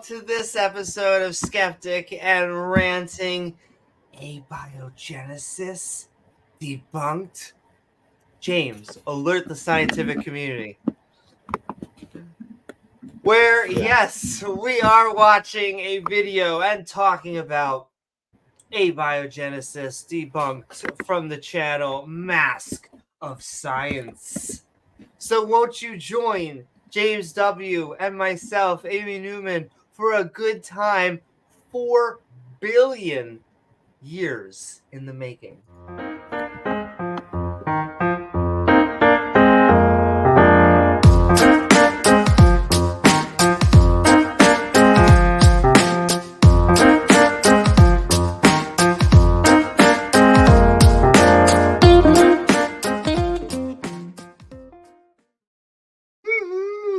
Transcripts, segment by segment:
to this episode of Skeptic and Ranting. Abiogenesis Debunked. James, alert the scientific community. Where, yes, we are watching a video and talking about Abiogenesis Debunked from the channel Mask of Science. So won't you join James W. and myself, Amy Newman, for a good time 4 billion years in the making.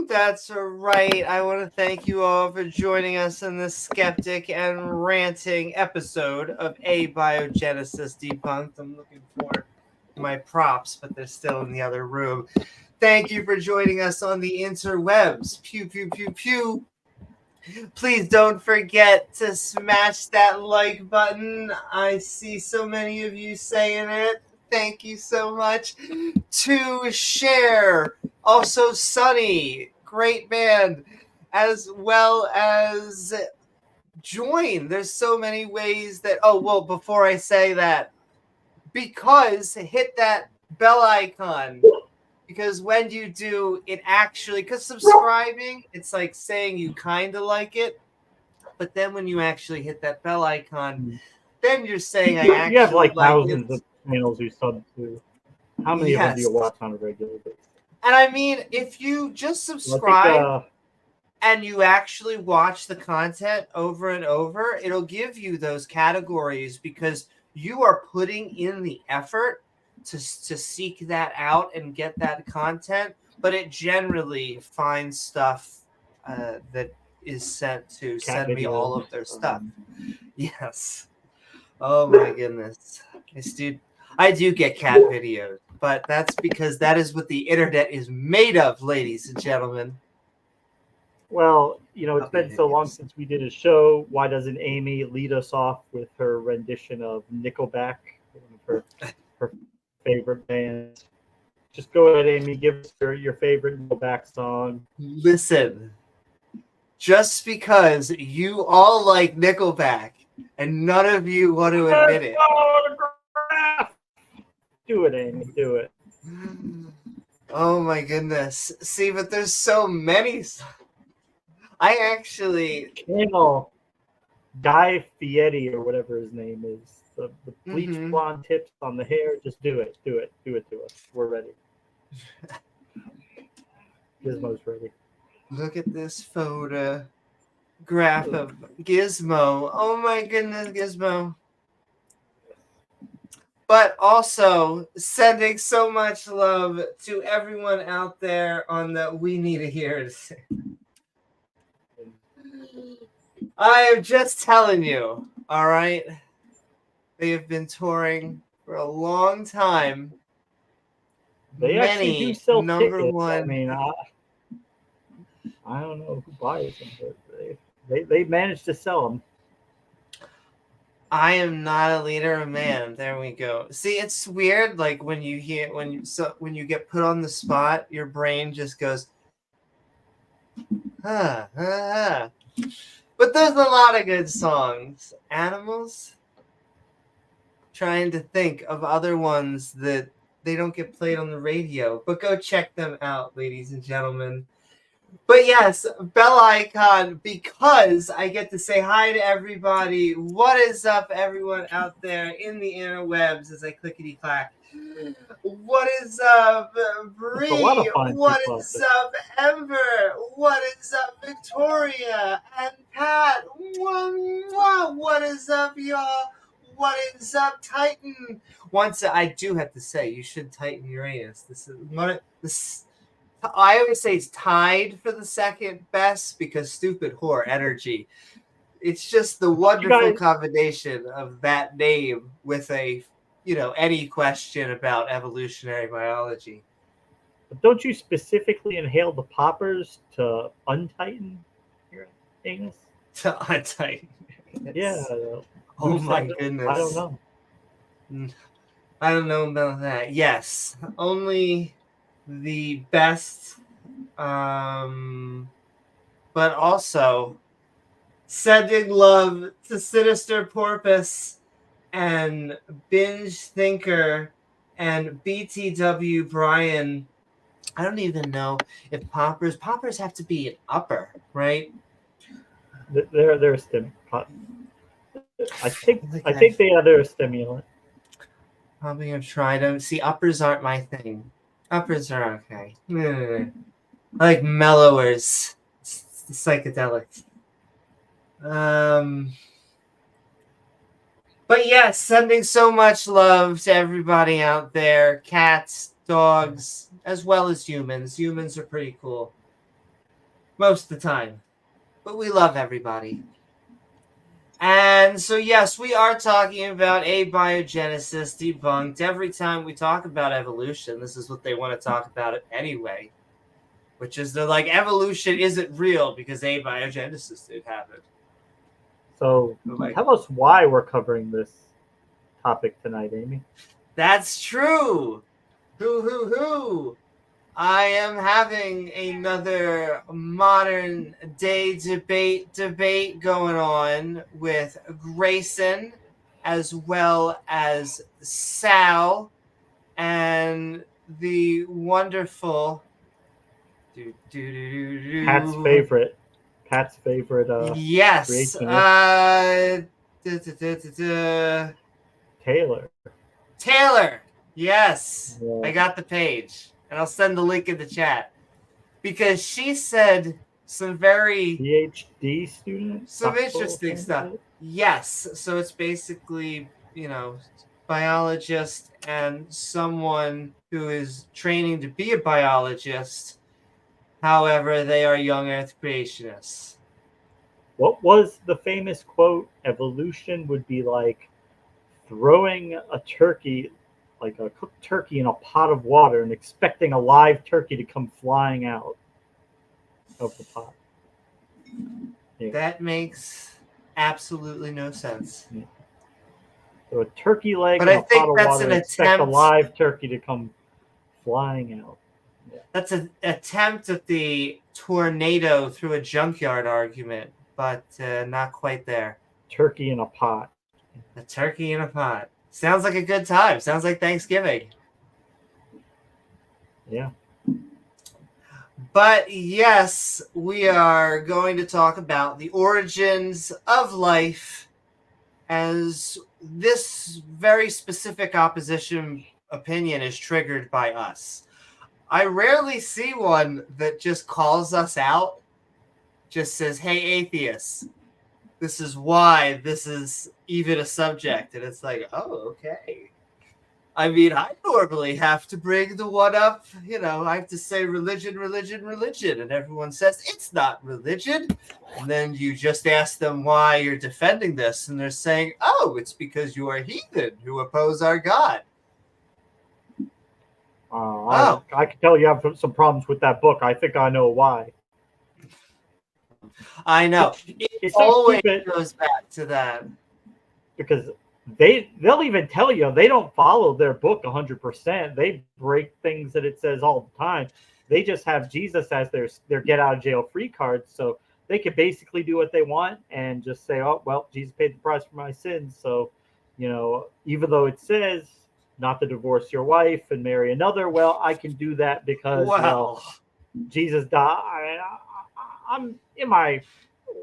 That's right. I want to thank you all for joining us in this Skeptic and Ranting episode of Abiogenesis Debunked. I'm looking for my props, but they're still in the other room. Thank you for joining us on the interwebs. Pew, pew, pew, pew. Please don't forget to smash that like button. I see so many of you saying it. Thank you so much. To share. Also, Sunny. Great band, as well as join. There's so many ways that, before I say that, because hit that bell icon, because when you do, it actually, because subscribing, it's like saying you kind of like it, but then when you actually hit that bell icon, then you're saying I actually you have like like thousands it. of channels you sub to. How many of them do you watch on a regular basis? And I mean, if you just subscribe and you actually watch the content over and over, it'll give you those categories because you are putting in the effort to seek that out and get that content. But it generally finds stuff that is sent to send me all of their stuff. Yes. Oh my goodness. I do get cat videos, but that's because that is what the internet is made of, ladies and gentlemen. Well, it's been so long since we did a show. Why doesn't Amy lead us off with her rendition of Nickelback, one of her favorite bands? Just go ahead, Amy. Give us your favorite Nickelback song. Listen, just because you all like Nickelback and none of you want to admit it. Do it, Amy. Do it. Oh my goodness. See, but there's so many. I actually... Guy Fieri or whatever his name is. The bleach blonde tips on the hair. Just do it. Do it. Do it to us. We're ready. Gizmo's ready. Look at this photograph of Gizmo. Oh my goodness, Gizmo. But also sending so much love to everyone out there on the We Need to Hear It. I am just telling you, all right? They have been touring for a long time. They actually do sell number tickets. one. I mean, I don't know who buys them, but they managed to sell them. I am not a leader of man. There we go. See, it's weird. Like when you get put on the spot, your brain just goes, But there's a lot of good songs. Animals. Trying to think of other ones that they don't get played on the radio, but go check them out, ladies and gentlemen. But yes, bell icon, because I get to say hi to everybody. What is up, everyone out there in the interwebs as I clickety clack? What is up, Bree? What is up, Ember? What is up, Victoria and Pat? What is up, y'all? What is up, Titan? I do have to say, you should Titan Uranus. I always say it's tied for the second best because stupid whore energy. It's just the wonderful combination of that name with any question about evolutionary biology. But don't you specifically inhale the poppers to untighten your anus? to Untitan. Yeah. Oh who my said it? goodness. I don't know. I don't know about that. Yes, only the best, but also sending love to Sinister Porpoise and Binge Thinker and BTW Brian. I don't even know if poppers have to be an upper, right? They're a stimulant. I think they're a stimulant. Probably gonna try them. See, uppers aren't my thing. Uppers are okay. I like mellowers. It's the psychedelics. But yes, sending so much love to everybody out there. Cats, dogs, as well as humans. Humans are pretty cool. Most of the time. But we love everybody. And so, yes, we are talking about Abiogenesis Debunked. Every time we talk about evolution, this is what they want to talk about it anyway. Which is they're like, evolution isn't real because abiogenesis did happen. So tell us why we're covering this topic tonight, Amy. That's true. Who. I am having another modern day debate going on with Grayson as well as Sal and the wonderful Pat's favorite. Yes. Taylor. Yes. Yeah. I got the page. And I'll send the link in the chat. Because she said some very PhD student? Some interesting stuff. Yes. So it's basically, biologist and someone who is training to be a biologist. However, they are young Earth creationists. What was the famous quote? Evolution would be like throwing a turkey, like a cooked turkey, in a pot of water and expecting a live turkey to come flying out of the pot. Yeah. That makes absolutely no sense. Yeah. So a turkey leg but in I a think pot of that's water an and expect a attempt. live turkey to come flying out. Yeah. That's an attempt at the tornado through a junkyard argument, but not quite there. Turkey in a pot. A turkey in a pot. Sounds like a good time. Sounds like Thanksgiving. Yeah. But yes, we are going to talk about the origins of life as this very specific opposition opinion is triggered by us. I rarely see one that just calls us out, just says, hey, atheists, this is why this is even a subject. And it's like, oh, okay. I mean, I normally have to bring the one up, I have to say religion. And everyone says, it's not religion. And then you just ask them why you're defending this. And they're saying, oh, it's because you are heathen who oppose our God. I can tell you have some problems with that book. I think I know why. I know. It always goes back to that. Because they'll even tell you they don't follow their book 100%. They break things that it says all the time. They just have Jesus as their get out of jail free card, so they can basically do what they want and just say, oh, well, Jesus paid the price for my sins. So, even though it says not to divorce your wife and marry another, well, I can do that because Jesus died. I'm in my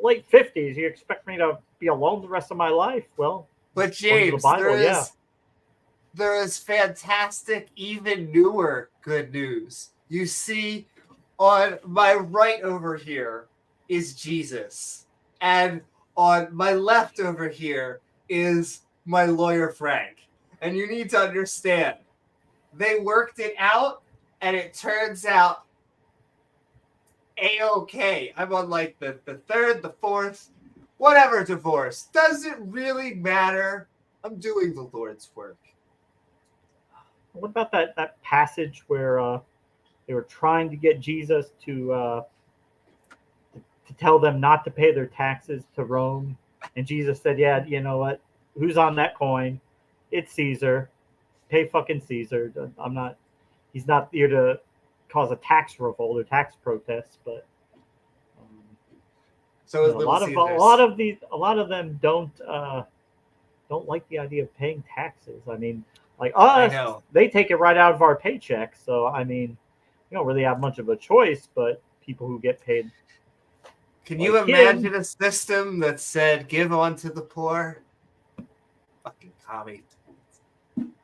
late 50s. You expect me to be alone the rest of my life? Well, but James, there is fantastic, even newer good news. You see, on my right over here is Jesus, and on my left over here is my lawyer Frank. And you need to understand, they worked it out, and it turns out A-okay. I'm on like the third, the fourth, whatever divorce. Doesn't really matter. I'm doing the Lord's work. What about that passage where they were trying to get Jesus to to tell them not to pay their taxes to Rome. And Jesus said, yeah, you know what? Who's on that coin? It's Caesar. Pay fucking Caesar. He's not here to cause a tax revolt or tax protest, but So a lot of them don't like the idea of paying taxes. I mean, like us, they take it right out of our paycheck. So I mean, you don't really have much of a choice, but people who get paid. Can you imagine a system that said give on to the poor? Fucking commie.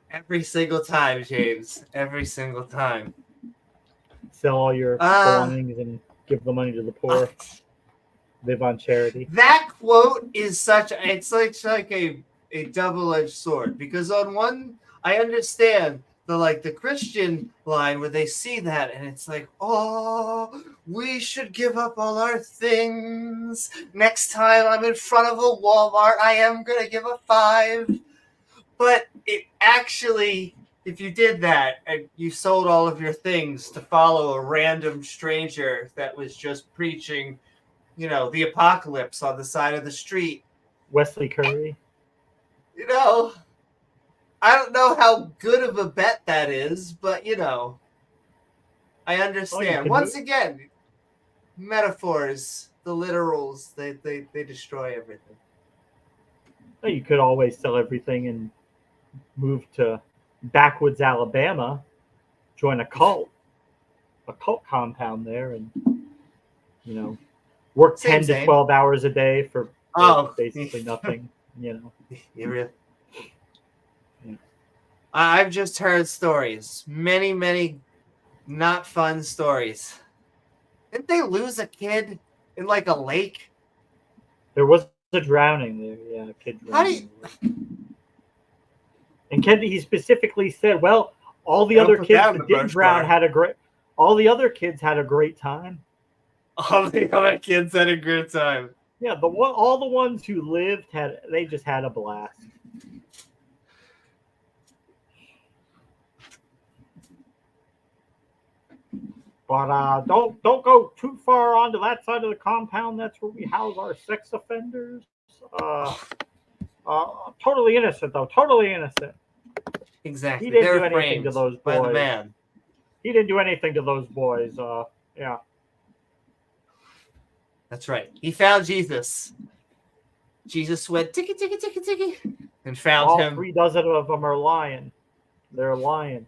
Every single time, James. Every single time. Sell all your belongings and give the money to the poor. Live on charity. That quote is it's like a double-edged sword, because on one, I understand the Christian line where they see that and it's like, oh, we should give up all our things. Next time I'm in front of a Walmart, I am gonna give a $5. But it actually, if you did that and you sold all of your things to follow a random stranger that was just preaching, the apocalypse on the side of the street. Wesley Curry. I don't know how good of a bet that is, but, I understand. Once again, metaphors, the literals, they destroy everything. Well, you could always sell everything and move to backwoods Alabama, join a cult compound there, and, work 10 to 12 hours a day for basically nothing, You really? Yeah. I've just heard stories. Many, many not fun stories. Didn't they lose a kid in like a lake? There was a drowning there. Yeah, a kid drowning. And he specifically said, well, all the other kids that didn't drown all the other kids had a great time. All the other kids had a good time. Yeah, all the ones who lived they just had a blast. But don't go too far onto that side of the compound. That's where we house our sex offenders. Totally innocent though. Totally innocent. Exactly. He didn't do anything to those boys. By the man. He didn't do anything to those boys. Yeah. That's right. He found Jesus. Jesus went ticky, ticky, ticky, ticky, and found him. 3 dozen of them are lying. They're lying.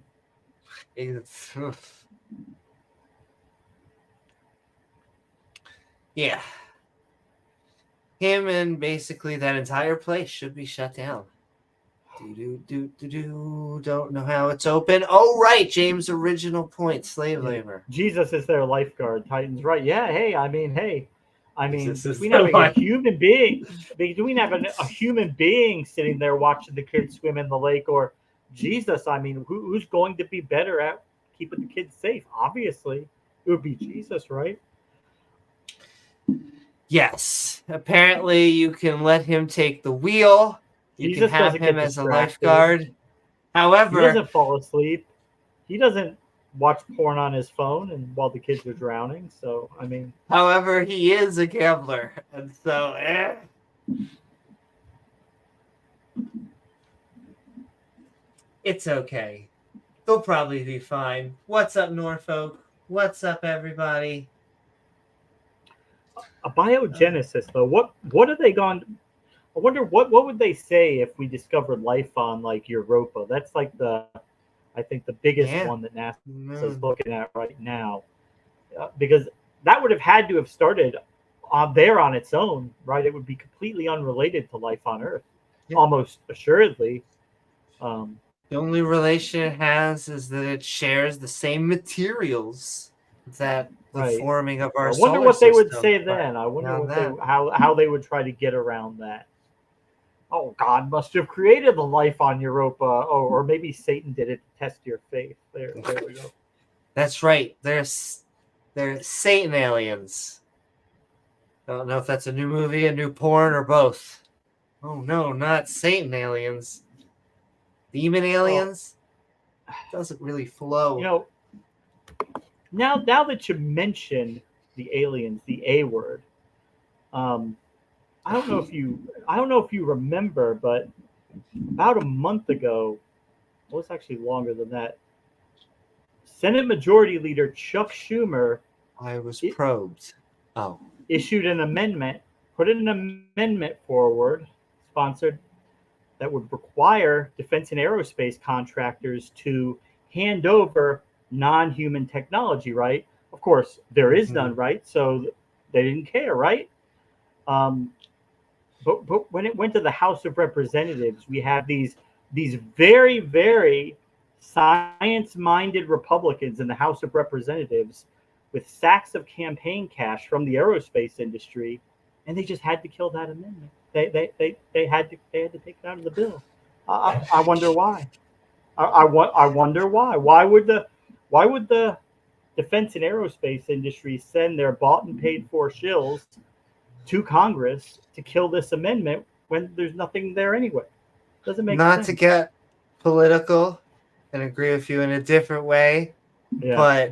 Yeah. Him and basically that entire place should be shut down. Don't know how it's open. Oh, right. James' original point. Slave labor. Jesus is their lifeguard. Titan's right. Yeah. Hey, between having a human being, between having a human being sitting there watching the kids swim in the lake, or Jesus, who's going to be better at keeping the kids safe? Obviously, it would be Jesus, right? Yes. Apparently, you can let him take the wheel. You Jesus can have him as a lifeguard. However, he doesn't fall asleep. He doesn't watch porn on his phone and while the kids are drowning. So, however, he is a gambler. And so, it's okay. They'll probably be fine. What's up, Norfolk? What's up, everybody? Abiogenesis, though. What are they going? I wonder what would they say if we discovered life on like Europa? That's like I think the biggest one that NASA is looking at right now, because that would have had to have started there on its own, right? It would be completely unrelated to life on Earth, almost assuredly. The only relation it has is that it shares the same materials that the forming of our solar system. I wonder what they would say then. I wonder how they would try to get around that. Oh, God must have created the life on Europa. Oh, or maybe Satan did it to test your faith. There we go. That's right. They're Satan aliens. I don't know if that's a new movie, a new porn, or both. Oh, no, not Satan aliens. Demon aliens? Doesn't really flow. Now that you mention the aliens, the A word, I don't know if you remember, but about a month ago, well, it's actually longer than that. Senate Majority Leader Chuck Schumer I was probed. Oh. Issued an amendment, put an amendment forward, sponsored, that would require defense and aerospace contractors to hand over non-human technology, right? Of course, there is none, right? So they didn't care, right? But when it went to the House of Representatives, we have these very, very science-minded Republicans in the House of Representatives with sacks of campaign cash from the aerospace industry, and they just had to kill that amendment. They had to take it out of the bill. I wonder why. I wonder why. Why would the defense and aerospace industry send their bought and paid for shills to Congress to kill this amendment when there's nothing there anyway? Doesn't make sense. Not to get political and agree with you in a different way, but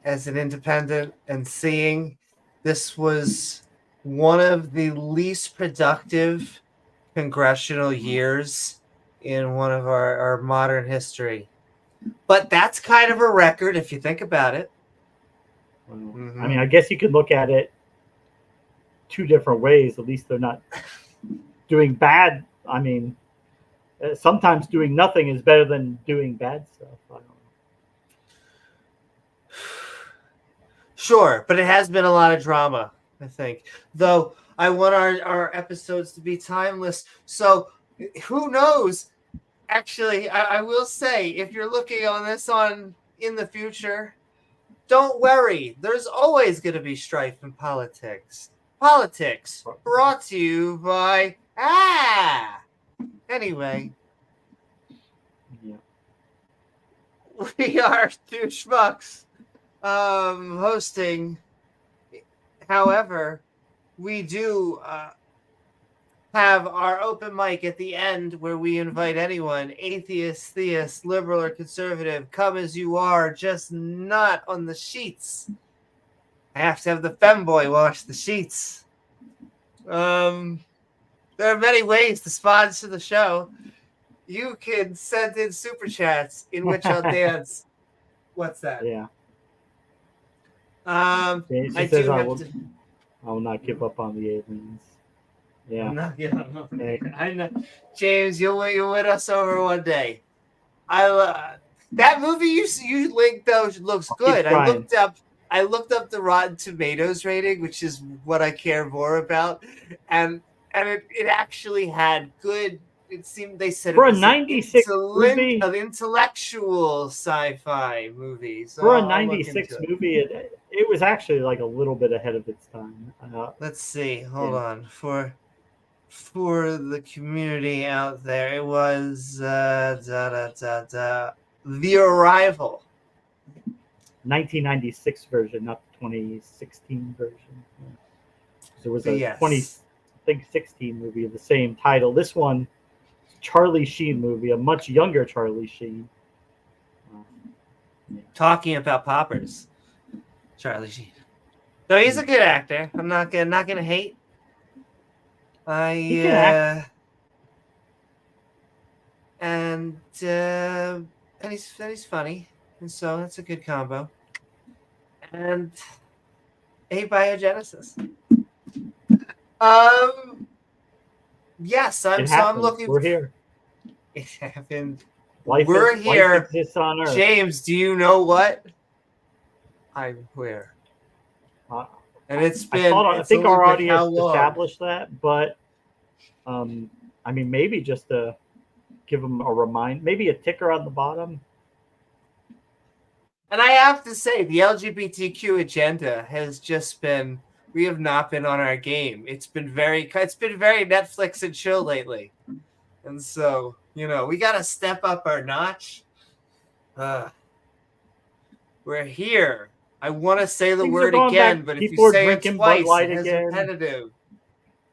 as an independent and seeing this was one of the least productive congressional years in one of our modern history. But that's kind of a record if you think about it. I mean, I guess you could look at it two different ways. At least they're not doing bad. I mean, sometimes doing nothing is better than doing bad stuff. I don't know. Sure, but it has been a lot of drama, I think. Though I want our episodes to be timeless. So who knows? Actually, I will say, if you're looking on this in the future, don't worry. There's always going to be strife in politics. Politics brought to you by Anyway. Yeah. We are two schmucks hosting. However, we do have our open mic at the end where we invite anyone, atheist, theist, liberal, or conservative, come as you are, just not on the sheets. I have to have the femboy wash the sheets. There are many ways to sponsor the show. You can send in super chats in which I'll dance. What's that? Yeah. I do have to. I will not give up on the aliens. Yeah. I'm not giving up. I know, James. You'll win us over one day. That movie you linked though looks good. I looked up the Rotten Tomatoes rating, which is what I care more about, and it actually had good. It seemed they said for it was a 96 movie, an intellectual sci-fi movie. So for a 96 movie, it was actually like a little bit ahead of its time. Let's see. Hold on. For the community out there, it was The Arrival. 1996 version, not the 2016 version. There was a 2016 movie of the same title. This one, Charlie Sheen movie, a much younger Charlie Sheen. Talking about poppers, Charlie Sheen. So he's a good actor. I'm not gonna hate. And he's funny, and so that's a good combo. And Abiogenesis. Yes, I'm looking. We're here. It happened. We're here. Life exists on Earth. James, do you know what? I'm queer. And it's been. I think our audience established that, but I mean, maybe just to give them a reminder, maybe a ticker on the bottom. And I have to say, the LGBTQ agenda has just been. We have not been on our game. It's been very Netflix and chill lately, and so we got to step up our notch. We're here. I want to say the word again, but if you say it twice, it has repetitive.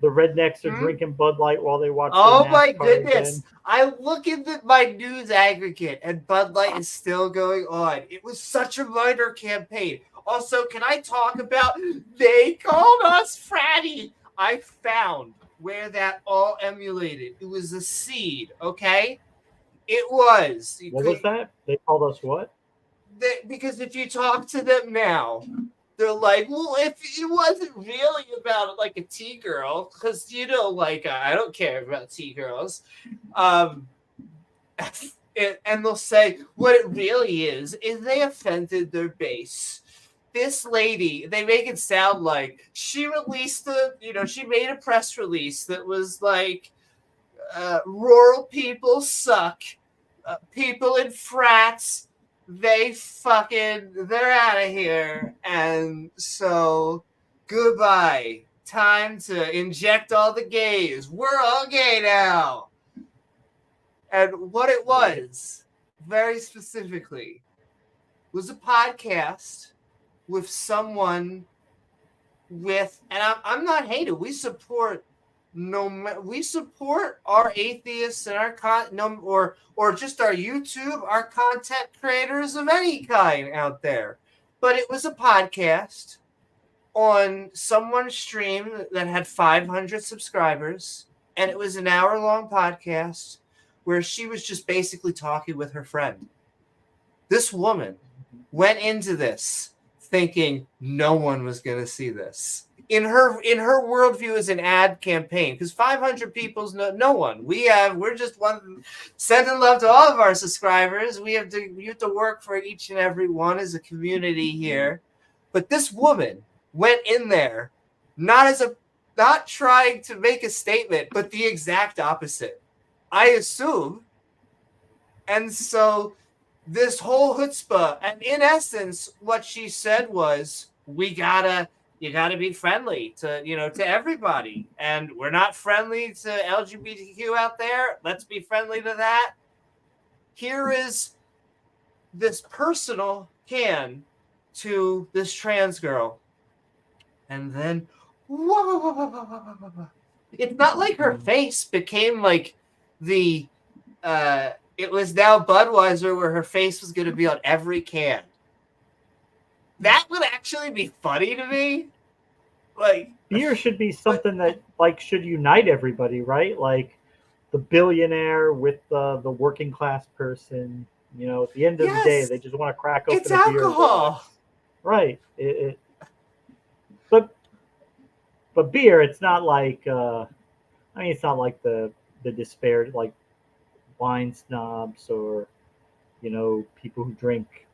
The rednecks are drinking Bud Light while they watch. Oh my goodness! I look at my news aggregate, and Bud Light is still going on. It was such a minor campaign. Also, can I talk about they called us fratty? I found where that all emulated. It was a seed, okay? It was. What was that? They called us what? Because if you talk to them now, they're like, well, if it wasn't really about like a T-girl, because like I don't care about T-girls, and they'll say what it really is they offended their base. This lady, they make it sound like she released she made a press release that was like, rural people suck, people in frats, they're out of here, and so goodbye. Time to inject all the gays. We're all gay now. And what it was, very specifically, was a podcast with someone with, and I'm not hating. We support our atheists and our or just our YouTube, our content creators of any kind out there. But it was a podcast on someone's stream that had 500 subscribers, and it was an hour-long podcast where she was just basically talking with her friend. This woman went into this thinking no one was going to see this. In her worldview as an ad campaign, because 500 people's no one. We're just one sending love to all of our subscribers. We have to work for each and every one as a community here. But this woman went in there not trying to make a statement, but the exact opposite, I assume. And so this whole chutzpah, and in essence, what she said was, you gotta be friendly to everybody, and we're not friendly to LGBTQ out there. Let's be friendly to that. Here is this personal can to this trans girl, and then whoa. It's not like her face became like the it was now Budweiser where her face was going to be on every can. That would actually be funny to me. Like, beer should be something that like should unite everybody, right? Like the billionaire with the working class person. At the end of the day, they just want to crack open it's a beer. alcohol. Right. But beer, it's not like it's not like the despair, like wine snobs or people who drink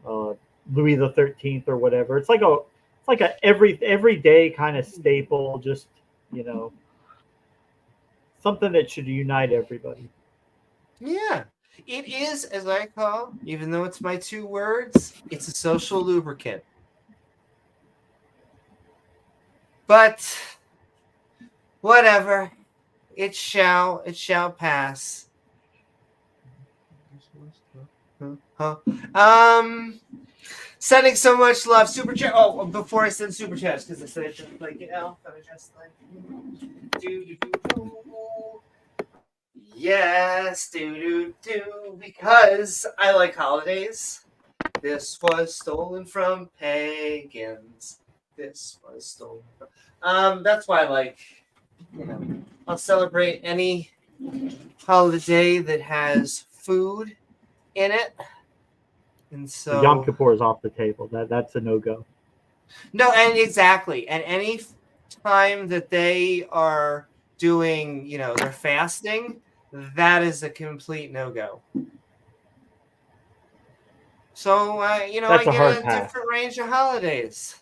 Louis the 13th or whatever. It's like a everyday kind of staple, just something that should unite everybody. Yeah, it is, as I call, even though it's my two words, it's a social lubricant. But whatever, it shall pass. Sending so much love. Super chat. Oh, before I send super chats, because I said it's just like yes, because I like holidays. This was stolen from pagans. This was stolen from. That's why I like. I'll celebrate any holiday that has food in it. And so Yom Kippur is off the table. That's a no-go. No, and exactly. And any time that they are doing, they're fasting, that is a complete no-go. So, I get a different range of holidays.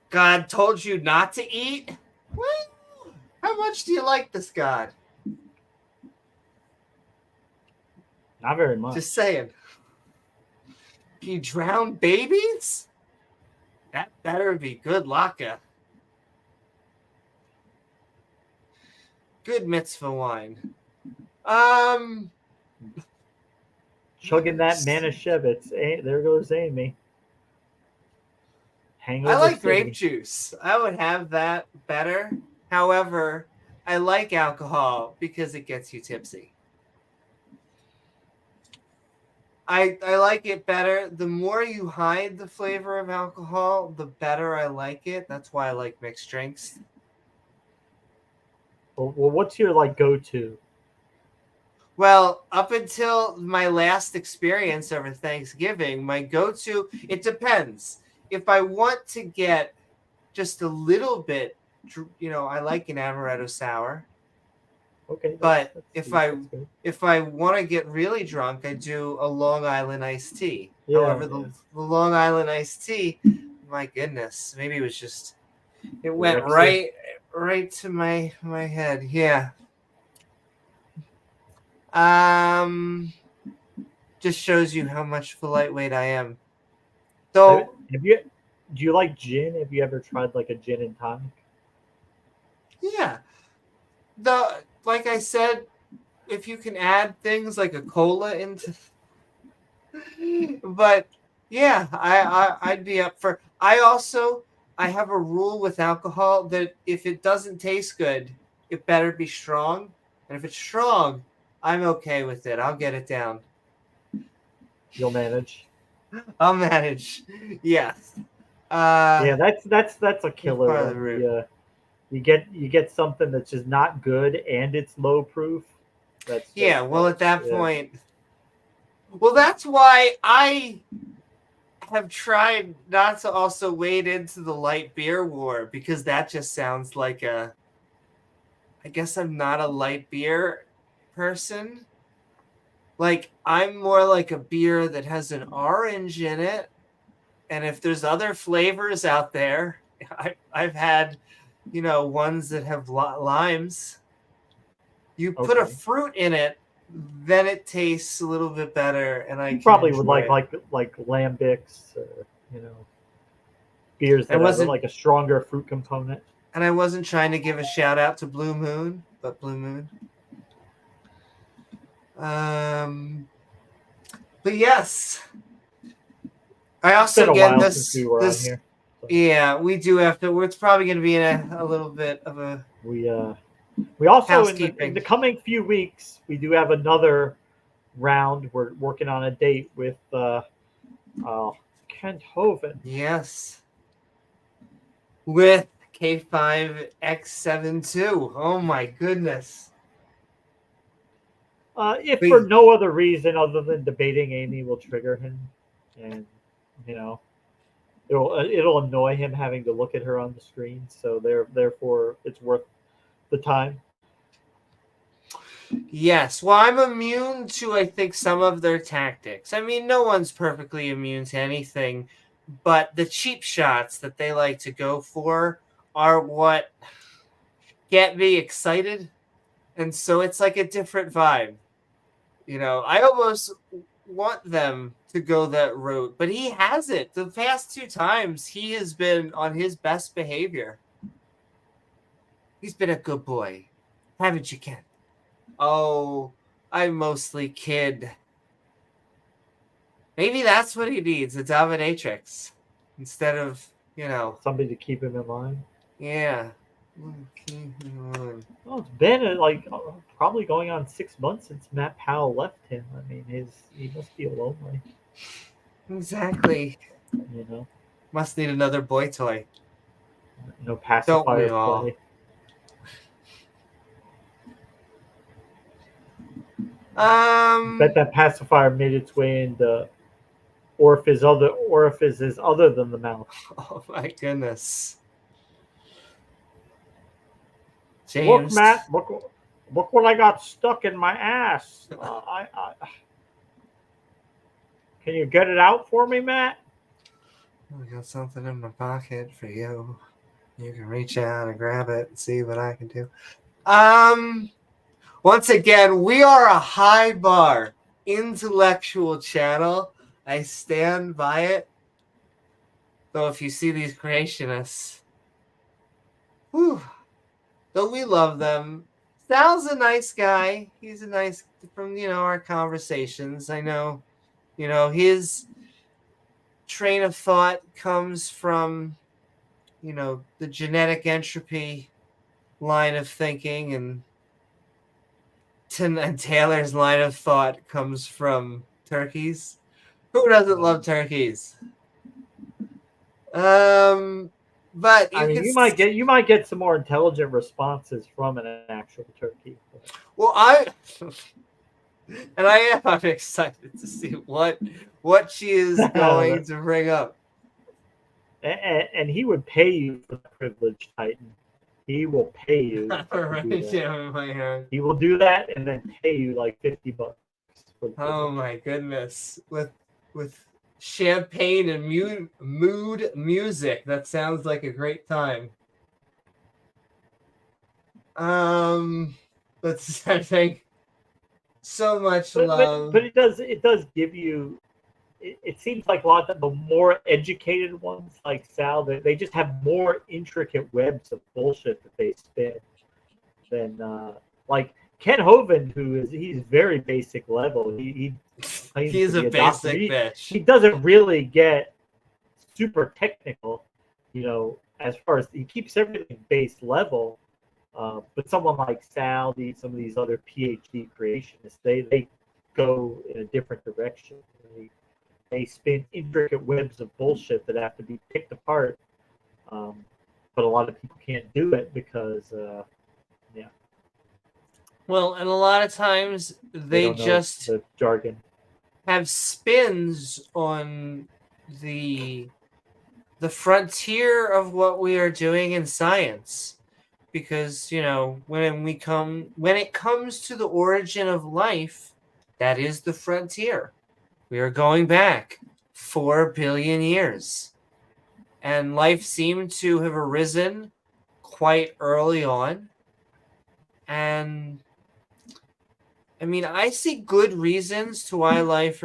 God told you not to eat? What? How much do you like this God? Not very much. Just saying. You drown babies? That better be good laka. Good mitzvah wine. Chugging that Manischewitz. There goes Amy. Hangover I like City. grape juice. I would have that better. However, I like alcohol because it gets you tipsy. I like it better. The more you hide the flavor of alcohol, the better I like it. That's why I like mixed drinks. Well, what's your like go-to? Well, up until my last experience over Thanksgiving, my go-to, it depends. If I want to get just a little bit, I like an amaretto sour. Okay, But that's if I want to get really drunk, I do a Long Island iced tea. Yeah, However, the Long Island iced tea, my goodness, maybe it was just it went right to my head. Yeah. Just shows you how much of a lightweight I am. Though, do you like gin? Have you ever tried like a gin and tonic? Yeah. Like I said, if you can add things like a cola into, but yeah, I'd be up for. I have a rule with alcohol that if it doesn't taste good, it better be strong, and if it's strong, I'm okay with it. I'll get it down. You'll manage. I'll manage. Yes. Yeah, that's a killer. You get something that's just not good and it's low proof. Well, at that point, well, that's why I have tried not to also wade into the light beer war, because that just sounds like I guess I'm not a light beer person. Like, I'm more like a beer that has an orange in it. And if there's other flavors out there, I've had, ones that have limes. You put a fruit in it, then it tastes a little bit better, and I probably would like lambics, beers that have like a stronger fruit component. And I wasn't trying to give a shout out to Blue Moon, but Blue Moon. But yes, I also get this. We were on here, so. Yeah, we do have to. It's probably going to be in a little bit of a. We also in the coming few weeks we do have another round. We're working on a date with Kent Hoven. Yes. With K5X72. Oh my goodness. If for no other reason other than debating Amy will trigger him, and it'll annoy him having to look at her on the screen. So therefore it's worth the time. Yes. Well, I'm immune to, I think, some of their tactics. I mean, no one's perfectly immune to anything, but the cheap shots that they like to go for are what get me excited. And so it's like a different vibe. I almost want them to go that route, but he hasn't. The past 2 times, he has been on his best behavior. He's been a good boy. Haven't you, Ken? Oh, I mostly kid. Maybe that's what he needs, a dominatrix. Instead of, somebody to keep him in line. Yeah. Well, it's been probably going on 6 months since Matt Powell left him. I mean, he must be lonely. Exactly. Must need another boy toy. No pacifier Don't we all? play. Bet that pacifier made its way into orifices other than the mouth. Oh my goodness. James. Look, Matt. Look what I got stuck in my ass. Can you get it out for me, Matt? I got something in my pocket for you. You can reach out and grab it and see what I can do. Once again, we are a high bar intellectual channel. I stand by it. Though if you see these creationists, though we love them. Sal's a nice guy. He's a nice, from our conversations. I know, his train of thought comes from, the genetic entropy line of thinking, and Taylor's line of thought comes from turkeys. Who doesn't love turkeys? But I mean, you might get some more intelligent responses from an actual turkey. Well, I'm excited to see what she is going to bring up. And he would pay you for the privilege, Titan. He will pay you. He will do that and then pay you like $50. Oh my goodness! With champagne and mood music, that sounds like a great time. But I think so much love. But it does give you. It seems like a lot of the more educated ones, like Sal, they just have more intricate webs of bullshit that they spin than like Ken Hoven, he's very basic level. He's a basic bitch. He doesn't really get super technical, as far as he keeps everything base level. But someone like Sal, some of these other PhD creationists, they go in a different direction. They spin intricate webs of bullshit that have to be picked apart. But a lot of people can't do it because, yeah. Well, and a lot of times they just the jargon. Have spins on the frontier of what we are doing in science. Because, when it comes to the origin of life, that is the frontier. We are going back 4 billion years. And life seemed to have arisen quite early on. And I mean, I see good reasons to why life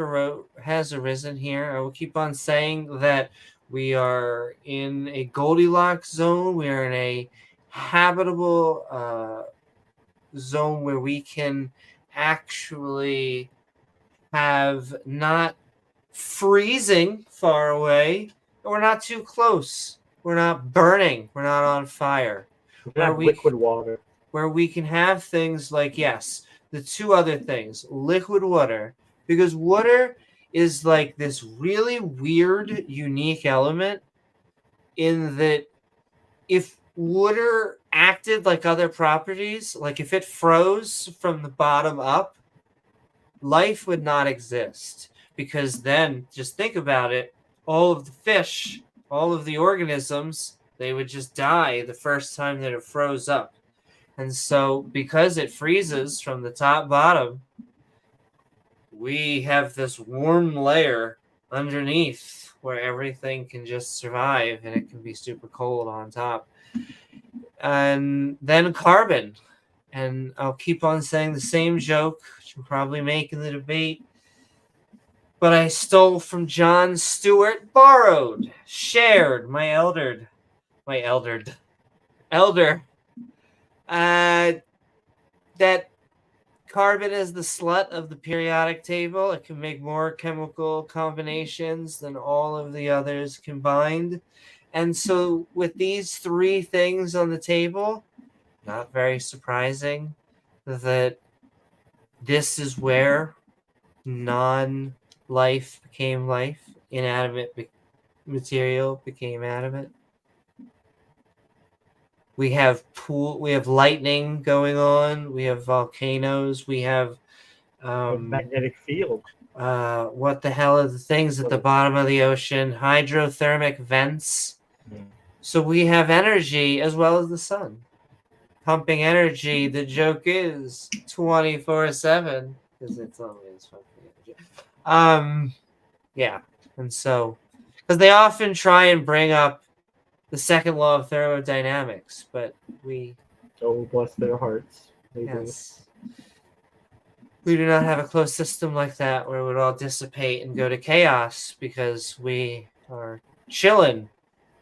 has arisen here. I will keep on saying that we are in a Goldilocks zone. We are in a habitable zone where we can actually have not freezing far away. We're not too close. We're not burning. We're not on fire. We have liquid water. Where we can have things like, yes, the two other things, liquid water, because water is like this really weird, unique element in that if water acted like other properties, like if it froze from the bottom up, life would not exist. Because then, just think about it, all of the fish, all of the organisms, they would just die the first time that it froze up. And so, because it freezes from the top bottom, we have this warm layer underneath where everything can just survive and it can be super cold on top. And then carbon. And I'll keep on saying the same joke, which I'm probably making the debate. But I stole from John Stewart, borrowed, shared, my elder. That carbon is the slut of the periodic table. It can make more chemical combinations than all of the others combined. And so with these three things on the table, not very surprising that this is where non-life became life, inanimate material became animate. We have lightning going on. We have volcanoes. We have magnetic field. What the hell are the things at the bottom of the ocean? Hydrothermic vents. So we have energy as well as the sun. Pumping energy. The joke is 24/7 because it's always pumping energy. Yeah, and so because they often try and bring up the second law of thermodynamics, but bless their hearts. We do not have a closed system like that where it would all dissipate and go to chaos because we are chilling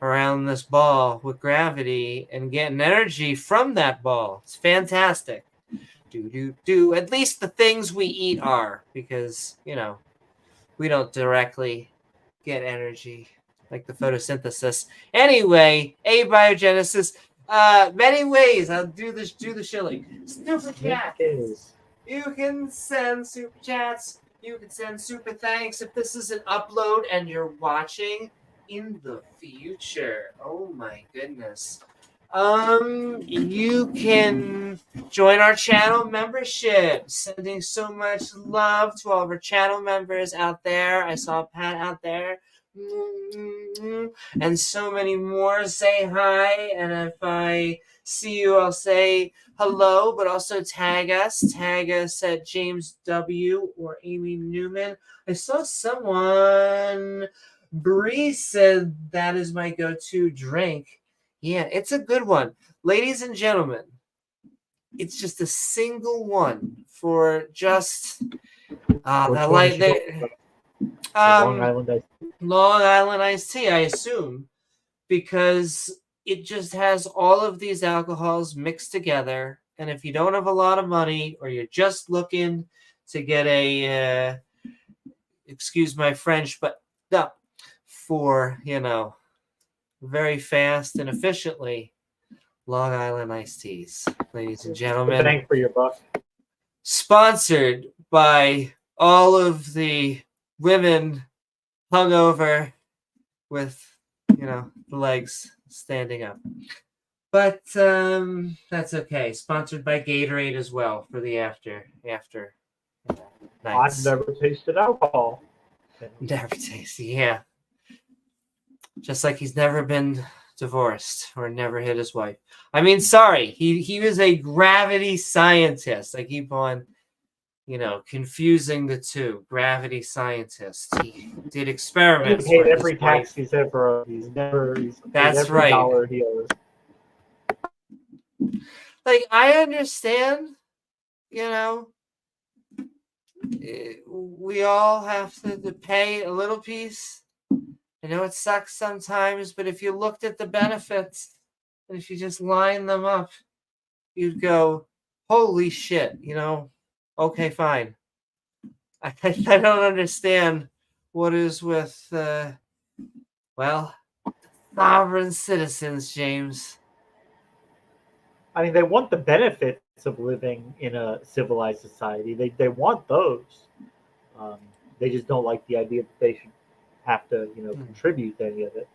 around this ball with gravity and getting energy from that ball. It's fantastic. At least the things we eat are, because, we don't directly get energy like the photosynthesis. Anyway, abiogenesis. Many ways. I'll do the shilling. Super chats. You can send super chats. You can send super thanks if this is an upload and you're watching in the future. Oh my goodness. You can join our channel membership. Sending so much love to all of our channel members out there. I saw Pat out there. And so many more. Say hi, and if I see you, I'll say hello, but also tag us. Tag us at James W. or Amy Newman. I saw someone, Bree said that is my go-to drink. Yeah, it's a good one. Ladies and gentlemen, it's just a single one for just Which the one light is she there. Long Island iced tea. Long Island iced tea, I assume, because it just has all of these alcohols mixed together. And if you don't have a lot of money, or you're just looking to get a, excuse my French, but no, for, very fast and efficiently, Long Island iced teas, ladies and gentlemen. Bang for your buck. Sponsored by all of the women hungover with, the legs standing up. But that's okay. Sponsored by Gatorade as well for the after nights. I've never tasted alcohol. Never tasted, yeah. Just like he's never been divorced or never hit his wife. I mean, sorry, he was a gravity scientist. I keep on, confusing the two. Gravity scientist. He did experiments. He paid every tax he's ever owed. That's every right. dollar he owes. Like, I understand, we all have to pay a little piece. I know it sucks sometimes, but if you looked at the benefits and if you just line them up, you'd go, holy shit, okay, fine. I don't understand what is with, sovereign citizens, James. I mean, they want the benefits of living in a civilized society. They want those. They just don't like the idea that they should have to, contribute to any of it.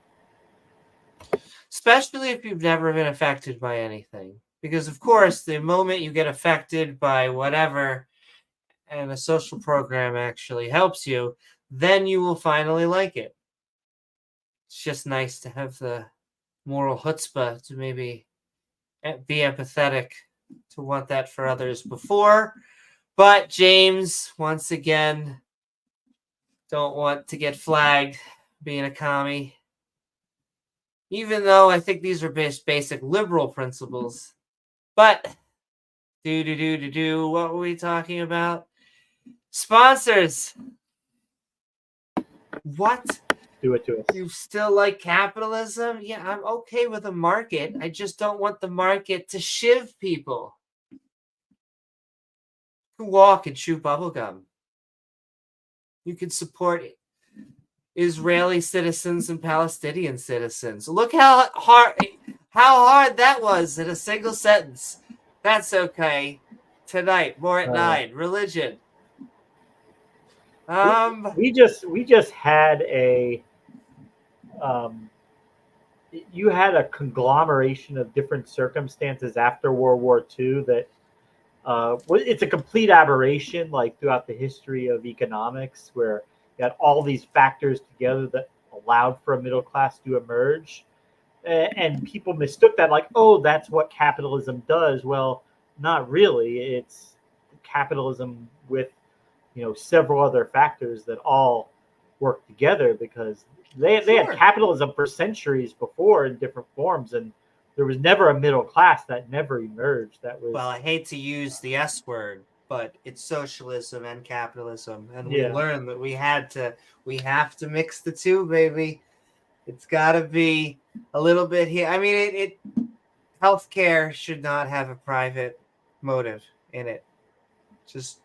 Especially if you've never been affected by anything. Because, of course, the moment you get affected by whatever and a social program actually helps you, then you will finally like it. It's just nice to have the moral chutzpah to maybe be empathetic to want that for others before. But James, once again, don't want to get flagged being a commie. Even though I think these are basic liberal principles. But, what were we talking about? Sponsors. What? Do it to us. You still like capitalism? Yeah, I'm okay with a market. I just don't want the market to shiv people who walk and chew bubblegum. You can support Israeli citizens and Palestinian citizens. Look how hard that was in a single sentence. That's okay. Tonight, more at 9. Religion. We just had a you had a conglomeration of different circumstances after World War II that it's a complete aberration, like throughout the history of economics, where you had all these factors together that allowed for a middle class to emerge, and people mistook that like, oh, that's what capitalism does. Well, not really. It's capitalism with several other factors that all work together, because they had capitalism for centuries before in different forms, and there was never a middle class. That never emerged. That was, well, I hate to use the S word, but it's socialism and capitalism, and we learned that we have to mix the two, baby. It's got to be a little bit here. I mean, healthcare should not have a private motive in it. Just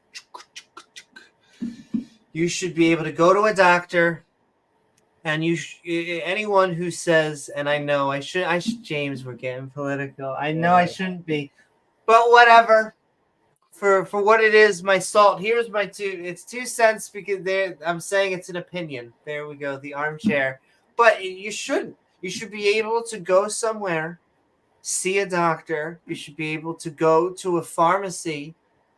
you should be able to go to a doctor, and anyone who says, and I know I should, James, we're getting political. I know I shouldn't be, but whatever. for what it is, my salt. Here's my it's 2 cents because I'm saying it's an opinion. There we go, the armchair. But you shouldn't. You should be able to go somewhere, see a doctor. You should be able to go to a pharmacy,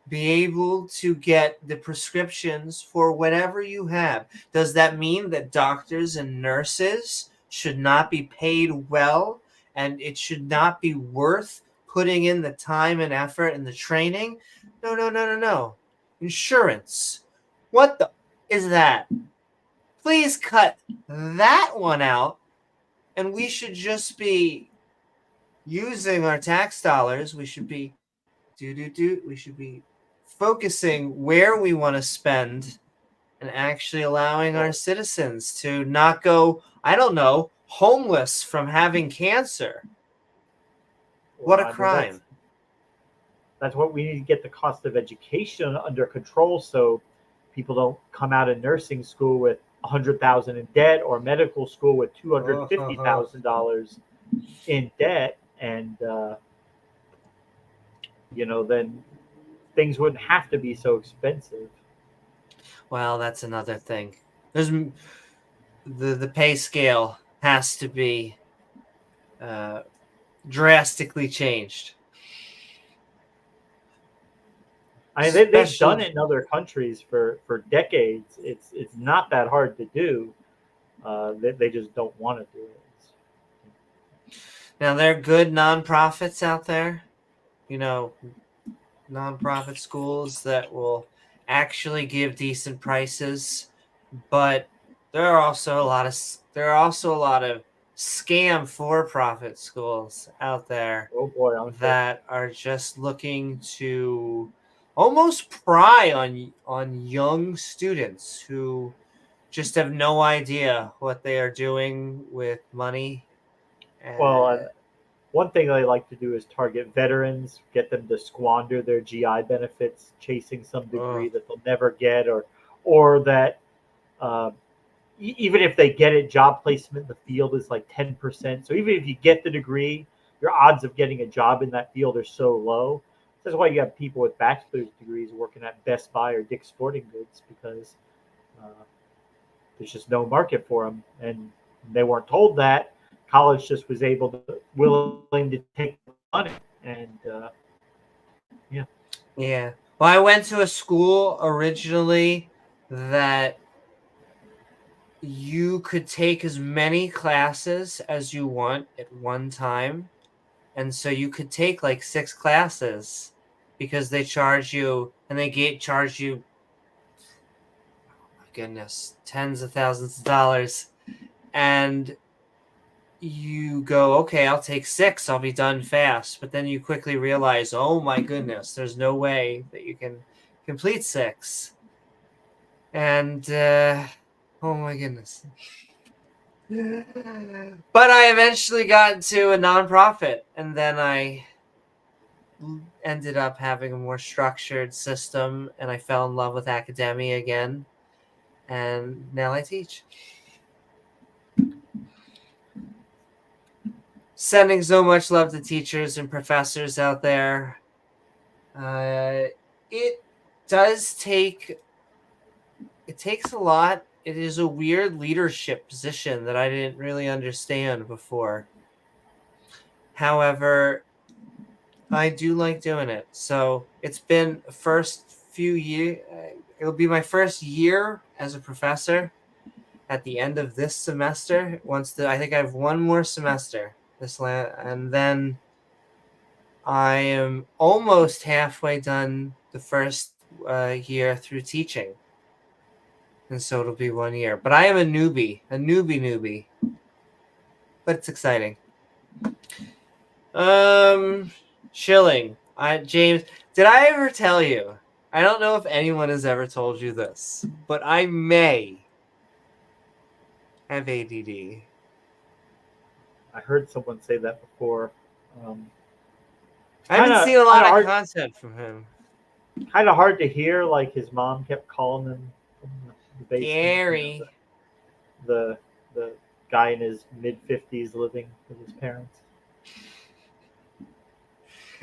be able to get the prescriptions for whatever you have. Does that mean that doctors and nurses should not be paid well, and it should not be worth putting in the time and effort and the training? No, no, no, no, no. Insurance. What the is that? Please cut that one out, and we should just be using our tax dollars. We should be we should be focusing where we want to spend and actually allowing our citizens to not go, I don't know, homeless from having cancer. What a crime. That's what we need to get the cost of education under control, so people don't come out of nursing school with $100,000 in debt, or medical school with $250,000 in debt, and then things wouldn't have to be so expensive. Well, that's another thing. There's the pay scale has to be drastically changed. I mean, they've done it in other countries for decades. It's not that hard to do. They just don't want to do it. Now, there are good nonprofits out there, nonprofit schools that will actually give decent prices, but there are also a lot of scam for-profit schools out there. Oh boy, that are just looking to almost pry on young students who just have no idea what they are doing with money. Well, one thing they like to do is target veterans, get them to squander their GI benefits, chasing some degree that they'll never get, or that even if they get it, job placement in the field is like 10%. So even if you get the degree, your odds of getting a job in that field are so low. That's why you have people with bachelor's degrees working at Best Buy or Dick's Sporting Goods, because there's just no market for them. And they weren't told that. College just was willing to take money. And yeah. Yeah. Well, I went to a school originally that you could take as many classes as you want at one time. And so you could take like 6 classes because they charge you, and they charge you, oh my goodness, tens of thousands of dollars. And you go, okay, I'll take 6. I'll be done fast. But then you quickly realize, oh my goodness, there's no way that you can complete 6. And, oh my goodness. But I eventually got into a nonprofit, and then I ended up having a more structured system, and I fell in love with academia again, and now I teach. Sending so much love to teachers and professors out there. It takes a lot. It is a weird leadership position that I didn't really understand before. However, I do like doing it. So it's been the first few years. It'll be my first year as a professor at the end of this semester. I think I have one more semester and then I am almost halfway done the first year through teaching. And so it'll be 1 year. But I am a newbie. But it's exciting. Shilling. James, did I ever tell you? I don't know if anyone has ever told you this, but I may have ADD. I heard someone say that before. I haven't seen a lot of content from him. Kind of hard to hear. Like his mom kept calling him from the basement. Gary. The guy in his mid-50s living with his parents.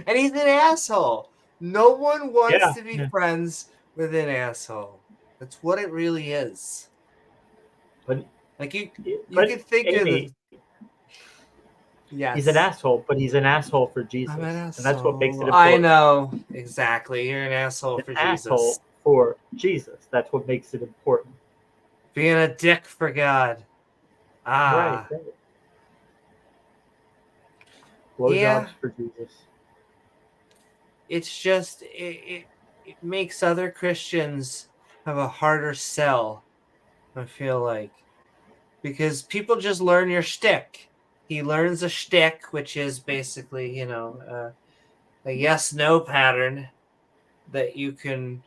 And he's an asshole. No one wants Yeah, to be yeah. friends with an asshole. That's what it really is. But Like you but could think of Amy, the yes. he's an asshole, but he's an asshole for Jesus, I'm an and that's what makes asshole. it I important. know exactly. You're an asshole An for asshole Jesus. for Jesus. That's what makes it important. Being a dick for God. Right. Ah, yeah. Blowjobs for Jesus. It's just it makes other Christians have a harder sell. I feel like because people just learn your shtick. He learns a shtick, which is basically a yes/no pattern that you can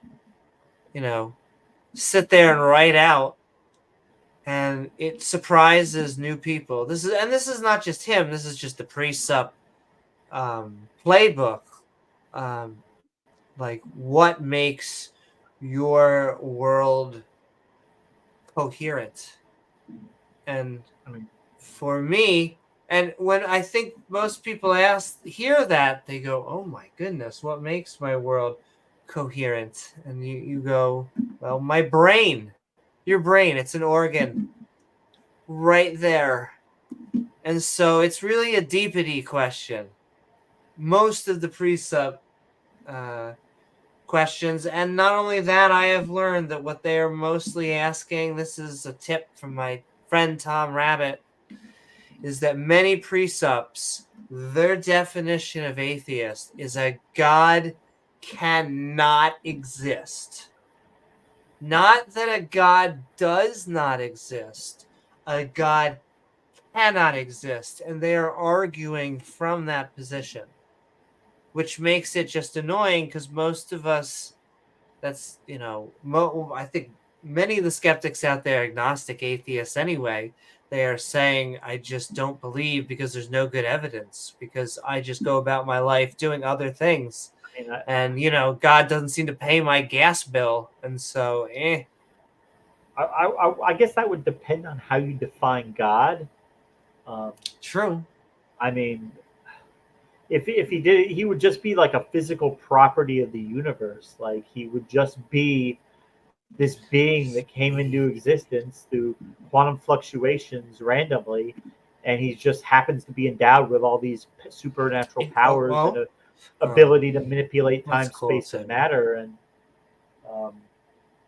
sit there and write out, and it surprises new people. This is not just him. This is just the pre-sup playbook. Like what makes your world coherent? And I mean, for me, and when I think most people hear that, they go, "Oh my goodness, what makes my world coherent?" And you go, "Well, my brain, your brain, it's an organ right there." And so it's really a deepity question. Most of the precept questions, and not only that, I have learned that what they are mostly asking, this is a tip from my friend Tom Rabbit, is that many precepts, their definition of atheist is a God cannot exist. Not that a God does not exist, a God cannot exist. And they are arguing from that position, which makes it just annoying because most of us, that's, I think many of the skeptics out there, agnostic atheists anyway, they are saying, I just don't believe because there's no good evidence, because I just go about my life doing other things. I mean, And, God doesn't seem to pay my gas bill. And so, I guess that would depend on how you define God. True. I mean, if he did it, he would just be like a physical property of the universe. Like he would just be this being that came into existence through quantum fluctuations randomly, and he just happens to be endowed with all these supernatural powers and an ability to manipulate time, space, and matter. And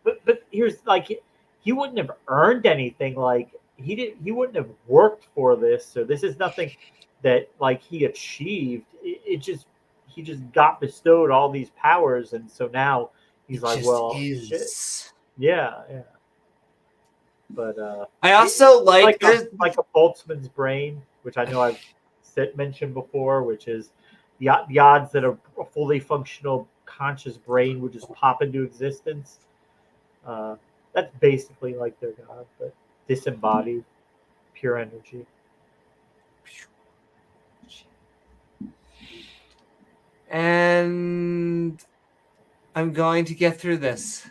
but here's like he wouldn't have earned anything. Like he wouldn't have worked for this. So this is nothing that like he achieved. It just he just got bestowed all these powers, and so now he's like, well, shit. Yeah. But I also like a Boltzmann's brain, which I know I've mentioned before, which is the odds that a fully functional conscious brain would just pop into existence. That's basically like their God, but disembodied, pure energy. And I'm going to get through this.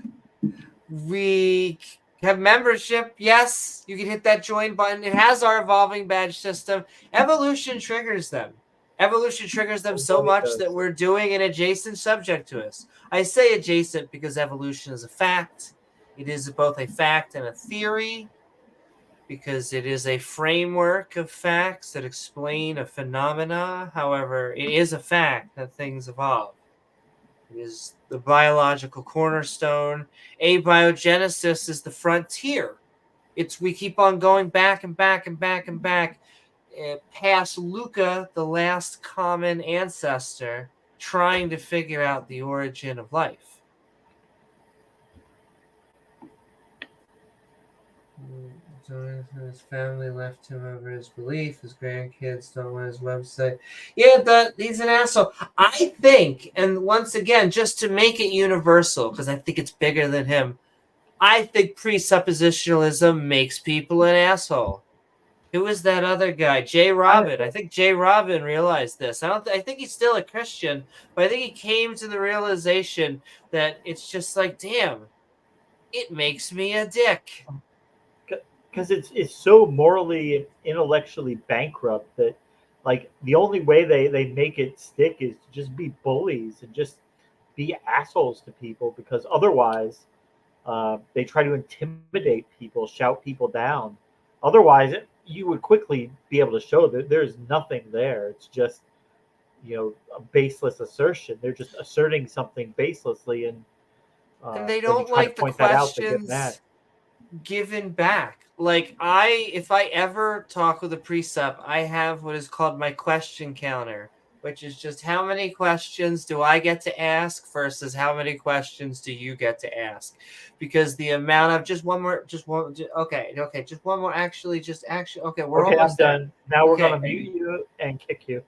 We have membership. Yes, you can hit that join button. It has our evolving badge system. Evolution triggers them. Evolution triggers them so much that we're doing an adjacent subject to us. I say adjacent because evolution is a fact. It is both a fact and a theory, because it is a framework of facts that explain a phenomena. However, it is a fact that things evolve. It is the biological cornerstone. Abiogenesis is the frontier. We keep on going back and back and back and back past Luca, the last common ancestor, trying to figure out the origin of life. His family left him over his belief. His grandkids don't want his website. Yeah, he's an asshole. I think, and once again, just to make it universal, because I think it's bigger than him, I think presuppositionalism makes people an asshole. Who is that other guy? Jay Robin. I think Jay Robin realized this. I think he's still a Christian, but I think he came to the realization that it's just like, damn, it makes me a dick. Because it's so morally and intellectually bankrupt that like the only way they make it stick is to just be bullies and just be assholes to people, because otherwise they try to intimidate people, shout people down. Otherwise, you would quickly be able to show that there's nothing there. It's just, a baseless assertion. They're just asserting something baselessly, and they when you don't try to like the point that out, they get mad. questions given back. Like if I ever talk with a precept, I have what is called my question counter, which is just how many questions do I get to ask versus how many questions do you get to ask? Because the amount of just one more, just one more. Actually, okay, we're Okay, almost I'm done. Now Okay. we're gonna mute you and kick you.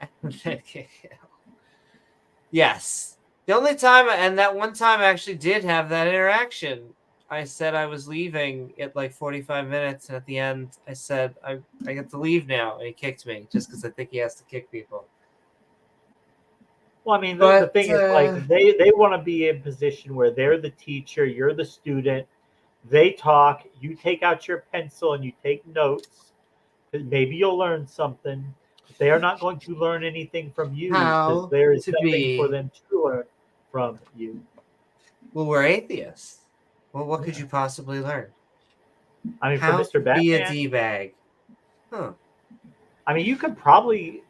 Yes. The only time, and that one time I actually did have that interaction. I said I was leaving at like 45 minutes, and at the end I said, I get to leave now, and he kicked me just because I think he has to kick people. Well, I mean, the thing is, like, they want to be in position where they're the teacher, you're the student. They talk, you take out your pencil and you take notes. Maybe you'll learn something. But they are not going to learn anything from you, because there is nothing for them to learn from you. Well, we're atheists. Well, what could you possibly learn? I mean, how from Mr. Batman, be a D-bag. Huh. I mean, you could probably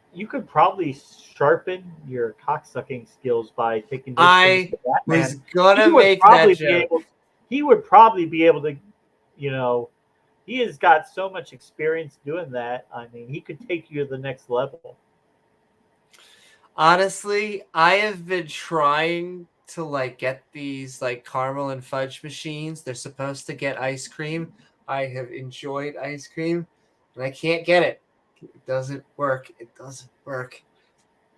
sharpen your cocksucking skills by taking notes from Mr. Batman. Was gonna make that joke. He would probably be able to, he has got so much experience doing that. I mean, he could take you to the next level. Honestly, I have been trying to get these caramel and fudge machines. They're supposed to get ice cream. I have enjoyed ice cream, and I can't get it. It doesn't work.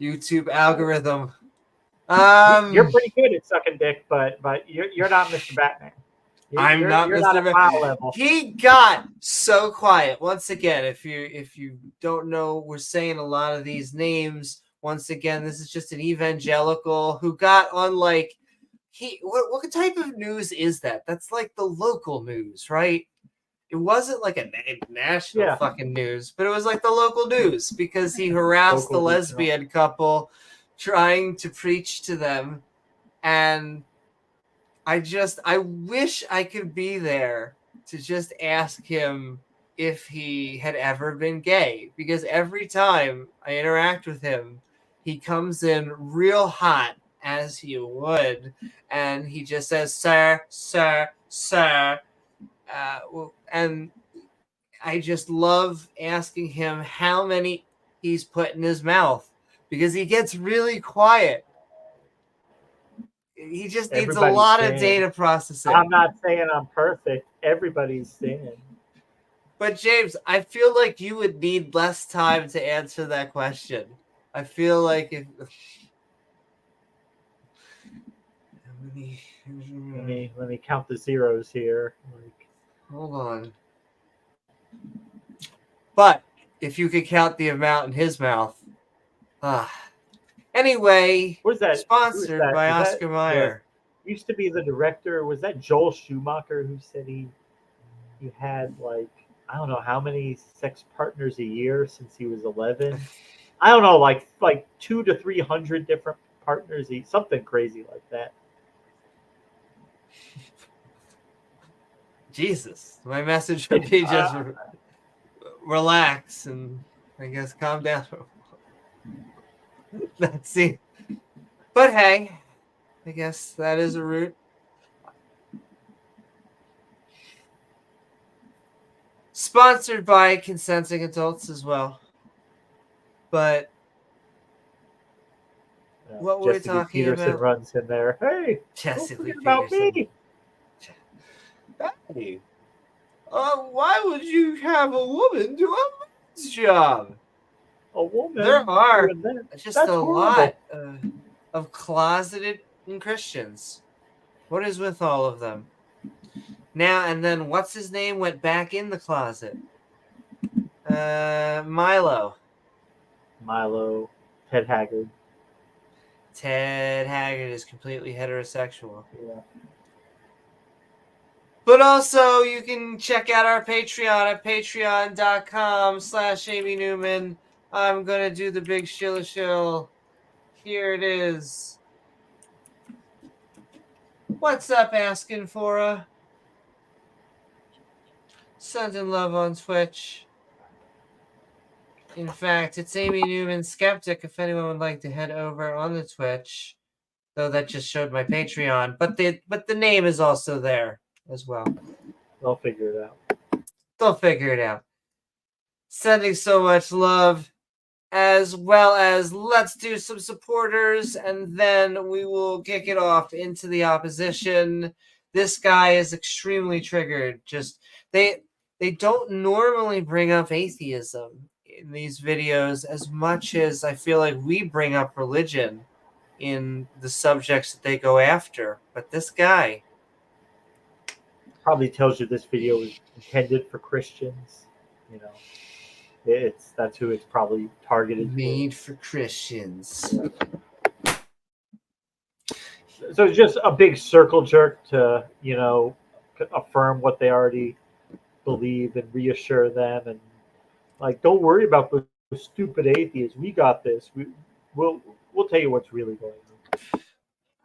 YouTube algorithm. You're pretty good at sucking dick, but you're not Mr. Batman. You're not at my level. He got so quiet. Once again, if you don't know, we're saying a lot of these names. Once again, this is just an evangelical who got on what type of news is that? That's like the local news, right? It wasn't like a national fucking news, but it was like the local news because he harassed the lesbian couple trying to preach to them. And I wish I could be there to just ask him if he had ever been gay, because every time I interact with him, he comes in real hot, as he would, and he just says, sir, sir, sir. And I just love asking him how many he's put in his mouth, because he gets really quiet. He just needs a lot of data processing. I'm not saying I'm perfect. Everybody's saying. But James, I feel like you would need less time to answer that question. I feel like if let me count the zeros here. Hold on. But if you could count the amount in his mouth. Anyway, what's that? Sponsored by Oscar Mayer. Used to be the director. Was that Joel Schumacher who said he had I don't know how many sex partners a year since he was 11? I don't know, like 200 to 300 different partners, something crazy like that. Jesus, my message would be just relax and I guess calm down. That's it. But hey, I guess that is a route. Sponsored by consenting adults as well. But what were we talking Peterson about? Runs in there. Hey, Jesse don't Lee forget about me. Hey, why would you have a woman do a man's job? A woman? There are just That's a horrible. lot of closeted Christians. What is with all of them? Now and then, what's his name went back in the closet? Milo. Ted Haggard. Ted Haggard is completely heterosexual. Yeah. But also, you can check out our Patreon at patreon.com/Amy Newman. I'm going to do the big shill. Here it is. What's up, asking for a sending love on Twitch. In fact, it's Amy Newman Skeptic. If anyone would like to head over on the Twitch, though that just showed my Patreon, but the name is also there as well. They'll figure it out. They'll figure it out. Sending so much love, as well as let's do some supporters, and then we will kick it off into the opposition. This guy is extremely triggered. Just they don't normally bring up atheism in these videos as much as I feel like we bring up religion in the subjects that they go after. But this guy probably tells you this video is intended for Christians. You know, that's who it's probably targeted made for Christians. So it's just a big circle jerk to, you know, affirm what they already believe and reassure them, and like, don't worry about the stupid atheists. We got this. We'll tell you what's really going on.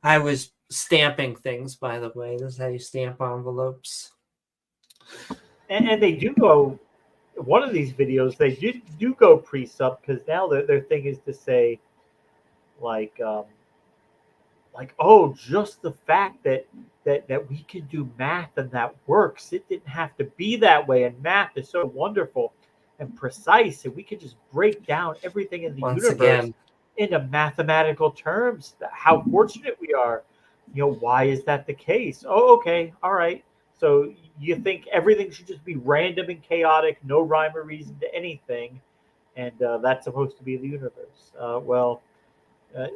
I was stamping things, by the way. This is how you stamp envelopes. And they do go. One of these videos, they do go pre-sub, because now their thing is to say, like, oh, just the fact that we can do math and that works. It didn't have to be that way, and math is so wonderful and precise, and we can just break down everything in the universe into mathematical terms. How fortunate we are. You know, why is that the case? Oh, okay, all right. So you think everything should just be random and chaotic, no rhyme or reason to anything, and that's supposed to be the universe.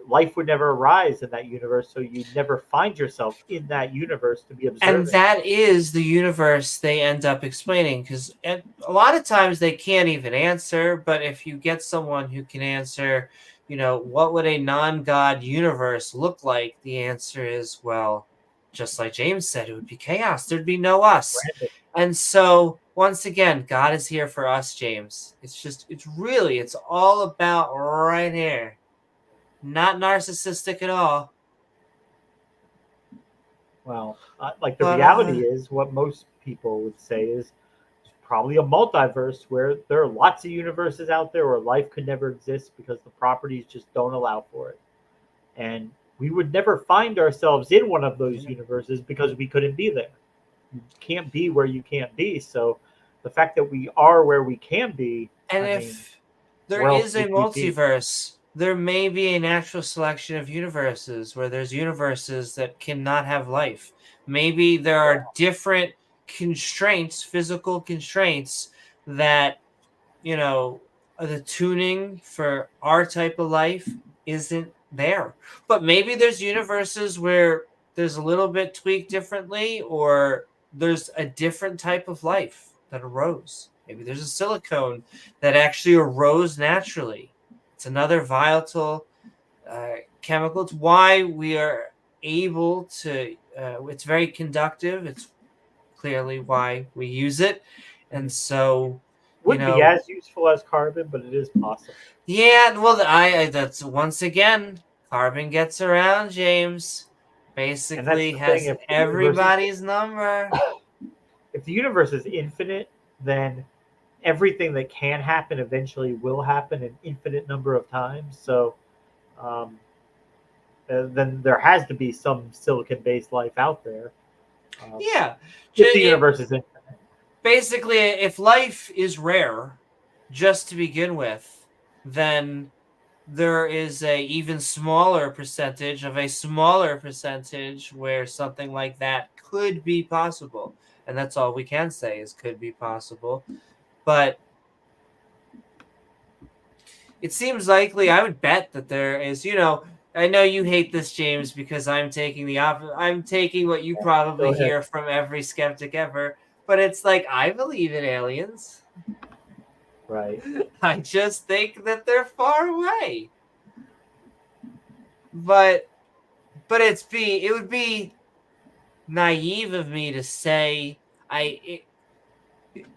Life would never arise in that universe, so you'd never find yourself in that universe to be observing. And that is the universe they end up explaining, because a lot of times they can't even answer, but if you get someone who can answer, you know, what would a non-God universe look like? The answer is, well, just like James said, it would be chaos. There'd be no us. Random. And so, once again, God is here for us, James. It's all about right here. Not narcissistic at all. Well, like the reality is, what most people would say is probably a multiverse where there are lots of universes out there where life could never exist because the properties just don't allow for it. And we would never find ourselves in one of those universes because we couldn't be there. You can't be where you can't be. So the fact that we are where we can be. And if there is a multiverse, there may be a natural selection of universes where there's universes that cannot have life. Maybe there are different constraints, physical constraints, that, you know, the tuning for our type of life isn't there. But maybe there's universes where there's a little bit tweaked differently, or there's a different type of life that arose. Maybe there's a silicone that actually arose naturally. It's another volatile chemical. It's why we are able to, it's very conductive. It's clearly why we use it. And so, wouldn't be as useful as carbon, but it is possible. Yeah, well, that's once again, carbon gets around, James. Basically has everybody's number. If the universe is infinite, then everything that can happen eventually will happen an infinite number of times. So then there has to be some silicon-based life out there. Yeah. If the universe is infinite. Basically, if life is rare, just to begin with, then there is a even smaller percentage of a smaller percentage where something like that could be possible. And that's all we can say is could be possible. But it seems likely, I would bet that there is, you know, I know you hate this, James, because I'm taking I'm taking what you probably hear from every skeptic ever, but it's like, I believe in aliens. Right. I just think that they're far away. But it would be naive of me to say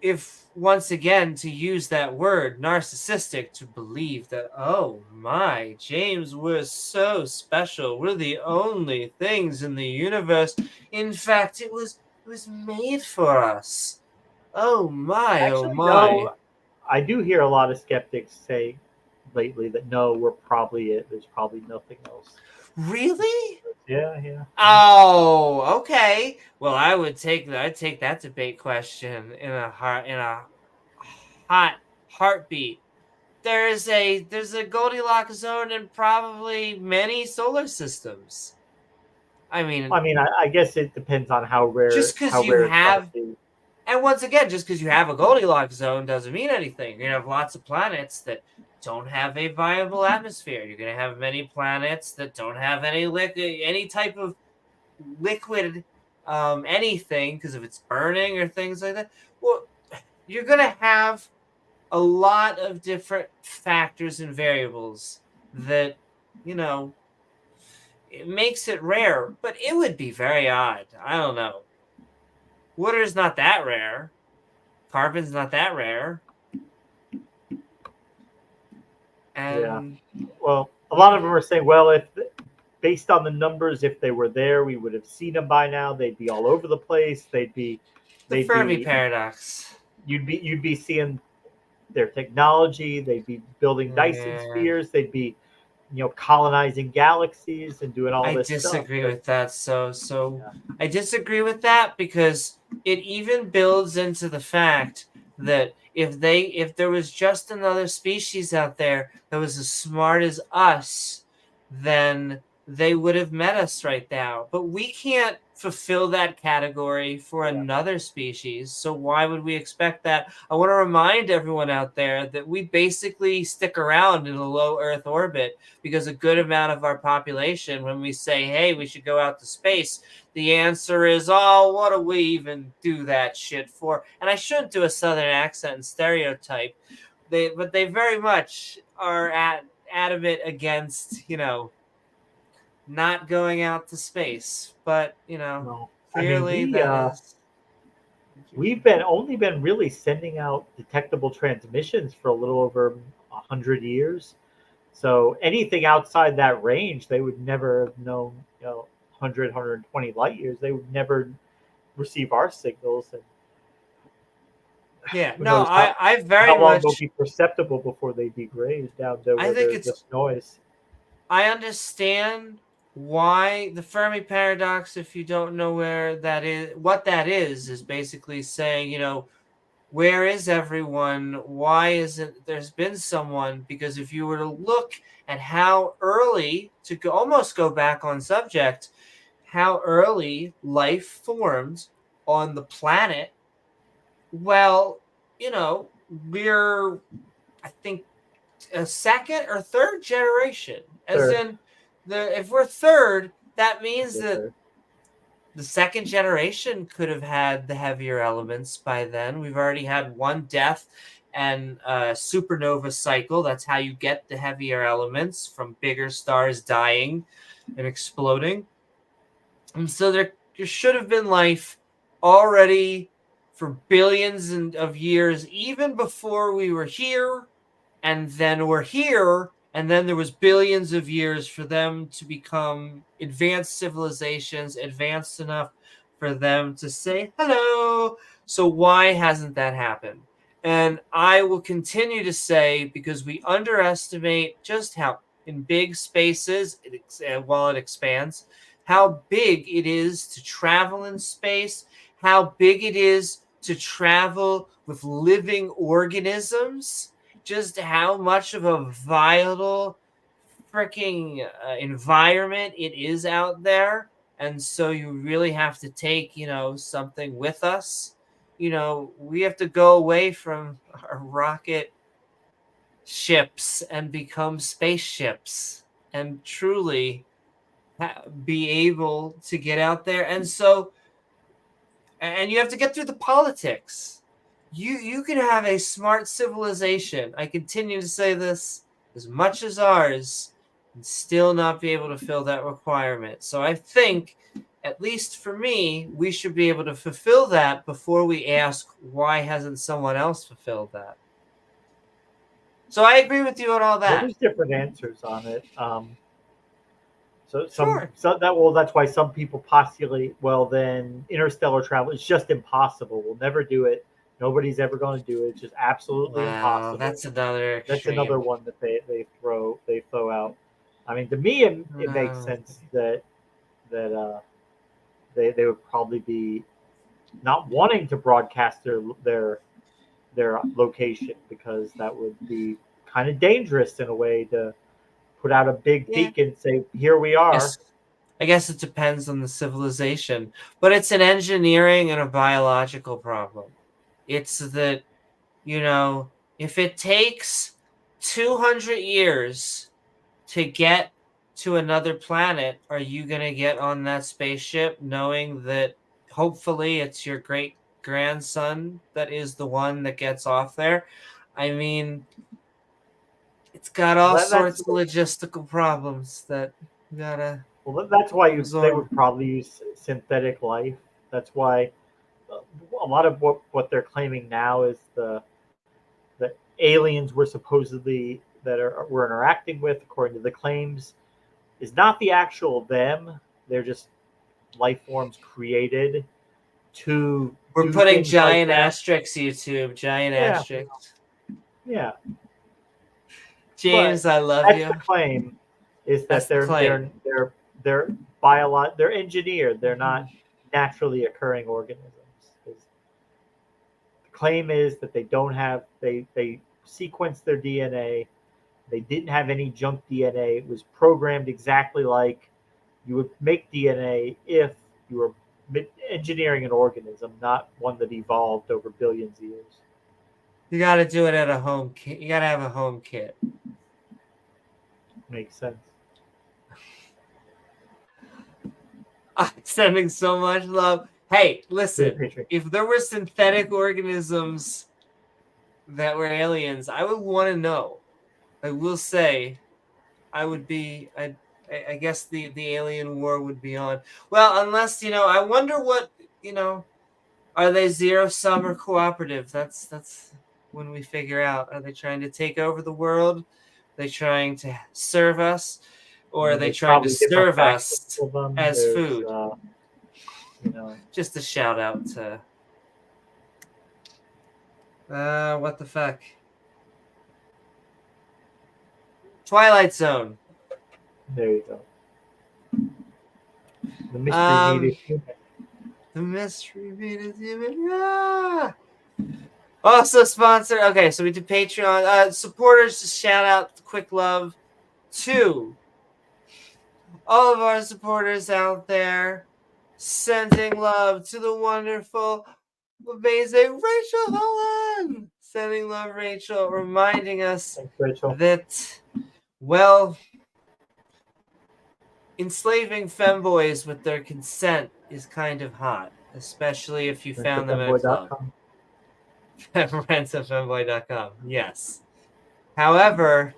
if once again, to use that word, narcissistic, to believe that, oh my, James, we're so special. We're the only things in the universe. In fact, it was made for us. Oh my, oh Actually, my. no. I do hear a lot of skeptics say lately that no, we're probably it. There's probably nothing else. Really? Yeah. Oh, okay. Well, I'd take that debate question in a hot heartbeat. There's a Goldilocks zone in probably many solar systems. I mean, I guess it depends on how just rare because how you rare it's gonna have, be. and once again, just because you have a Goldilocks zone doesn't mean anything. You're gonna have lots of planets that don't have a viable atmosphere. You're gonna have many planets that don't have any type of liquid, anything, because if it's burning or things like that. Well, you're gonna have a lot of different factors and variables that, you know, it makes it rare, but it would be very odd. I don't know. Water's not that rare. Carbon's not that rare. Yeah. And Well, a lot of them are saying, well, if based on the numbers, if they were there, we would have seen them by now. They'd be all over the place. the They'd Fermi be, paradox. you'd be seeing their technology. They'd be building Dyson Yeah. spheres. They'd be, colonizing galaxies and doing all I this stuff. disagree But with that. So yeah, I disagree with that because it even builds into the fact that if there was just another species out there that was as smart as us, then they would have met us right now. But we can't fulfill that category for yeah, another species. So why would we expect that? I want to remind everyone out there that we basically stick around in a low Earth orbit because a good amount of our population, when we say, hey, we should go out to space, the answer is, oh, what do we even do that shit for? And I shouldn't do a Southern accent and stereotype. But they very much are adamant against, not going out to space. But, no. I mean, clearly that is. we've been only been really sending out detectable transmissions for a little over 100 years. So anything outside that range, they would never have known, 100, light years. They would never receive our signals. And Yeah, who no, knows I how very long they'll much. be perceptible before they degrade down to I where think they're it's just noise. I understand why the Fermi paradox, if you don't know where that is, what that is basically saying, where is everyone? Why isn't there's been someone? Because if you were to look at how early, to almost go back on subject, how early life formed on the planet, well, we're, I think, a second or third generation. As Third, in, if we're third, that means yeah, that third. the second generation could have had the heavier elements by then. We've already had one death and a supernova cycle. That's how you get the heavier elements from bigger stars dying and exploding. And so there should have been life already for billions of years, even before we were here, and then we're here, and then there was billions of years for them to become advanced civilizations, advanced enough for them to say hello. So why hasn't that happened? And I will continue to say, because we underestimate just how in big spaces, while it expands, how big it is to travel in space, how big it is to travel with living organisms, just how much of a volatile freaking environment it is out there. And so you really have to take, something with us. We have to go away from our rocket ships and become spaceships and truly be able to get out there. And you have to get through the politics. You can have a smart civilization. I continue to say this, as much as ours, and still not be able to fill that requirement. So I think at least for me, we should be able to fulfill that before we ask why hasn't someone else fulfilled that. So I agree with you on all Well, that. there's different answers on it. Sure. That's why some people postulate, well, then interstellar travel is just impossible. We'll never do it. Nobody's ever going to do it. It's just absolutely impossible. That's another extreme. That's another one that they throw out. I mean, to me, it makes sense that they would probably be not wanting to broadcast their location, because that would be kind of dangerous in a way to put out a big beacon and say, here we are. Yes. I guess it depends on the civilization, but it's an engineering and a biological problem. It's that, if it takes 200 years to get to another planet, are you going to get on that spaceship knowing that hopefully it's your great grandson that is the one that gets off there? I mean, it's got all sorts of logistical problems that you gotta. Well, that's why they would probably use synthetic life. That's why a lot of what they're claiming now is the aliens we're supposedly we're interacting with, according to the claims, is not the actual them. They're just life forms created to. We're putting giant asterisks, YouTube. Giant asterisks. Yeah. James, I love you. That's the claim. Is that they're engineered. They're not naturally occurring organisms. The claim is that they sequenced their DNA. They didn't have any junk DNA. It was programmed exactly like you would make DNA if you were engineering an organism, not one that evolved over billions of years. You got to do it at a home kit. You got to have a home kit. Makes sense. I'm sending so much love. Hey, listen, if there were synthetic organisms that were aliens, I would want to know. I will say, I guess the alien war would be on. Well, unless, I wonder what, are they zero-sum or cooperative? That's when we figure out. Are they trying to take over the world? Are they trying to serve us? Or are they trying to serve us as food? Just a shout out to what the fuck? Twilight Zone. There you go. The mystery meat is human. The mystery meat is human. Ah! Also sponsored. Okay, so we do Patreon. Supporters, just shout out quick love to all of our supporters out there. Sending love to the wonderful, amazing Rachel Holen. Sending love, Rachel, reminding us that, well, enslaving femboys with their consent is kind of hot, especially if you found them at a club. Rentafemboy.com, yes. However,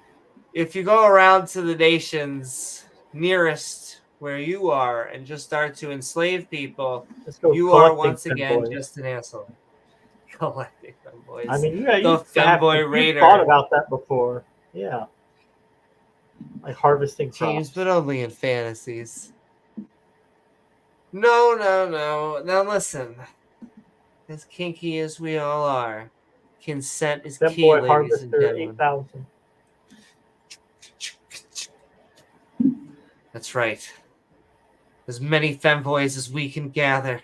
if you go around to the nations nearest where you are and just start to enslave people, you are once again just an asshole. Collecting femboys. I mean, the femboy raider. You've thought about that before. Yeah. Like harvesting James, crops. but only in fantasies. No. Now listen. As kinky as we all are, consent is key, ladies and gentlemen. 8,000. That's right. As many femboys as we can gather.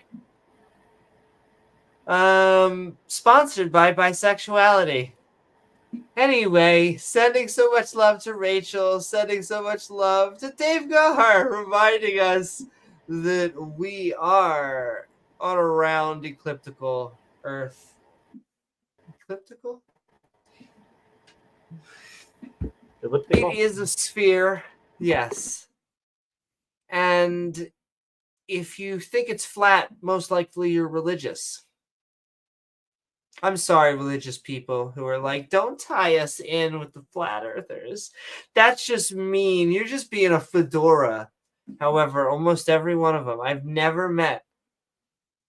Sponsored by bisexuality. Anyway, sending so much love to Rachel, sending so much love to davegar, reminding us that we are on a round ecliptical Earth. Ecliptical? Elliptical? It is a sphere, yes. And if you think it's flat, most likely you're religious. I'm sorry, religious people who are like, don't tie us in with the flat earthers. That's just mean. You're just being a fedora. However, almost every one of them I've never met.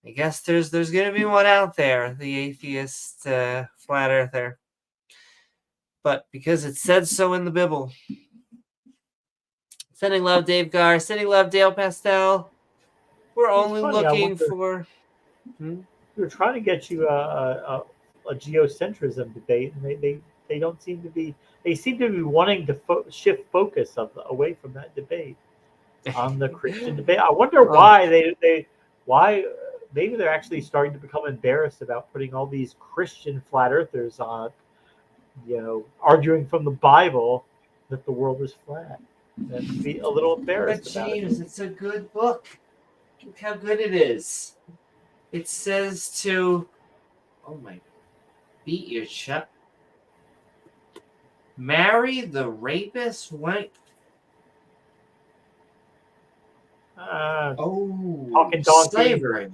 I guess there's going to be one out there, the atheist flat earther. But because it said so in the Bible. Sending love, davegar. Sending love, Dale Pastel. We're only funny, looking for... We were trying to get you a geocentrism debate, and they don't seem to be. They seem to be wanting to shift focus away from that debate on the Christian debate. I wonder why why maybe they're actually starting to become embarrassed about putting all these Christian flat earthers on, arguing from the Bible that the world is flat. And be a little embarrassed about it. James, it's a good book. Look how good it is. It says to, beat your chest. Marry the rapist wife. Talking donkey. Slavery.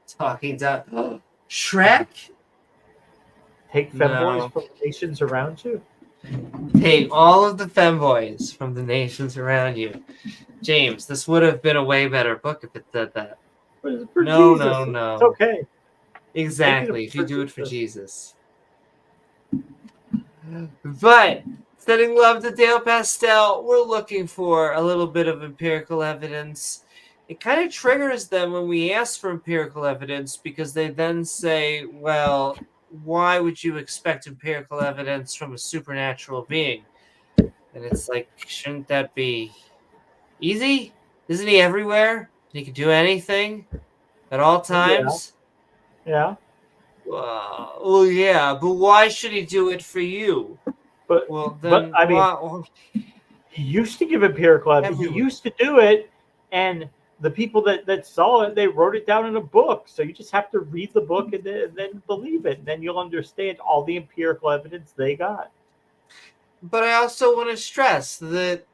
Talking donkey. Shrek? Take femboys from the nations around you? Take all of the femboys from the nations around you. James, this would have been a way better book if it said that. No. It's okay. Exactly, if you do it for Jesus. But, sending love to Dale Pastel, we're looking for a little bit of empirical evidence. It kind of triggers them when we ask for empirical evidence because they then say, well, why would you expect empirical evidence from a supernatural being? And it's like, shouldn't that be easy? Isn't he everywhere? He can do anything at all times? Yeah. Well, yeah, but why should he do it for you? But I mean, he used to give empirical evidence. He used to do it, and the people that saw it, they wrote it down in a book. So you just have to read the book and then believe it. And then you'll understand all the empirical evidence they got. But I also want to stress that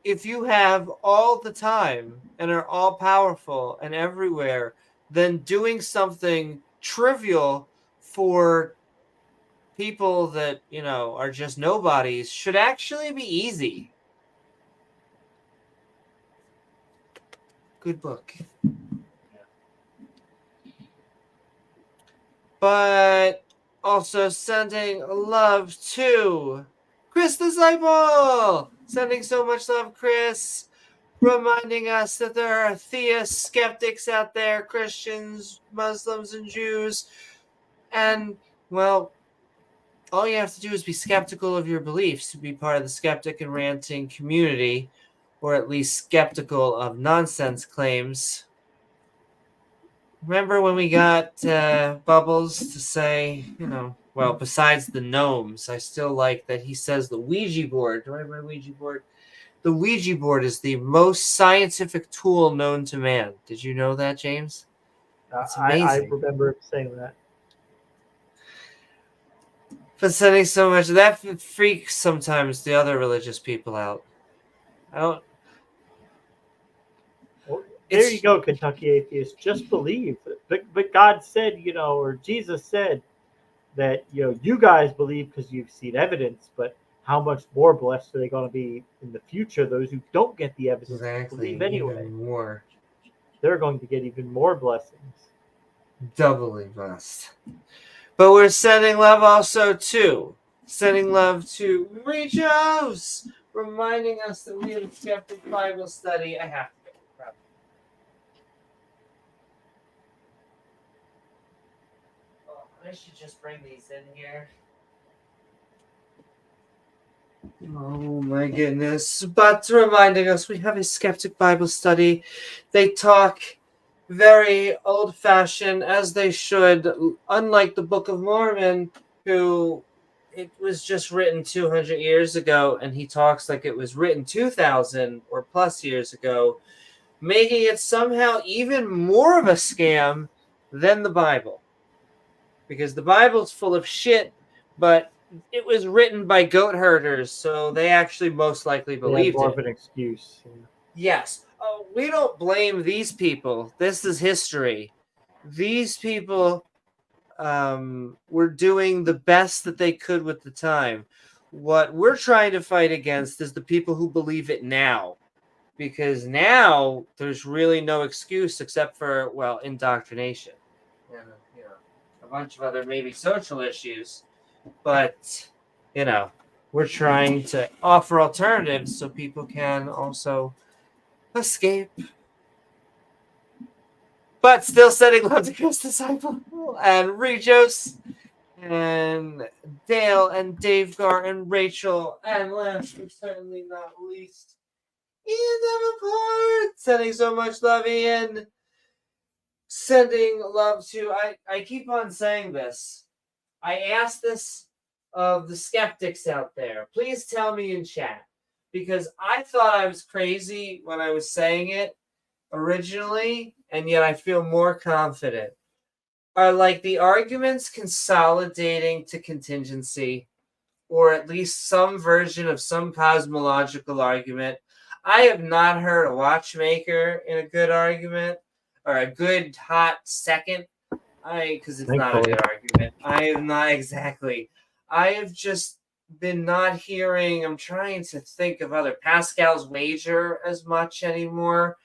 if you have all the time and are all powerful and everywhere, then doing something trivial for people that, are just nobodies should actually be easy. Good book. But also sending love to Chris the Disciple. Sending so much love, Chris. Reminding us that there are theists, skeptics out there, Christians, Muslims, and Jews. And, well, all you have to do is be skeptical of your beliefs to be part of the Skeptic and Ranting community, or at least skeptical of nonsense claims. Remember when we got Bubbles to say, besides the gnomes, I still like that he says the Ouija board. Do I have my Ouija board? The Ouija board is the most scientific tool known to man. Did you know that, James? It's amazing. I remember saying that. But sending so much, that freaks sometimes the other religious people out. Well, there you go, Kentucky atheists. Just believe. But God said, or Jesus said that, you guys believe because you've seen evidence, but how much more blessed are they going to be in the future? Those who don't get the evidence believe anyway. Even more. They're going to get even more blessings. Doubly blessed. But we're sending love also to Reid, reminding us that we have a Skeptic Bible study. I have to get the crap. Oh, I should just bring these in here. Oh my goodness. But reminding us we have a Skeptic Bible study. They talk very old-fashioned, as they should, unlike the Book of Mormon, who it was just written 200 years ago, and he talks like it was written 2,000 or plus years ago, making it somehow even more of a scam than the Bible. Because the Bible's full of shit, but it was written by goat herders, so they actually most likely believed more it. of an excuse. Yes. We don't blame these people. This is history. These people were doing the best that they could with the time. What we're trying to fight against is the people who believe it now. because now there's really no excuse except for, well, indoctrination and, you know, a bunch of other maybe social issues. But, you know, we're trying to offer alternatives so people can also escape. But still sending love to Chris Disciple and Rejos and Dale and Davegar and Rachel, and last but certainly not least, Ian Davenport. Sending so much love, Ian. Sending love to, I keep on saying this. I asked this of the skeptics out there. Please tell me in chat, because I thought I was crazy when I was saying it originally, and yet I feel more confident. Are like the arguments consolidating to contingency, or at least some version of some cosmological argument? I have not heard a watchmaker in a good argument, or a good hot second. Because it's not a good argument. I have not exactly. I have just been not hearing. I'm trying to think of other Pascal's wager as much anymore.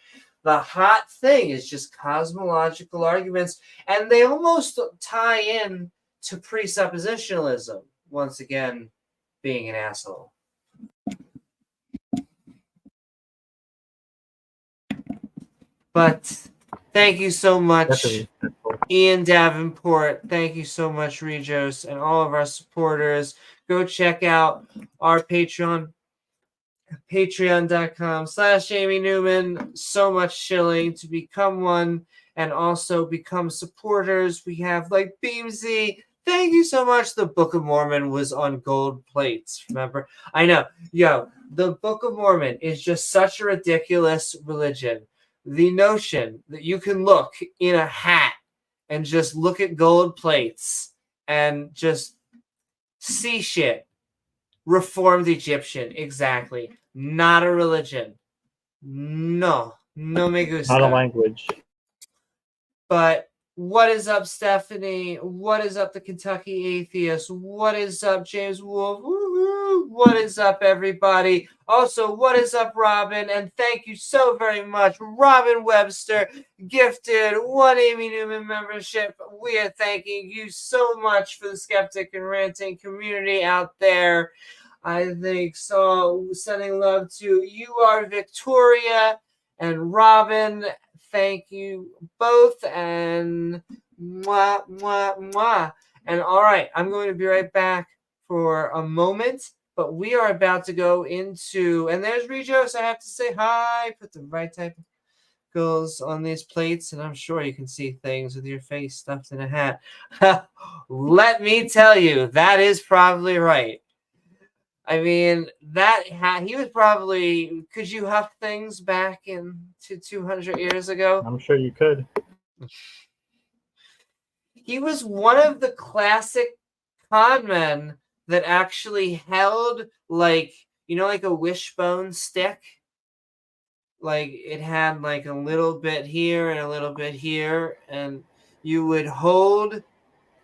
The hot thing is just cosmological arguments, and they almost tie in to presuppositionalism. Once again, being an asshole. But thank you so much, Ian Davenport. Thank you so much, Rejos, and all of our supporters. Go check out our Patreon, patreon.com/Amy Newman. So much shilling to become one and also become supporters. We have like Beamsy. Thank you so much. The Book of Mormon was on gold plates. Remember? I know. Yo, the Book of Mormon is just such a ridiculous religion. The notion that you can look in a hat and just look at gold plates and just see shit. Reformed Egyptian, exactly. Not a religion. No me gusta. Not a language. But what is up, Stephanie? What is up, the Kentucky Atheist? What is up, James Wolfe? Woo-hoo. What is up, everybody? Also, what is up, Robin? And thank you so very much, Robin Webster, gifted 1 Amy Newman membership. We are thanking you so much for the Skeptic and Ranting community out there. I think so. Sending love to you, are Victoria and Robin. Thank you both, and mwah, mwah, mwah. And all right, I'm going to be right back for a moment, but we are about to go into, and there's Rejos. I have to say hi. Put the right type of goes on these plates, and I'm sure you can see things with your face stuffed in a hat. Let me tell you, that is probably right. I mean, that hat, he was probably, could you huff things back into 200 years ago? I'm sure you could. He was one of the classic con men that actually held, like, you know, like a wishbone stick? Like, it had like a little bit here and a little bit here, and you would hold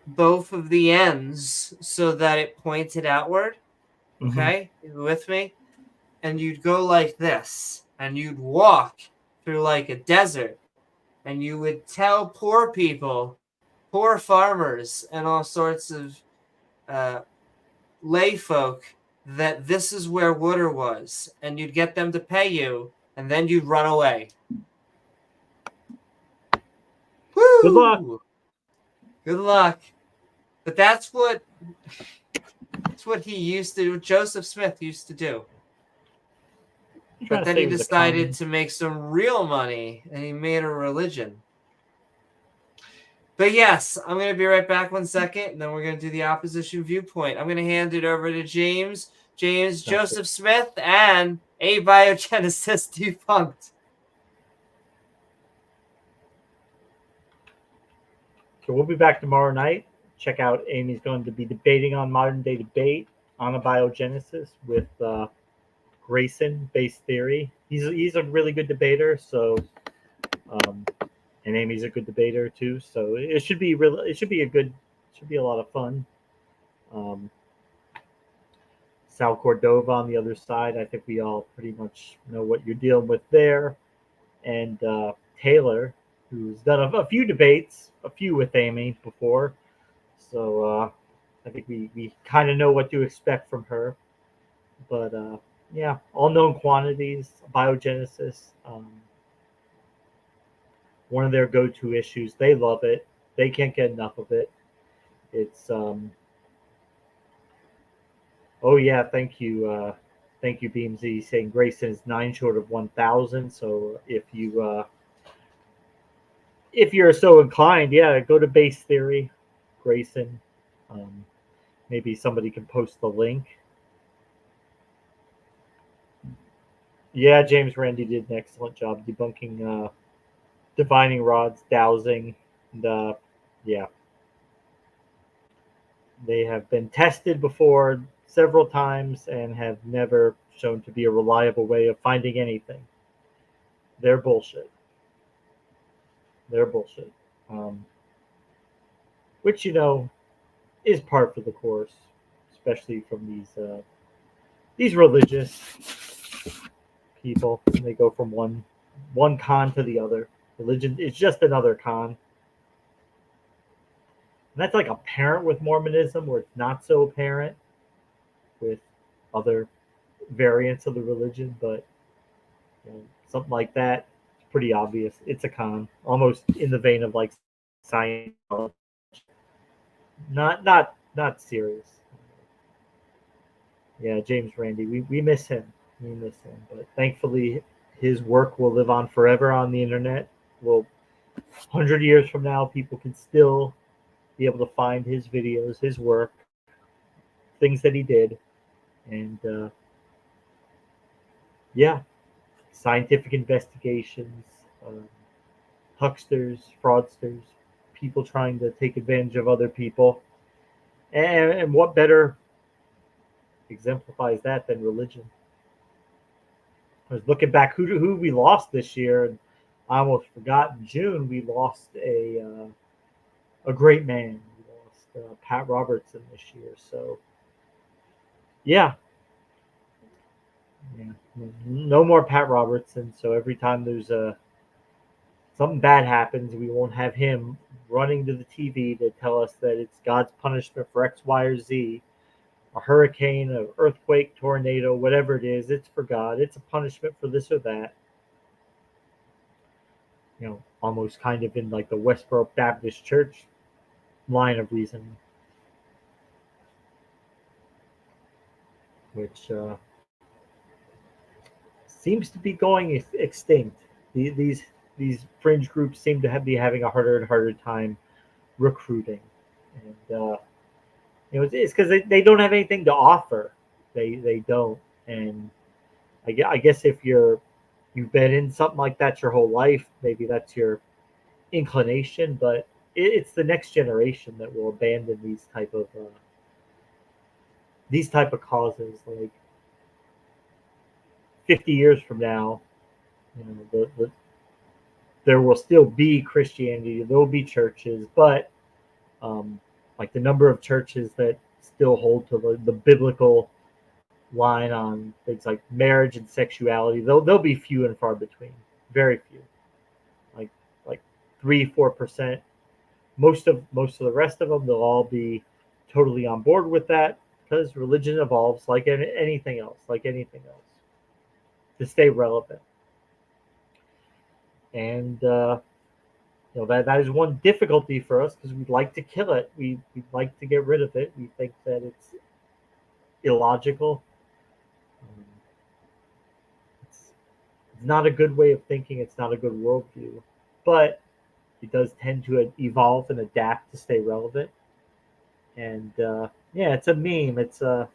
both of the ends so that it pointed outward. Okay, you with me? And you'd go like this, and you'd walk through like a desert, and you would tell poor people, poor farmers, and all sorts of lay folk that this is where water was, and you'd get them to pay you, and then you'd run away. Woo! Good luck. Good luck. But that's what he used to do. Joseph Smith used to do. But then he decided to make some real money, and he made a religion. But yes, I'm going to be right back 1 second, and then we're going to do the opposition viewpoint. I'm going to hand it over to James, Joseph Smith, and Abiogenesis Debunked. So we'll be back tomorrow night. Check out, Amy's going to be debating on Modern Day Debate on Abiogenesis with Grayson, Base Theory. He's a really good debater, so and Amy's a good debater too. So it should be a lot of fun. Sal Cordova on the other side. I think we all pretty much know what you're dealing with there. And Taylor, who's done a few debates, a few with Amy before. So I think we kind of know what to expect from her. But yeah, all known quantities, biogenesis. One of their go-to issues. They love it. They can't get enough of it. It's oh yeah, thank you, Beamsy, saying Grayson is 9 short of 1,000. So if you're so inclined, yeah, go to Base Theory, Grayson. Maybe somebody can post the link. Yeah, James Randi did an excellent job debunking divining rods, dowsing, and yeah. They have been tested before several times and have never shown to be a reliable way of finding anything. They're bullshit. They're bullshit. Which, is part of the course, especially from these religious people. They go from one con to the other. Religion is just another con. And that's like apparent with Mormonism, where it's not so apparent with other variants of the religion, but something like that, it's pretty obvious. It's a con, almost in the vein of like science. Not serious. Yeah, James Randi, we miss him. We miss him, but thankfully his work will live on forever on the internet. Well, 100 years from now, people can still be able to find his videos, his work, things that he did, and yeah, scientific investigations, hucksters, fraudsters, people trying to take advantage of other people, and what better exemplifies that than religion? I was looking back who we lost this year, and I almost forgot. In June, we lost a great man. We lost Pat Robertson this year. So, yeah, no more Pat Robertson. So every time there's something bad happens, we won't have him running to the TV to tell us that it's God's punishment for X, Y, or Z. A hurricane, an earthquake, tornado, whatever it is, it's for God. It's a punishment for this or that. Almost kind of in like the Westboro Baptist Church line of reasoning, which seems to be going extinct. These fringe groups seem to be having a harder and harder time recruiting, and it's because they don't have anything to offer. They don't, and I guess if you've been in something like that your whole life, maybe that's your inclination, but it's the next generation that will abandon these type of causes. Like 50 years from now, there will still be Christianity. There will be churches, but like the number of churches that still hold to the biblical line on things like marriage and sexuality, they'll be few and far between. Very few, like 3-4%. Most of the rest of them, they'll all be totally on board with that, because religion evolves like anything else, to stay relevant. And that is one difficulty for us, because we'd like to kill it. We'd like to get rid of it. We think that it's illogical. It's not a good way of thinking. It's not a good worldview, but it does tend to evolve and adapt to stay relevant. And yeah, it's a meme. It's yeah.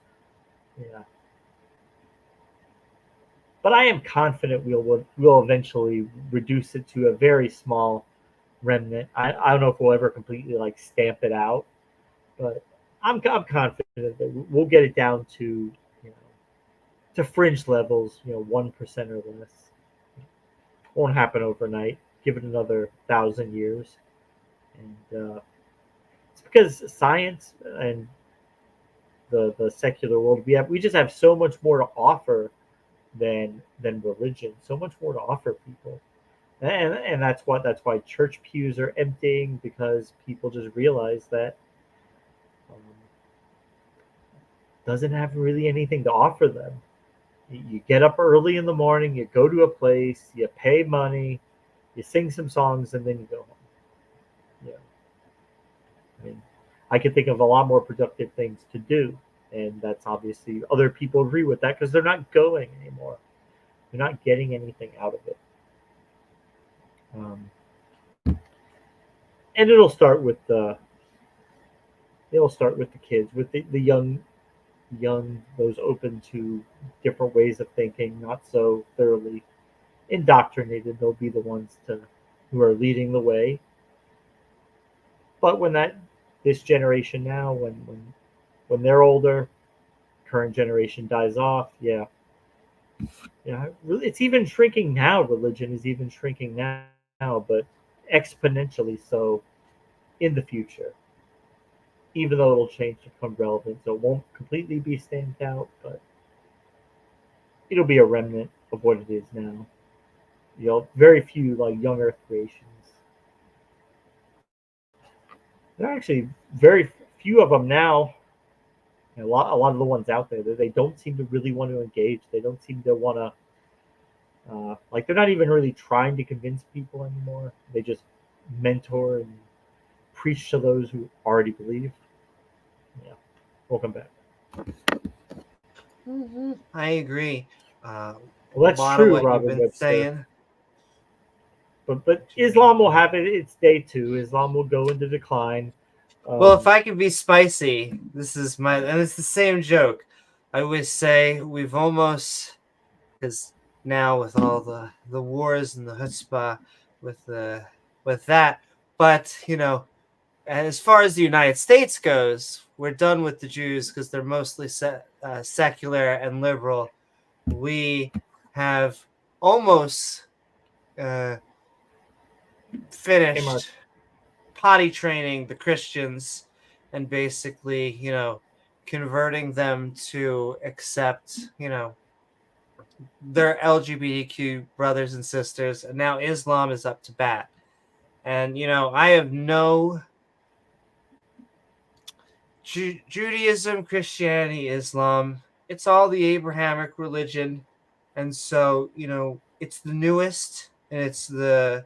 But I am confident we'll eventually reduce it to a very small remnant. I don't know if we'll ever completely like stamp it out, but I'm confident that we'll get it down to to fringe levels, 1% or less. Won't happen overnight. Give it another 1,000 years, and it's because science and the secular world. We just have so much more to offer than religion. So much more to offer people, and that's why church pews are emptying, because people just realize that doesn't have really anything to offer them. You get up early in the morning, you go to a place, you pay money, you sing some songs, and then you go home. Yeah, I mean, I can think of a lot more productive things to do, and that's obviously other people agree with that because they're not going anymore. They're not getting anything out of it. And it'll start with the kids, with the young, those open to different ways of thinking, not so thoroughly indoctrinated. They'll be the ones who are leading the way. But when this generation now, when they're older, current generation dies off, yeah, it's even shrinking now. Religion is even shrinking now, but exponentially so in the future. Even though it'll change to become relevant, so it won't completely be stamped out, but it'll be a remnant of what it is now. Very few like young Earth creations. There are actually very few of them now. A lot of the ones out there, they don't seem to really want to engage. They don't seem to want to, they're not even really trying to convince people anymore. They just mentor and preach to those who already believe. Yeah, welcome back. Mm-hmm. I agree. Well, that's a lot true, of what Robin you've been Webster. saying. But Islam will have it. It's day 2. Islam will go into decline. Well, if I can be spicy, and it's the same joke. I always say we've almost, because now with all the wars and the chutzpah with that, but as far as the United States goes, we're done with the Jews because they're mostly secular and liberal. We have almost finished potty training the Christians and basically, converting them to accept, their LGBTQ brothers and sisters. And now Islam is up to bat. And, I have no Judaism, Christianity, Islam. It's all the Abrahamic religion. And so, it's the newest and it's the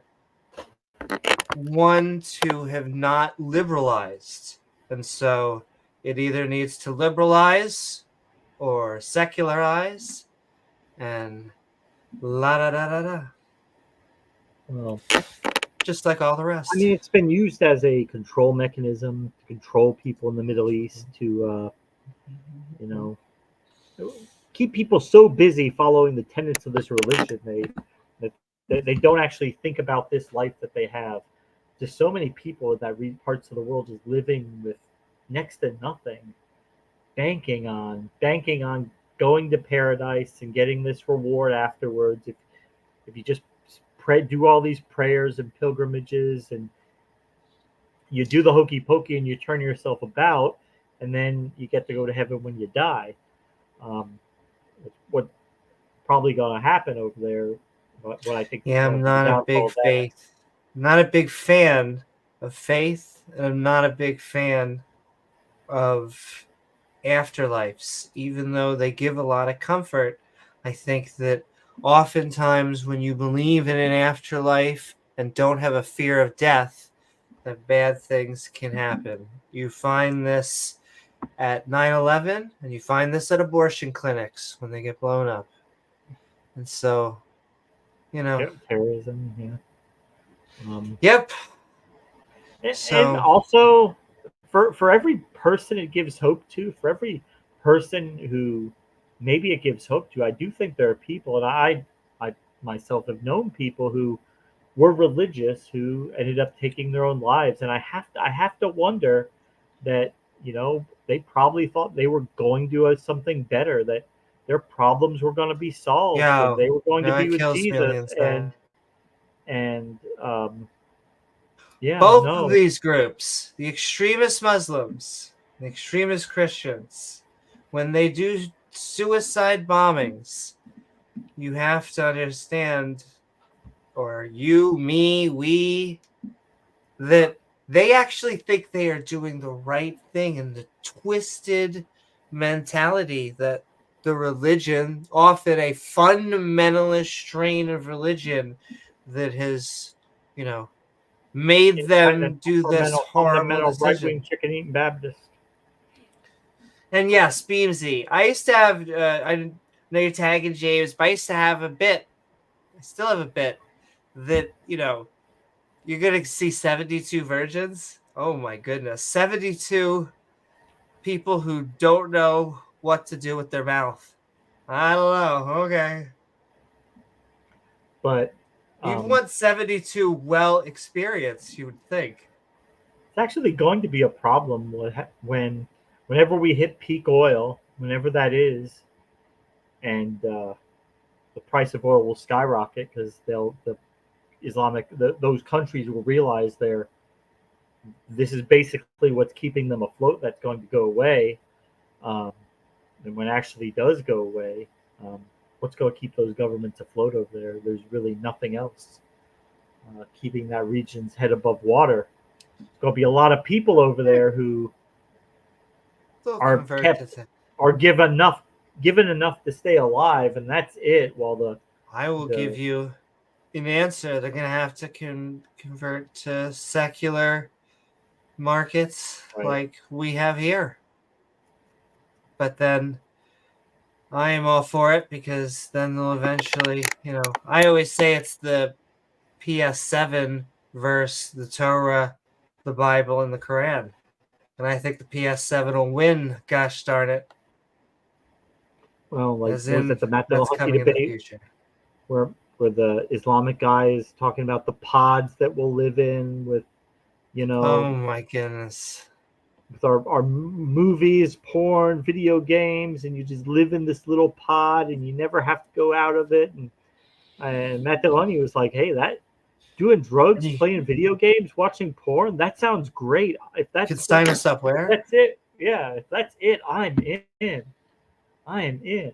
one to have not liberalized. And so it either needs to liberalize or secularize and la da da da da. Well, just like all the rest. I mean, it's been used as a control mechanism to control people in the Middle East, to keep people so busy following the tenets of this religion they don't actually think about this life that they have. There's so many people in that parts of the world just living with next to nothing, banking on going to paradise and getting this reward afterwards. If you just do all these prayers and pilgrimages and you do the hokey pokey and you turn yourself about, and then you get to go to heaven when you die. What's probably going to happen over there? What I think. Yeah, I'm not a big faith. I'm not a big fan of faith, and I'm not a big fan of afterlives, even though they give a lot of comfort. I think that oftentimes when you believe in an afterlife and don't have a fear of death, that bad things can happen. You find this at 9/11, and you find this at abortion clinics when they get blown up. And so, terrorism, yeah. Yep. And also, for every person it gives hope to, for every person who maybe it gives hope to, I do think there are people, and I myself have known people who were religious who ended up taking their own lives, and I have to wonder that they probably thought they were going to do something better, that their problems were going to be solved, and they were going to be with Jesus, and both of these groups, the extremist Muslims, the extremist Christians, when they do suicide bombings, you have to understand, or you, me, we, that they actually think they are doing the right thing, and the twisted mentality that the religion, often a fundamentalist strain of religion that has, made them do this horrible fundamental right-wing decision. chicken-eating Baptist. And yes, Beamsy. I used to have, I know you're tagging James, but I used to have a bit. I still have a bit that, you're going to see 72 virgins. Oh my goodness. 72 people who don't know what to do with their mouth. I don't know. Okay. But You'd want 72 well experienced, you would think. it's actually going to be a problem whenever we hit peak oil, whenever that is, and the price of oil will skyrocket because those countries will realize this is basically what's keeping them afloat. That's going to go away, and when it actually does go away, what's going to keep those governments afloat over there? There's really nothing else keeping that region's head above water. There's going to be a lot of people over there who are given enough to stay alive, and that's it. While I will give you an answer. They're going to have to convert to secular markets like we have here. But then I am all for it, because then they'll eventually, I always say it's the PS7 versus the Torah, the Bible, and the Quran. And I think the PS7 will win, gosh darn it. Well, like was it the Matalahunty debate where the Islamic guy is talking about the pods that we'll live in with, oh my goodness, with our movies, porn, video games, and you just live in this little pod and you never have to go out of it. And Matt Deloney was like, hey, that doing drugs, playing video games, watching porn, that sounds great. If that's, you can sign us up where? That's it. Yeah, if that's it, I'm in. I am in.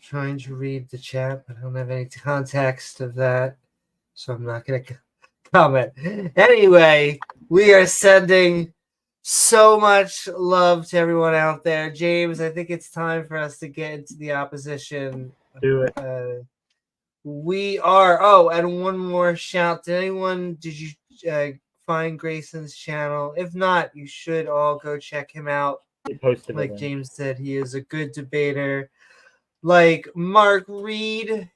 Trying to read the chat, but I don't have any context of that, so I'm not going to comment. Anyway, we are sending so much love to everyone out there. James, I think it's time for us to get into the opposition. Do it. We are. Oh, and one more shout. Did you find Grayson's channel? If not, you should all go check him out. Like James said, he is a good debater. Like Mark Reid.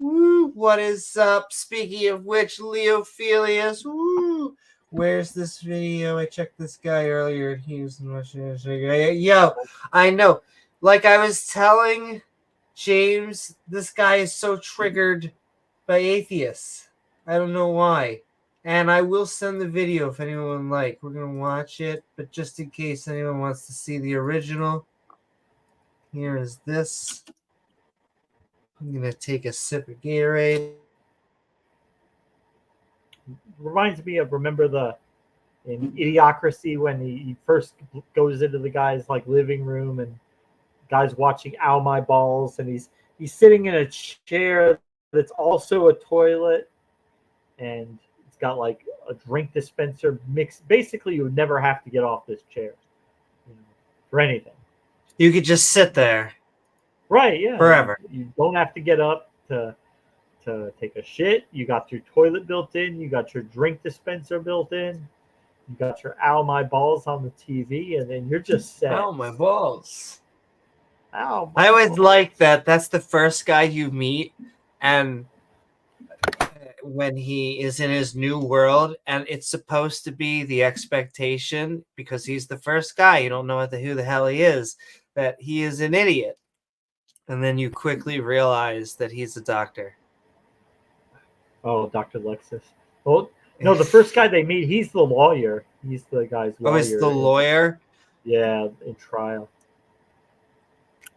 Woo, what is up? Speaking of which, Leophilius. Woo, where's this video? I checked this guy earlier. He was yo, I know. Like I was telling James, this guy is so triggered by atheists. I don't know why. And I will send the video if anyone would like. We're going to watch it, but just in case anyone wants to see the original, here is this. I'm going to take a sip of Gatorade. Reminds me of, remember in Idiocracy when he first goes into the guy's like living room and guy's watching Ow My Balls, and he's sitting in a chair that's also a toilet, and it's got like a drink dispenser mixed. Basically, you would never have to get off this chair for anything. You could just sit there. Right, yeah. Forever. You don't have to get up to take a shit. You got your toilet built in. You got your drink dispenser built in. You got your Ow My Balls on the TV, and then you're just set. Ow My Balls. Ow. I always like that. That's the first guy you meet, and when he is in his new world, and it's supposed to be the expectation, because he's the first guy. You don't know who the hell he is, that he is an idiot. And then you quickly realize that he's a doctor. Oh, Dr. Lexus. Well, no, the first guy they meet, he's the lawyer. He's the guy's lawyer. Oh, he's the lawyer? Yeah, in trial.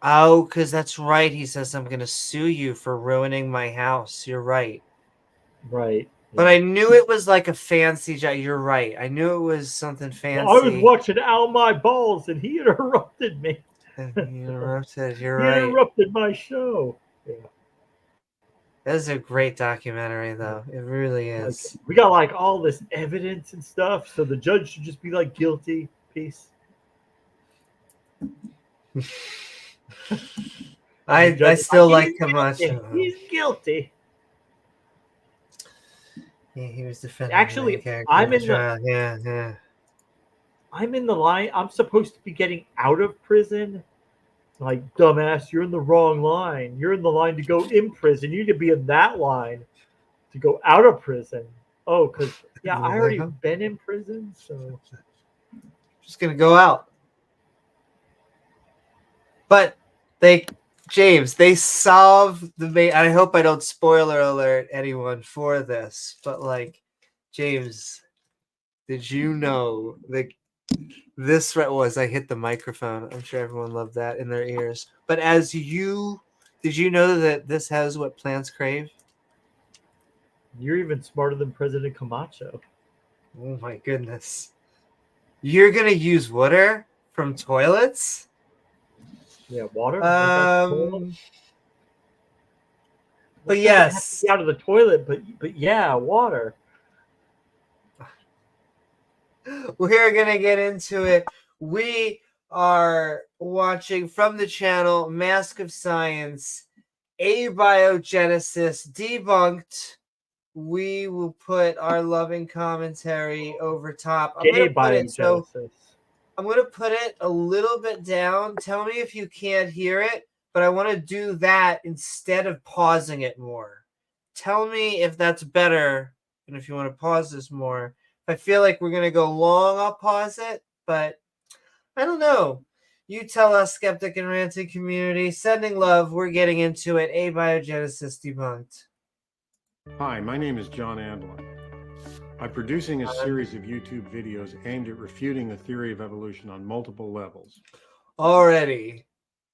Oh, because that's right. He says, I'm going to sue you for ruining my house. You're right. Right. But I knew it was like a fancy job. You're right. I knew it was something fancy. Well, I was watching Out My Balls, and he interrupted me. He interrupted. You're He right. interrupted my show. Yeah. That is a great documentary, though. It really is. Like, we got like all this evidence and stuff, so the judge should just be like guilty. Peace. I still like Camacho. He's guilty. Yeah, he was defending. Actually, I'm in the yeah. I'm in the line. I'm supposed to be getting out of prison. Like, dumbass, you're in the wrong line. You're in the line to go in prison. You need to be in that line to go out of prison. Oh, because I already been in prison, so just gonna go out. But they solve the main. I hope I don't spoiler alert anyone for this, but like, James, did you know that this threat was? I hit the microphone. I'm sure everyone loved that in their ears. But did you know that this has what plants crave? You're even smarter than President Camacho. Oh my goodness! You're gonna use water from toilets? Yeah, water. But yes, out of the toilet. But yeah, water. We're gonna get into it. We are watching from the channel Mask of Science, Abiogenesis Debunked. We will put our loving commentary over top. I'm gonna put it a little bit down. Tell me if you can't hear it, but I want to do that instead of pausing it more. Tell me if that's better, and if you want to pause this more. If I feel like we're going to go long, I'll pause it, but I don't know. You tell us, Skeptic and Ranting community. Sending love. We're getting into it. Abiogenesis Debunked. Hi, my name is John Andlin. I'm producing a series of YouTube videos aimed at refuting the theory of evolution on multiple levels. Already,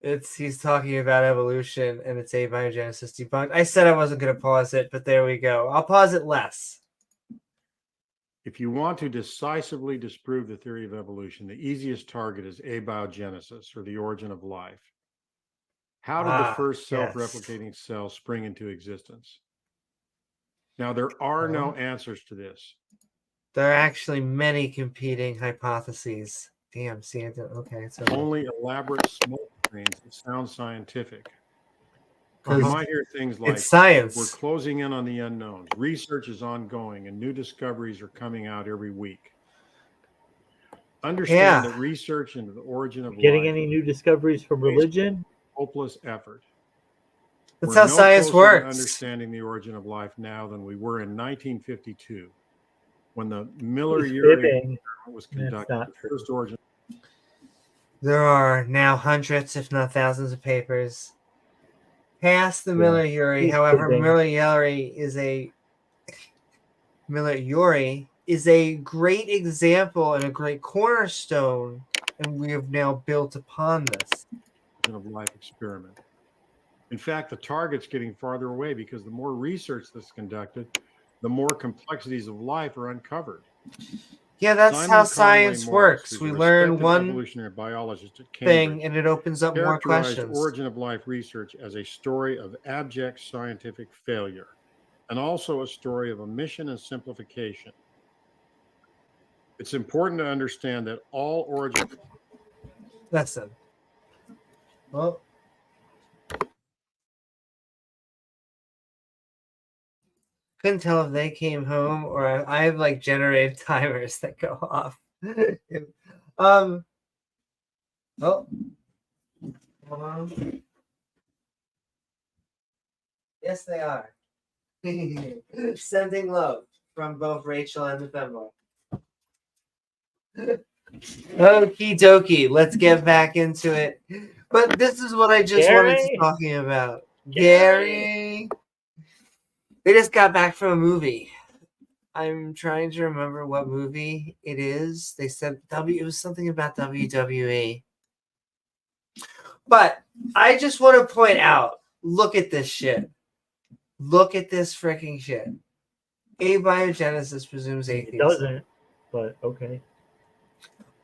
he's talking about evolution, and it's Abiogenesis Debunked. I said I wasn't going to pause it, but there we go. I'll pause it less. If you want to decisively disprove the theory of evolution, the easiest target is abiogenesis, or the origin of life. How did the first self-replicating cell spring into existence? Now, there are no answers to this. There are actually many competing hypotheses. Damn, see, okay. So only elaborate smoke screens that sound scientific. You might hear things like, it's science. We're closing in on the unknowns. Research is ongoing and new discoveries are coming out every week. Understand that research into the origin of getting life any new discoveries from religion? Hopeless effort. That's how science works. Understanding the origin of life now than we were in 1952, when the Miller-Urey was conducted. The first origin. There are now hundreds, if not thousands, of papers past the Miller-Urey. However, Miller-Urey is a great example and a great cornerstone, and we have now built upon this. Of life experiment. In fact, the target's getting farther away because the more research that's conducted, the more complexities of life are uncovered. Yeah, that's how science works. We learn one evolutionary biologist at thing, and it opens up more questions. Origin of life research as a story of abject scientific failure, and also a story of omission and simplification. It's important to understand that all origin. That's it. Well, couldn't tell if they came home or I have like generated timers that go off. Oh, hold on. Yes, they are. Sending love from both Rachel and the femboy. Okie dokie, let's get back into it. But this is what I just wanted to talking about. Gary. They just got back from a movie. I'm trying to remember what movie it is. They said it was something about WWE. But I just want to point out, look at this shit. Look at this freaking shit. Abiogenesis presumes atheism. It doesn't, but okay.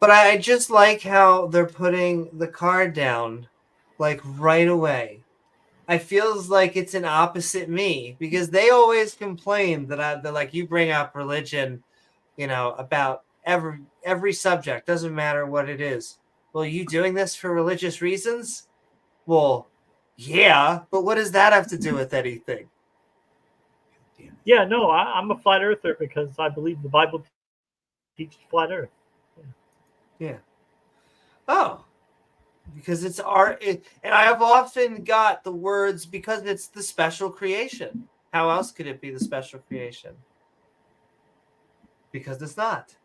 But I just like how they're putting the card down, like right away. I feels like it's an opposite me because they always complain that they're like, you bring up religion, about every subject, doesn't matter what it is. Well, you doing this for religious reasons? Well, yeah, but what does that have to do with anything? Yeah, no, I'm a flat earther because I believe the Bible teaches flat earth. Yeah. Oh, because it's art. And I have often got the words because it's the special creation. How else could it be the special creation? Because it's not.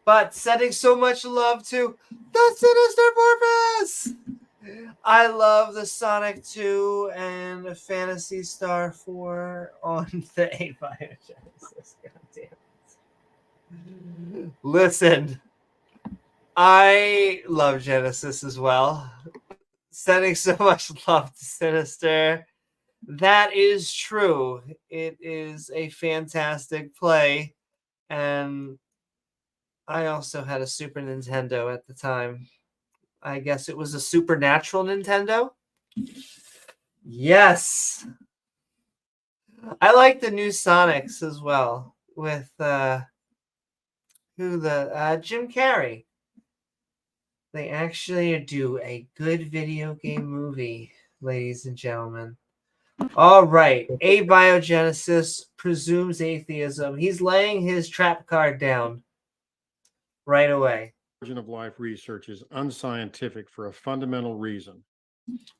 But sending so much love to the Sinister Purpose. I love the Sonic 2 and Phantasy Star 4 on the Abiogenesis. Goddamn. Listen, I love Genesis as well. Sending so much love to Sinister. That is true. It is a fantastic play. And I also had a Super Nintendo at the time. I guess it was a Supernatural Nintendo. Yes. I like the new Sonics as well with Jim Carrey. They actually do a good video game movie, ladies and gentlemen. All right. Abiogenesis presumes atheism. He's laying his trap card down right away. Origin of life research is unscientific for a fundamental reason.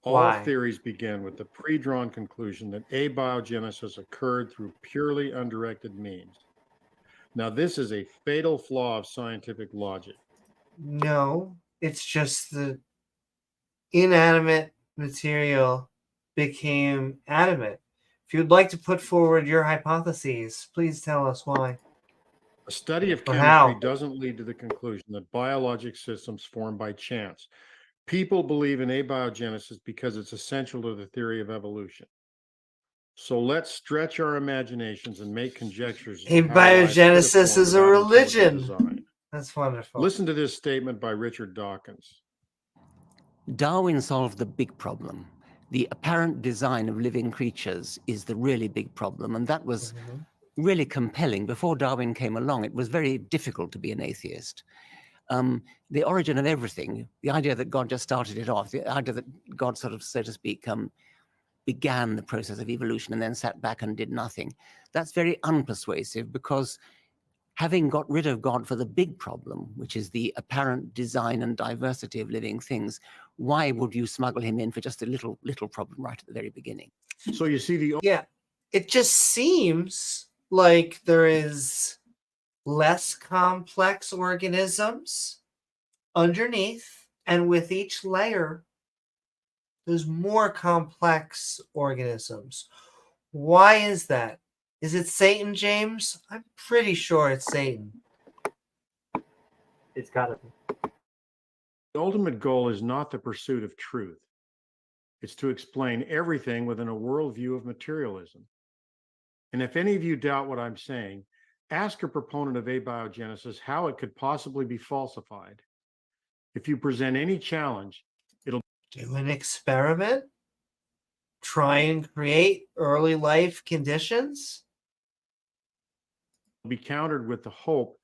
Why? All theories begin with the pre-drawn conclusion that abiogenesis occurred through purely undirected means. Now, this is a fatal flaw of scientific logic. No, it's just the inanimate material became animate. If you'd like to put forward your hypotheses, please tell us why. A study of Or chemistry how. doesn't lead to the conclusion that biologic systems form by chance. People believe in abiogenesis because it's essential to the theory of evolution. So let's stretch our imaginations and make conjectures. Abiogenesis is a religion. That's wonderful. Listen to this statement by Richard Dawkins. Darwin solved the big problem. The apparent design of living creatures is the really big problem, and that was really compelling. Before Darwin came along, it was very difficult to be an atheist. The origin of everything, the idea that God just started it off, the idea that God sort of, so to speak, began the process of evolution and then sat back and did nothing, that's very unpersuasive because having got rid of God for the big problem, which is the apparent design and diversity of living things, why would you smuggle him in for just a little problem right at the very beginning? So you see it just seems like there is less complex organisms underneath, and with each layer, there's more complex organisms. Why is that? Is it Satan, James? I'm pretty sure it's Satan. It's gotta be. The ultimate goal is not the pursuit of truth. It's to explain everything within a worldview of materialism. And if any of you doubt what I'm saying, ask a proponent of abiogenesis how it could possibly be falsified. If you present any challenge, it'll do an experiment, try and create early life conditions, be countered with the hope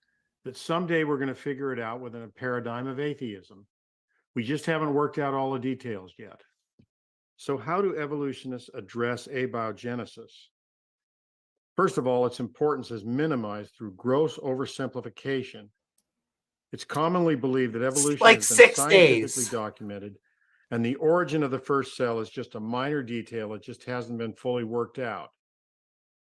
that someday we're going to figure it out within a paradigm of atheism. We just haven't worked out all the details yet. So how do evolutionists address abiogenesis? First of all, its importance is minimized through gross oversimplification. It's commonly believed that evolution has been scientifically documented, and the origin of the first cell is just a minor detail. It just hasn't been fully worked out.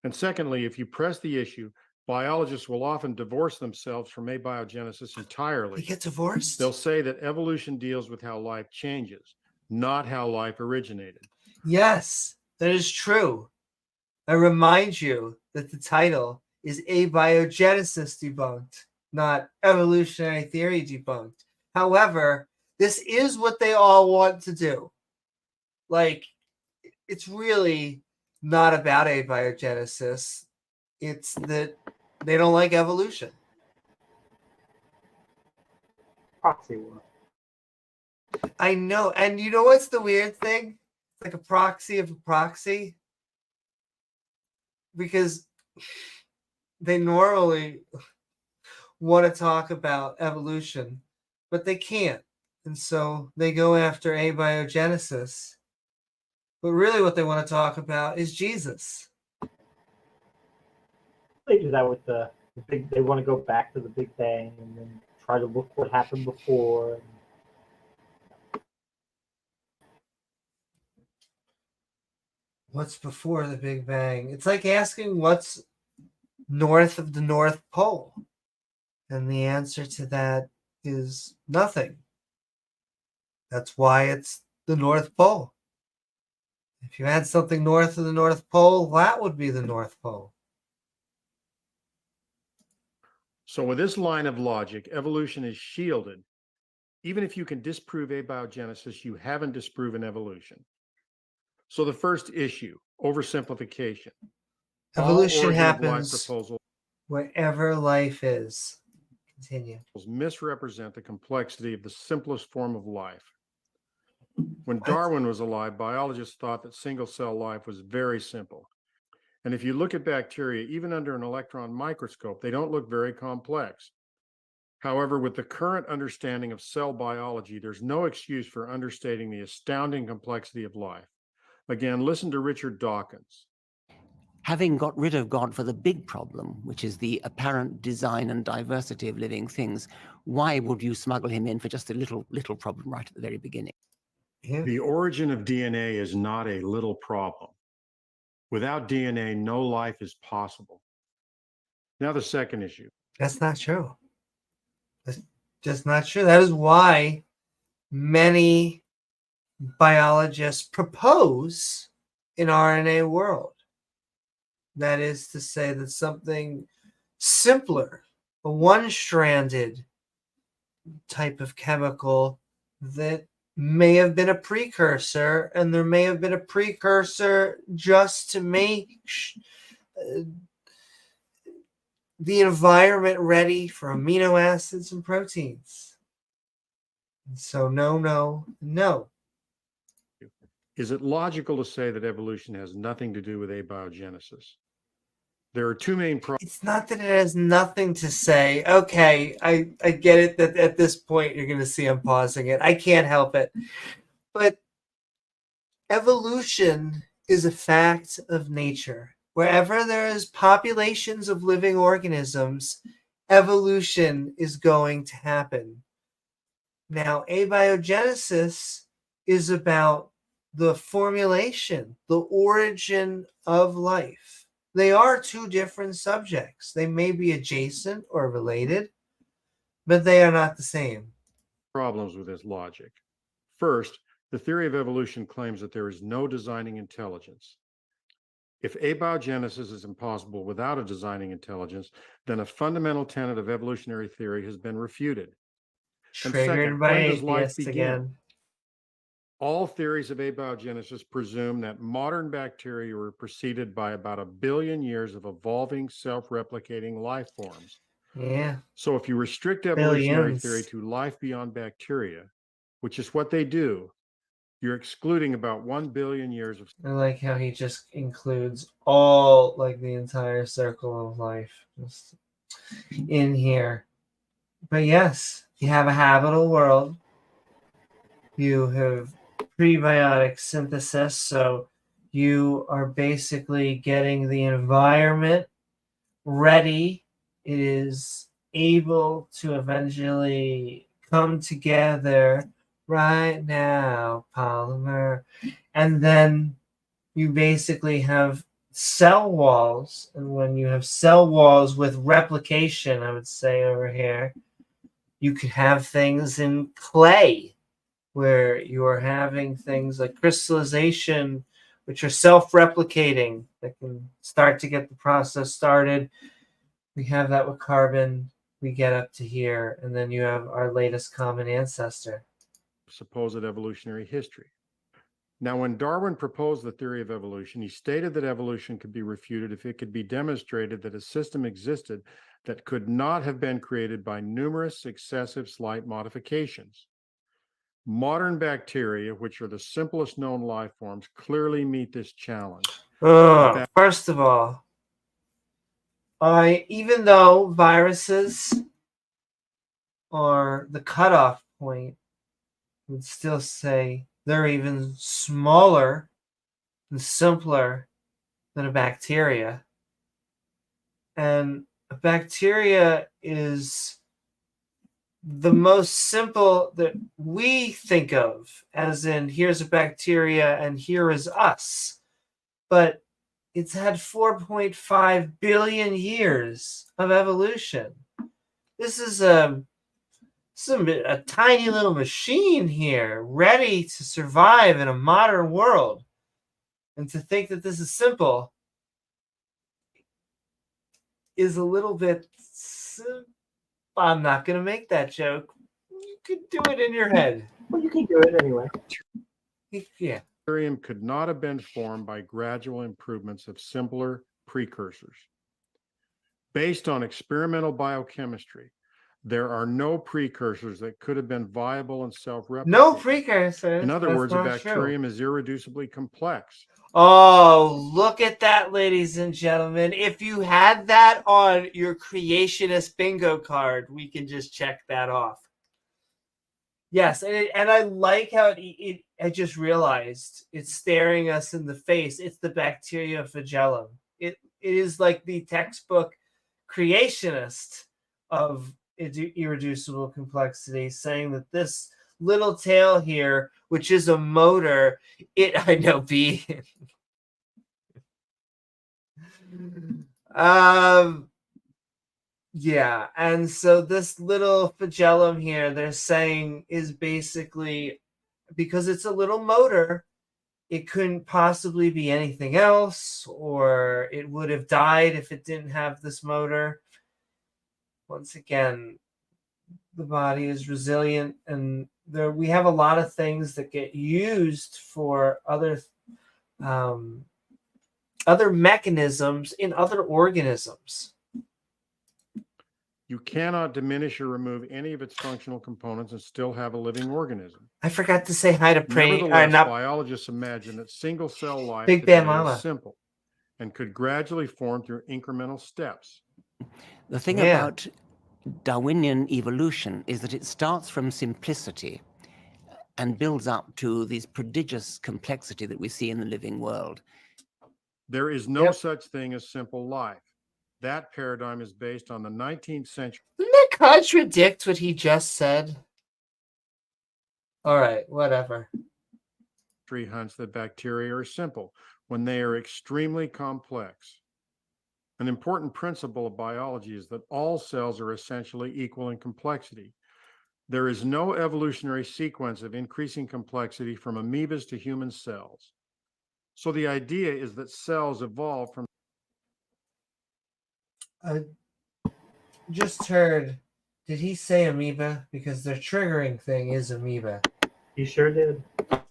And secondly, if you press the issue, biologists will often divorce themselves from abiogenesis entirely. They get divorced? They'll say that evolution deals with how life changes, not how life originated. Yes, that is true. I remind you that the title is Abiogenesis Debunked, not Evolutionary Theory Debunked. However, this is what they all want to do. Like, it's really not about abiogenesis. It's that they don't like evolution. Proxy war. I know. And you know what's the weird thing? It's like a proxy of a proxy. Because they normally want to talk about evolution, but they can't. And so they go after abiogenesis. But really what they want to talk about is Jesus. They do that with the big. They want to go back to the Big Bang and then try to look what happened before. What's before the Big Bang? It's like asking what's north of the North Pole. And the answer to that is nothing. That's why it's the North Pole. If you had something north of the North Pole, that would be the North Pole. So with this line of logic, evolution is shielded. Even if you can disprove abiogenesis, you haven't disproven evolution. So the first issue, oversimplification. Evolution All origin of life happens proposals wherever life is. Continue. misrepresent the complexity of the simplest form of life. When Darwin was alive, biologists thought that single-cell life was very simple. And if you look at bacteria, even under an electron microscope, they don't look very complex. However, with the current understanding of cell biology, there's no excuse for understating the astounding complexity of life. Again, listen to Richard Dawkins. Having got rid of God for the big problem, which is the apparent design and diversity of living things, why would you smuggle him in for just a little problem right at the very beginning? Yeah. The origin of DNA is not a little problem. Without DNA, no life is possible. Now the second issue. That's not true. That's just not true. That is why many biologists propose an RNA world. That is to say that something simpler, a one-stranded type of chemical that may have been a precursor, and there may have been a precursor just to make the environment ready for amino acids and proteins. And so no. Is it logical to say that evolution has nothing to do with abiogenesis? There are two main problems. It's not that it has nothing to say. Okay, I get it that at this point you're going to see I'm pausing it. I can't help it. But evolution is a fact of nature. Wherever there is populations of living organisms, evolution is going to happen. Now, abiogenesis is about the formulation, the origin of life. They are two different subjects. They may be adjacent or related, but they are not the same. Problems with this logic. First, the theory of evolution claims that there is no designing intelligence. If abiogenesis is impossible without a designing intelligence, then a fundamental tenet of evolutionary theory has been refuted. Triggered by atheists again. All theories of abiogenesis presume that modern bacteria were preceded by about 1 billion years of evolving, self-replicating life forms. Yeah. So if you restrict evolutionary theory to life beyond bacteria, which is what they do, you're excluding about 1 billion years of... I like how he just includes all, like the entire circle of life just in here. But yes, you have a habitable world. You have prebiotic synthesis, so you are basically getting the environment ready. It is able to eventually come together right now, polymer. And then you basically have cell walls. And when you have cell walls with replication, I would say over here, you could have things in clay where you are having things like crystallization, which are self-replicating, that can start to get the process started. We have that with carbon. We get up to here, and then you have our latest common ancestor. Supposed evolutionary history. Now, when Darwin proposed the theory of evolution, he stated that evolution could be refuted if it could be demonstrated that a system existed that could not have been created by numerous successive slight modifications. Modern bacteria, which are the simplest known life forms, clearly meet this challenge. First of all, even though viruses are the cutoff point, I would still say they're even smaller and simpler than a bacteria. And a bacteria is the most simple that we think of, as in here's a bacteria and here is us. But it's had 4.5 billion years of evolution. This is a tiny little machine here, ready to survive in a modern world. And to think that this is simple is a little bit... I'm not going to make that joke. You could do it in your head. Well, you can do it anyway. Yeah. Bacterium could not have been formed by gradual improvements of simpler precursors. Based on experimental biochemistry, there are no precursors that could have been viable and self-replicating. No precursors. In other words, a not bacterium true. is irreducibly complex. Oh, look at that, ladies and gentlemen. If you had that on your creationist bingo card, we can just check that off. Yes, and I like how I just realized it's staring us in the face. It's the Bacteriophyllum. It is like the textbook creationist of irreducible complexity, saying that this little tail here, which is a motor, I know, B. Yeah, and so this little flagellum here, they're saying, is basically, because it's a little motor, it couldn't possibly be anything else, or it would have died if it didn't have this motor. Once again, the body is resilient, and we have a lot of things that get used for other mechanisms in other organisms. You cannot diminish or remove any of its functional components and still have a living organism. I forgot to say hi to Nevertheless, biologists imagine that single-cell life Big today Bad Mama is simple and could gradually form through incremental steps. The thing about Darwinian evolution is that it starts from simplicity and builds up to this prodigious complexity that we see in the living world. There is no such thing as simple life. That paradigm is based on the 19th century. Doesn't that contradict what he just said? All right, whatever. Hunch that bacteria are simple when they are extremely complex. An important principle of biology is that all cells are essentially equal in complexity. There is no evolutionary sequence of increasing complexity from amoebas to human cells. So the idea is that cells evolve from... I just heard, did he say amoeba? Because their triggering thing is amoeba. He sure did.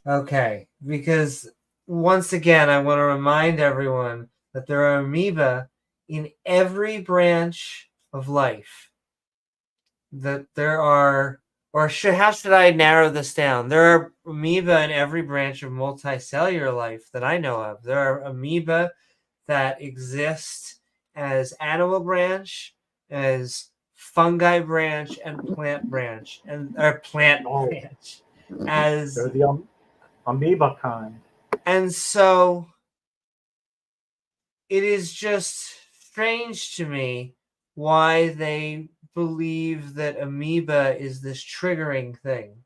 Okay, because once again, I want to remind everyone that there are amoeba in every branch of life. That there are, how should I narrow this down? There are amoeba in every branch of multicellular life that I know of. There are amoeba that exist as animal branch, as fungi branch, and plant branch, branch. As they're the amoeba kind. And so it is just strange to me why they believe that amoeba is this triggering thing.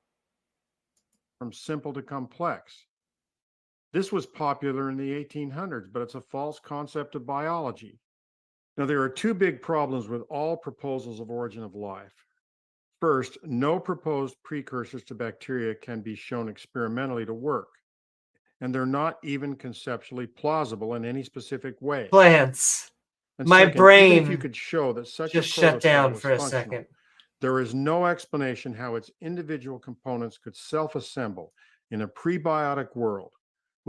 From simple to complex. This was popular in the 1800s, but it's a false concept of biology. Now, there are two big problems with all proposals of origin of life. First, no proposed precursors to bacteria can be shown experimentally to work, and they're not even conceptually plausible in any specific way. Plants. And my second, brain even if you could show that such just a shut down was for a functional, second. there is no explanation how its individual components could self-assemble in a prebiotic world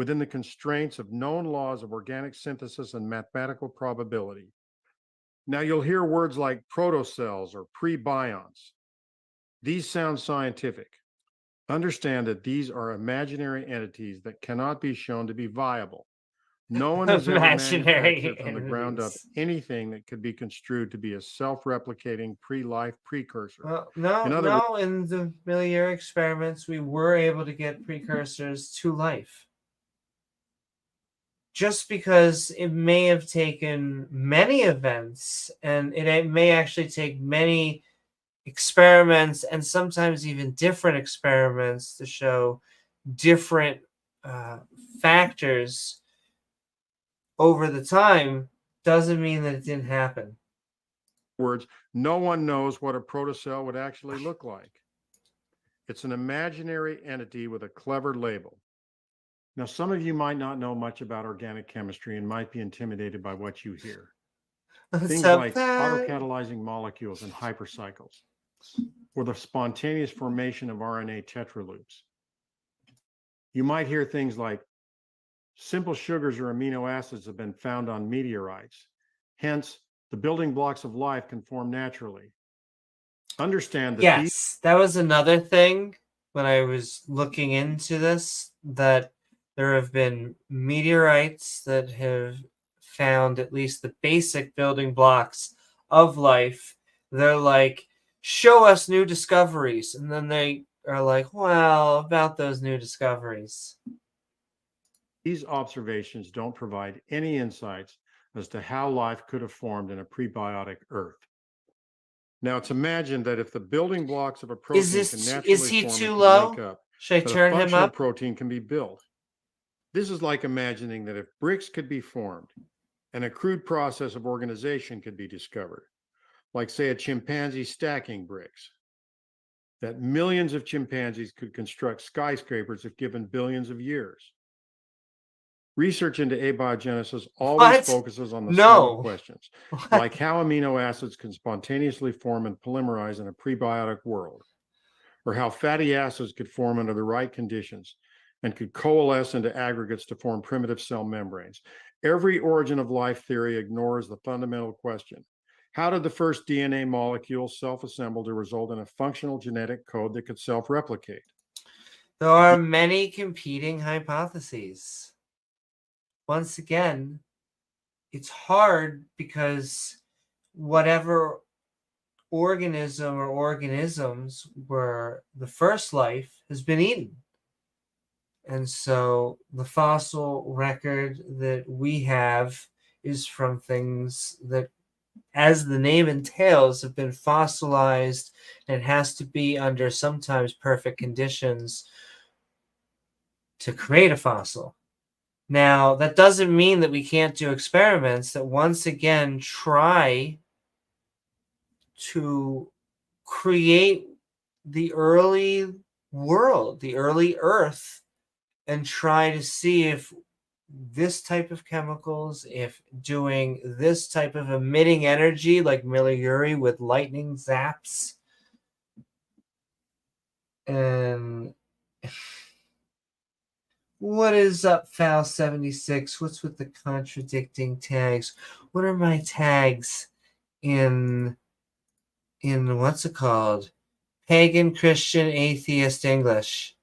within the constraints of known laws of organic synthesis and mathematical probability. Now you'll hear words like protocells or prebions. These sound scientific. Understand that these are imaginary entities that cannot be shown to be viable. No one has ever manufactured from the ground up anything that could be construed to be a self-replicating pre-life precursor. Well, no, in the million-year experiments, we were able to get precursors to life. Just because it may have taken many events, and it may actually take many experiments, and sometimes even different experiments to show different factors over the time, doesn't mean that it didn't happen. In other words, no one knows what a protocell would actually look like. It's an imaginary entity with a clever label. Now, some of you might not know much about organic chemistry and might be intimidated by what you hear. Things like autocatalyzing molecules and hypercycles, or the spontaneous formation of RNA tetraloops. You might hear things like simple sugars or amino acids have been found on meteorites. Hence, the building blocks of life can form naturally. Understand that that was another thing when I was looking into this, that there have been meteorites that have found at least the basic building blocks of life. They're like, show us new discoveries. And then they are like, well, about those new discoveries. These observations don't provide any insights as to how life could have formed in a prebiotic Earth. Now, it's imagined that if the building blocks of a protein can naturally is he form too and low? make up, Should I turn him up? Protein can be built. This is like imagining that if bricks could be formed and a crude process of organization could be discovered, like say a chimpanzee stacking bricks, that millions of chimpanzees could construct skyscrapers if given billions of years. Research into abiogenesis always focuses on the small questions, like how amino acids can spontaneously form and polymerize in a prebiotic world, or how fatty acids could form under the right conditions and could coalesce into aggregates to form primitive cell membranes. Every origin of life theory ignores the fundamental question: how did the first DNA molecules self-assemble to result in a functional genetic code that could self-replicate? There are many competing hypotheses. Once again, it's hard because whatever organism or organisms were the first life has been eaten. And so the fossil record that we have is from things that, as the name entails, have been fossilized, and it has to be under sometimes perfect conditions to create a fossil. Now, that doesn't mean that we can't do experiments that once again try to create the early world, the early Earth, and try to see if this type of chemicals, if doing this type of emitting energy like Miliuri with lightning zaps, and what is up, Foul76? What's with the contradicting tags? What are my tags in what's it called? Pagan, Christian, Atheist, English.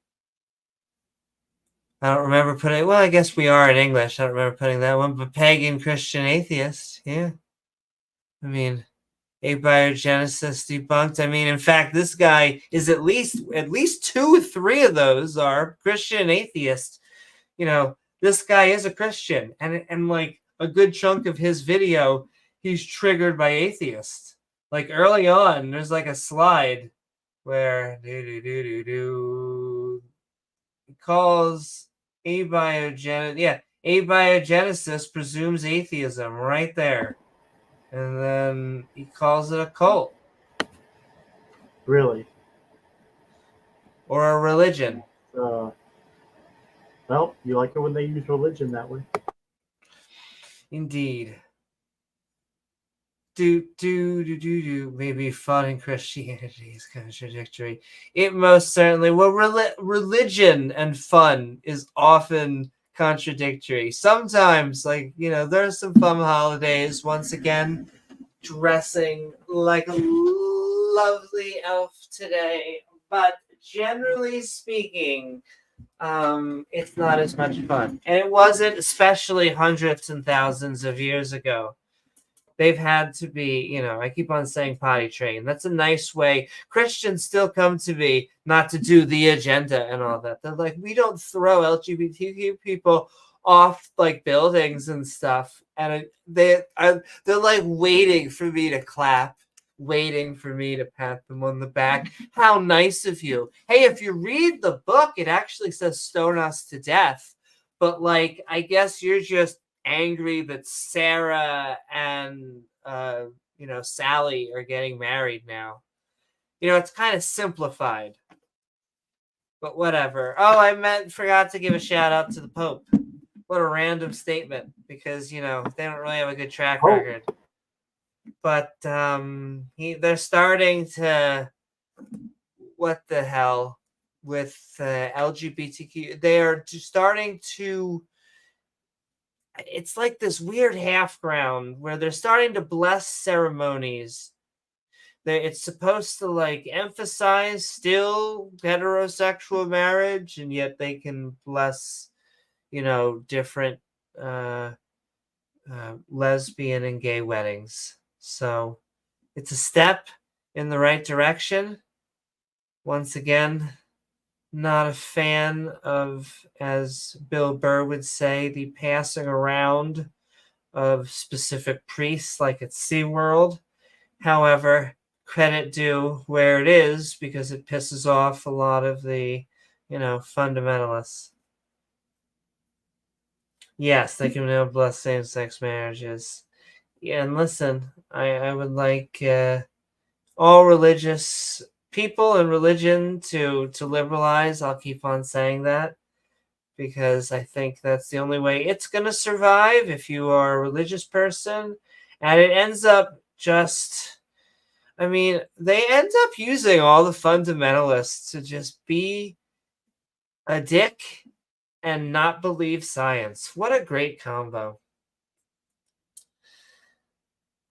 I don't remember putting, well, I guess we are in English. I don't remember putting that one, but Pagan, Christian, Atheist. Yeah. I mean, Abiogenesis Debunked. I mean, in fact, this guy is at least 2 or 3 of those are Christian and Atheist. You know, this guy is a Christian, and like a good chunk of his video, he's triggered by atheists. Like early on, there's like a slide where he calls abiogenesis presumes atheism right there, and then he calls it a cult. Really? Or a religion. Well, you like it when they use religion that way. Indeed. Maybe fun in Christianity is contradictory. It most certainly, well, religion and fun is often contradictory. Sometimes, like, there's some fun holidays. Once again, dressing like a lovely elf today. But generally speaking, it's not as much fun. And it wasn't, especially hundreds and thousands of years ago. They've had to be, I keep on saying potty train. That's a nice way. Christians still come to me not to do the agenda and all that. They're like, we don't throw LGBTQ people off like buildings and stuff. And they're like waiting for me to clap, waiting for me to pat them on the back. How nice of you. Hey, if you read the book, it actually says stone us to death. But like, I guess you're just angry that Sarah and Sally are getting married now. It's kind of simplified, but whatever. Oh, forgot to give a shout out to the Pope. What a random statement, because they don't really have a good track record. But they're starting to, what the hell with LGBTQ? They are starting to. It's like this weird half ground where they're starting to bless ceremonies. It's supposed to like emphasize still heterosexual marriage, and yet they can bless, different lesbian and gay weddings. So it's a step in the right direction. Once again, not a fan of, as Bill Burr would say, the passing around of specific priests like at SeaWorld. However, credit due where it is, because it pisses off a lot of the, fundamentalists. Yes, they can now bless same-sex marriages. Yeah, and listen, I would like all religious people and religion to liberalize. I'll keep on saying that, because I think that's the only way it's going to survive if you are a religious person. And it ends up they end up using all the fundamentalists to just be a dick and not believe science. What a great combo.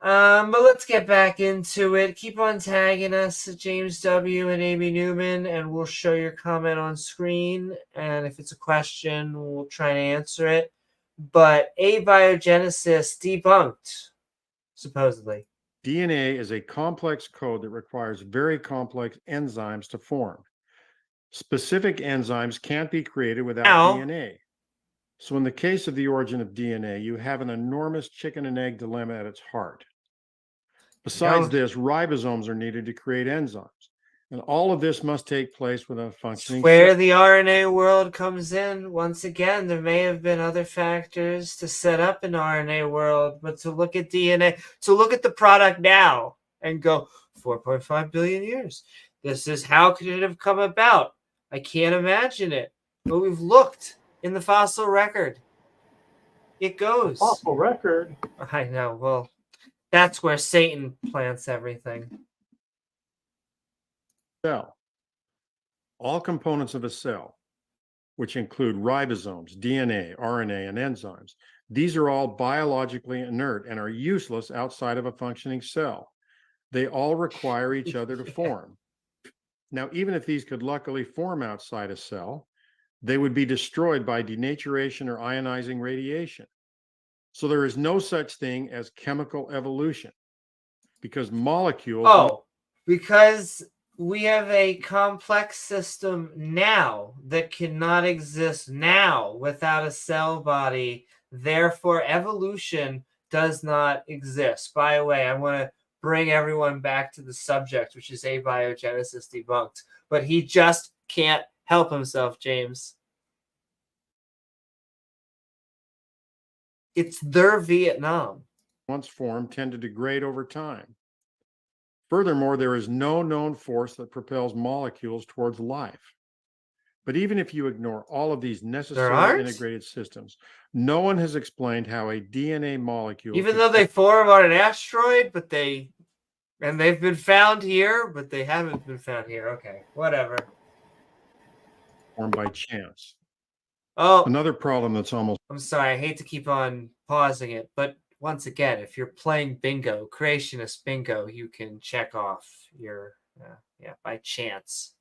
But let's get back into it. Keep on tagging us at James W. and Amy Newman, and we'll show your comment on screen. And if it's a question, we'll try and answer it. But abiogenesis debunked, supposedly. DNA is a complex code that requires very complex enzymes to form. Specific enzymes can't be created without DNA. So in the case of the origin of DNA, you have an enormous chicken and egg dilemma at its heart. Besides this, ribosomes are needed to create enzymes. And all of this must take place within a functioning Where cell. the RNA world comes in. Once again, there may have been other factors to set up an RNA world, but to look at DNA, to look at the product now and go 4.5 billion years. This is how could it have come about? I can't imagine it. But we've looked in the fossil record. It goes. Fossil record. I know. Well, that's where Satan plants everything. Cell. All components of a cell, which include ribosomes, DNA, RNA, and enzymes, these are all biologically inert and are useless outside of a functioning cell. They all require each other to form. Now, even if these could luckily form outside a cell, they would be destroyed by denaturation or ionizing radiation. So there is no such thing as chemical evolution, because molecules... because we have a complex system now that cannot exist now without a cell body. Therefore, evolution does not exist. By the way, I want to bring everyone back to the subject, which is abiogenesis debunked. But he just can't help himself, James. It's their Vietnam. Once formed, tend to degrade over time. Furthermore, there is no known force that propels molecules towards life. But even if you ignore all of these necessary integrated systems, no one has explained how a DNA molecule... Even though they form on an asteroid, they've been found here, but they haven't been found here. Okay, whatever. Formed by chance. Oh, Another problem that's almost I'm sorry. I hate to keep on pausing it, but once again, if you're playing bingo, creationist bingo, you can check off your by chance.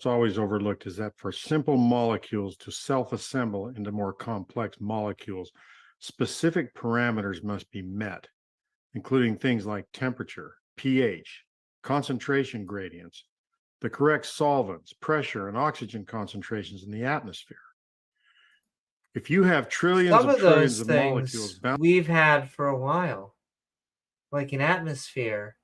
always overlooked is that for simple molecules to self-assemble into more complex molecules, specific parameters must be met, including things like temperature, pH, concentration gradients, the correct solvents, pressure, and oxygen concentrations in the atmosphere. If you have trillions Some of of trillions those of molecules things we've had for a while, like an atmosphere,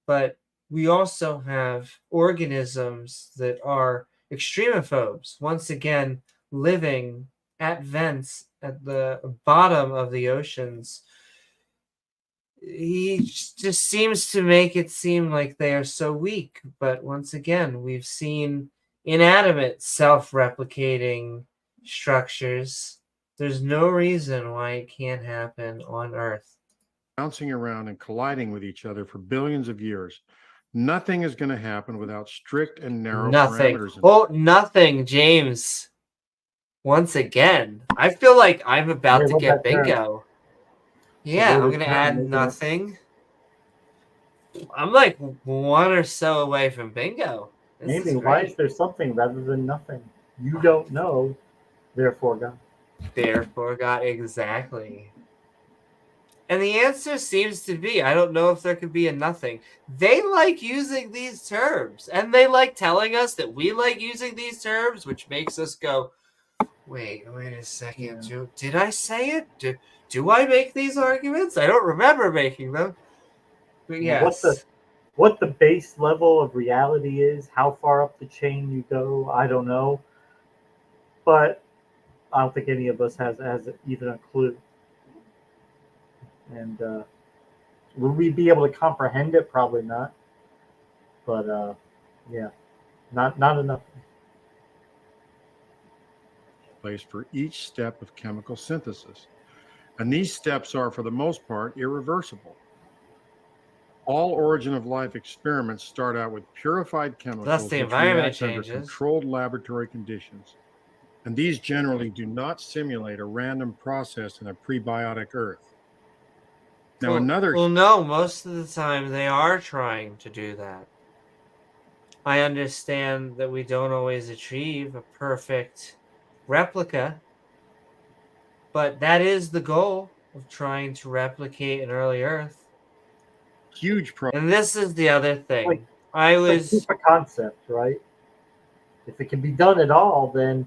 but we also have organisms that are extremophobes, once again, living at vents at the bottom of the oceans. He just seems to make it seem like they are so weak. But once again, we've seen inanimate self-replicating structures. There's no reason why it can't happen on Earth. bouncing around and colliding with each other for billions of years. Nothing is going to happen without strict and narrow Nothing. parameters. Oh, nothing, James. Once again, I feel like I'm about Hey, to what get that term? bingo. Yeah, I'm loaded going to term, add isn't it? nothing. I'm like one or so away from bingo. This is Amy, why great. is there something rather than nothing? You don't know, therefore God. Therefore, God, exactly. And the answer seems to be, I don't know if there could be a nothing. They like using these terms, and they like telling us that we like using these terms, which makes us go, wait a second. Yeah. Did I say it? Do I make these arguments? I don't remember making them. But yes. What the base level of reality is, how far up the chain you go, I don't know. But I don't think any of us has even a clue. And will we be able to comprehend it? Probably not. But yeah, not enough. Place for each step of chemical synthesis. And these steps are, for the most part, irreversible. All origin of life experiments start out with purified chemicals the which environment react under changes. controlled laboratory conditions. And these generally do not simulate a random process in a prebiotic earth. Now, no, most of the time they are trying to do that. I understand that we don't always achieve a perfect replica, but that is the goal of trying to replicate an early Earth. huge problem. And this is the other thing. Like- was It's proof of concept, right? If it can be done at all, then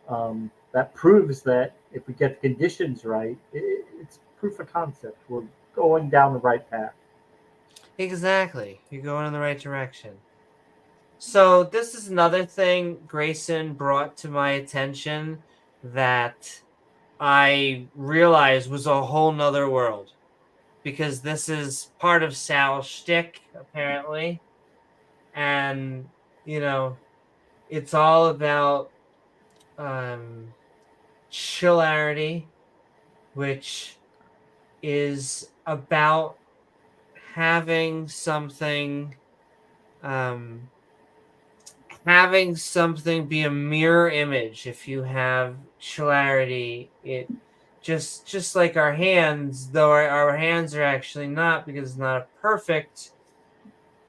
that proves that if we get the conditions right, it's proof of concept. We're going down the right path. Exactly. You're going in the right direction. So this is another thing Grayson brought to my attention that I realized was a whole nother world. Because this is part of Sal's shtick, apparently. And, it's all about chillarity, which is about having something be a mirror image. If you have chillarity, it just like our hands, though our hands are actually not, because it's not perfect,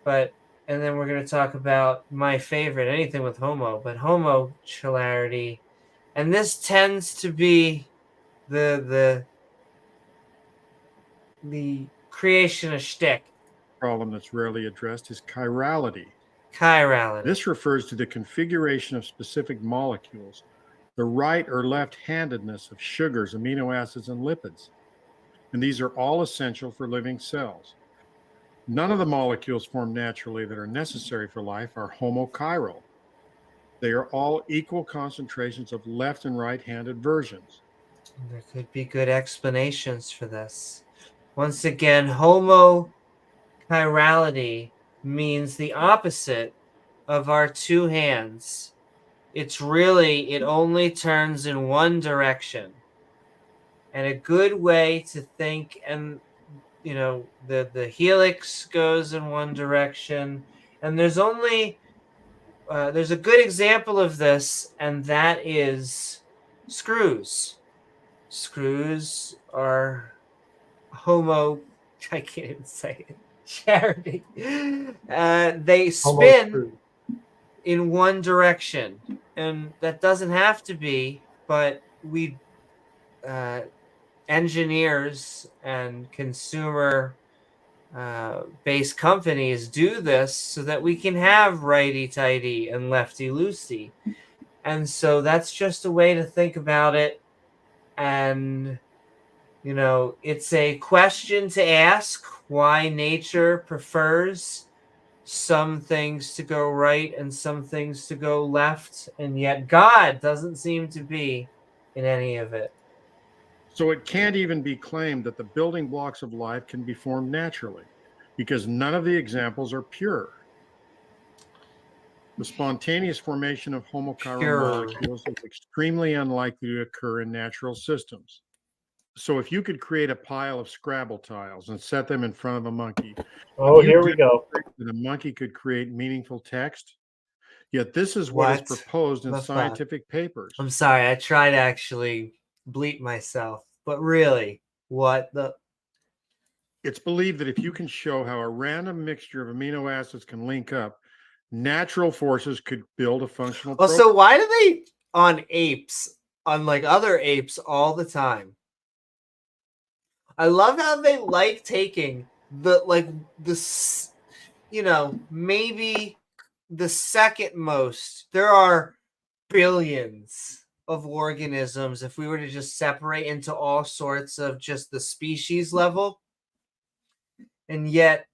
and then we're going to talk about my favorite, anything with homo, but homo chillarity. And this tends to be the creationist shtick. Problem that's rarely addressed is chirality. Chirality. This refers to the configuration of specific molecules, the right or left-handedness of sugars, amino acids, and lipids. And these are all essential for living cells. None of the molecules formed naturally that are necessary for life are homochiral. They are all equal concentrations of left and right-handed versions. There could be good explanations for this. Once again, homochirality means the opposite of our two hands. It's really, it only turns in one direction. And a good way to think, and the helix goes in one direction, and there's only there's a good example of this, and that is screws. Screws are I can't even say it. Charity. They spin in one direction, and that doesn't have to be, but we engineers and consumer based companies do this so that we can have righty-tighty and lefty-loosey. And so that's just a way to think about it. And, you know, it's a question to ask why nature prefers some things to go right and some things to go left, and yet God doesn't seem to be in any of it. So it can't even be claimed that the building blocks of life can be formed naturally, because none of the examples are pure. The spontaneous formation of homochiral molecules is extremely unlikely to occur in natural systems. So if you could create a pile of Scrabble tiles and set them in front of a monkey, here we go. The monkey could create meaningful text. Yet this is what is proposed in scientific papers. I'm sorry, I try to actually bleep myself, but really, what the? It's believed that if you can show how a random mixture of amino acids can link up, natural forces could build a functional protein. So why do they on apes, unlike other apes, all the time? I love how they like taking maybe the second most. There are billions of organisms if we were to just separate into all sorts of just the species level. And yet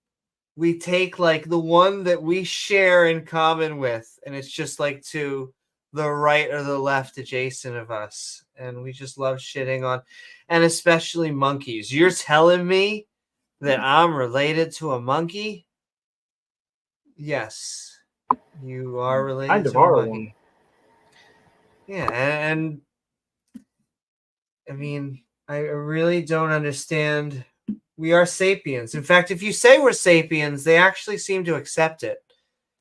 we take like the one that we share in common with, and it's just like to the right or the left adjacent of us. And we just love shitting on, and especially monkeys. You're telling me that I'm related to a monkey? Yes, you are related to a monkey. Yeah, and I mean, I really don't understand. We are sapiens. In fact, if you say we're sapiens, they actually seem to accept it.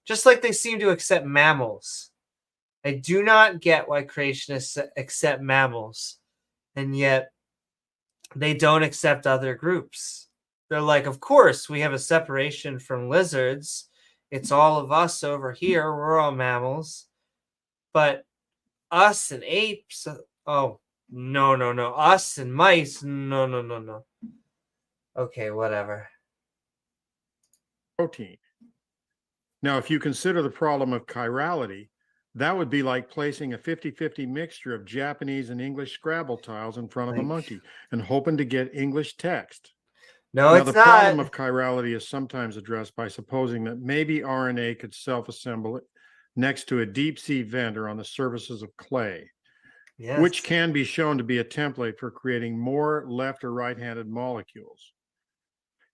Just like they seem to accept mammals. I do not get why creationists accept mammals, and yet they don't accept other groups. They're like, of course, we have a separation from lizards. It's all of us over here. We're all mammals. But us and apes, oh, no. Us and mice, no. Okay, whatever. Protein. Now, if you consider the problem of chirality, that would be like placing a 50-50 mixture of Japanese and English Scrabble tiles in front of a monkey and hoping to get English text. No, it's not. The problem of chirality is sometimes addressed by supposing that maybe RNA could self-assemble next to a deep-sea vent or on the surfaces of clay, which can be shown to be a template for creating more left or right-handed molecules.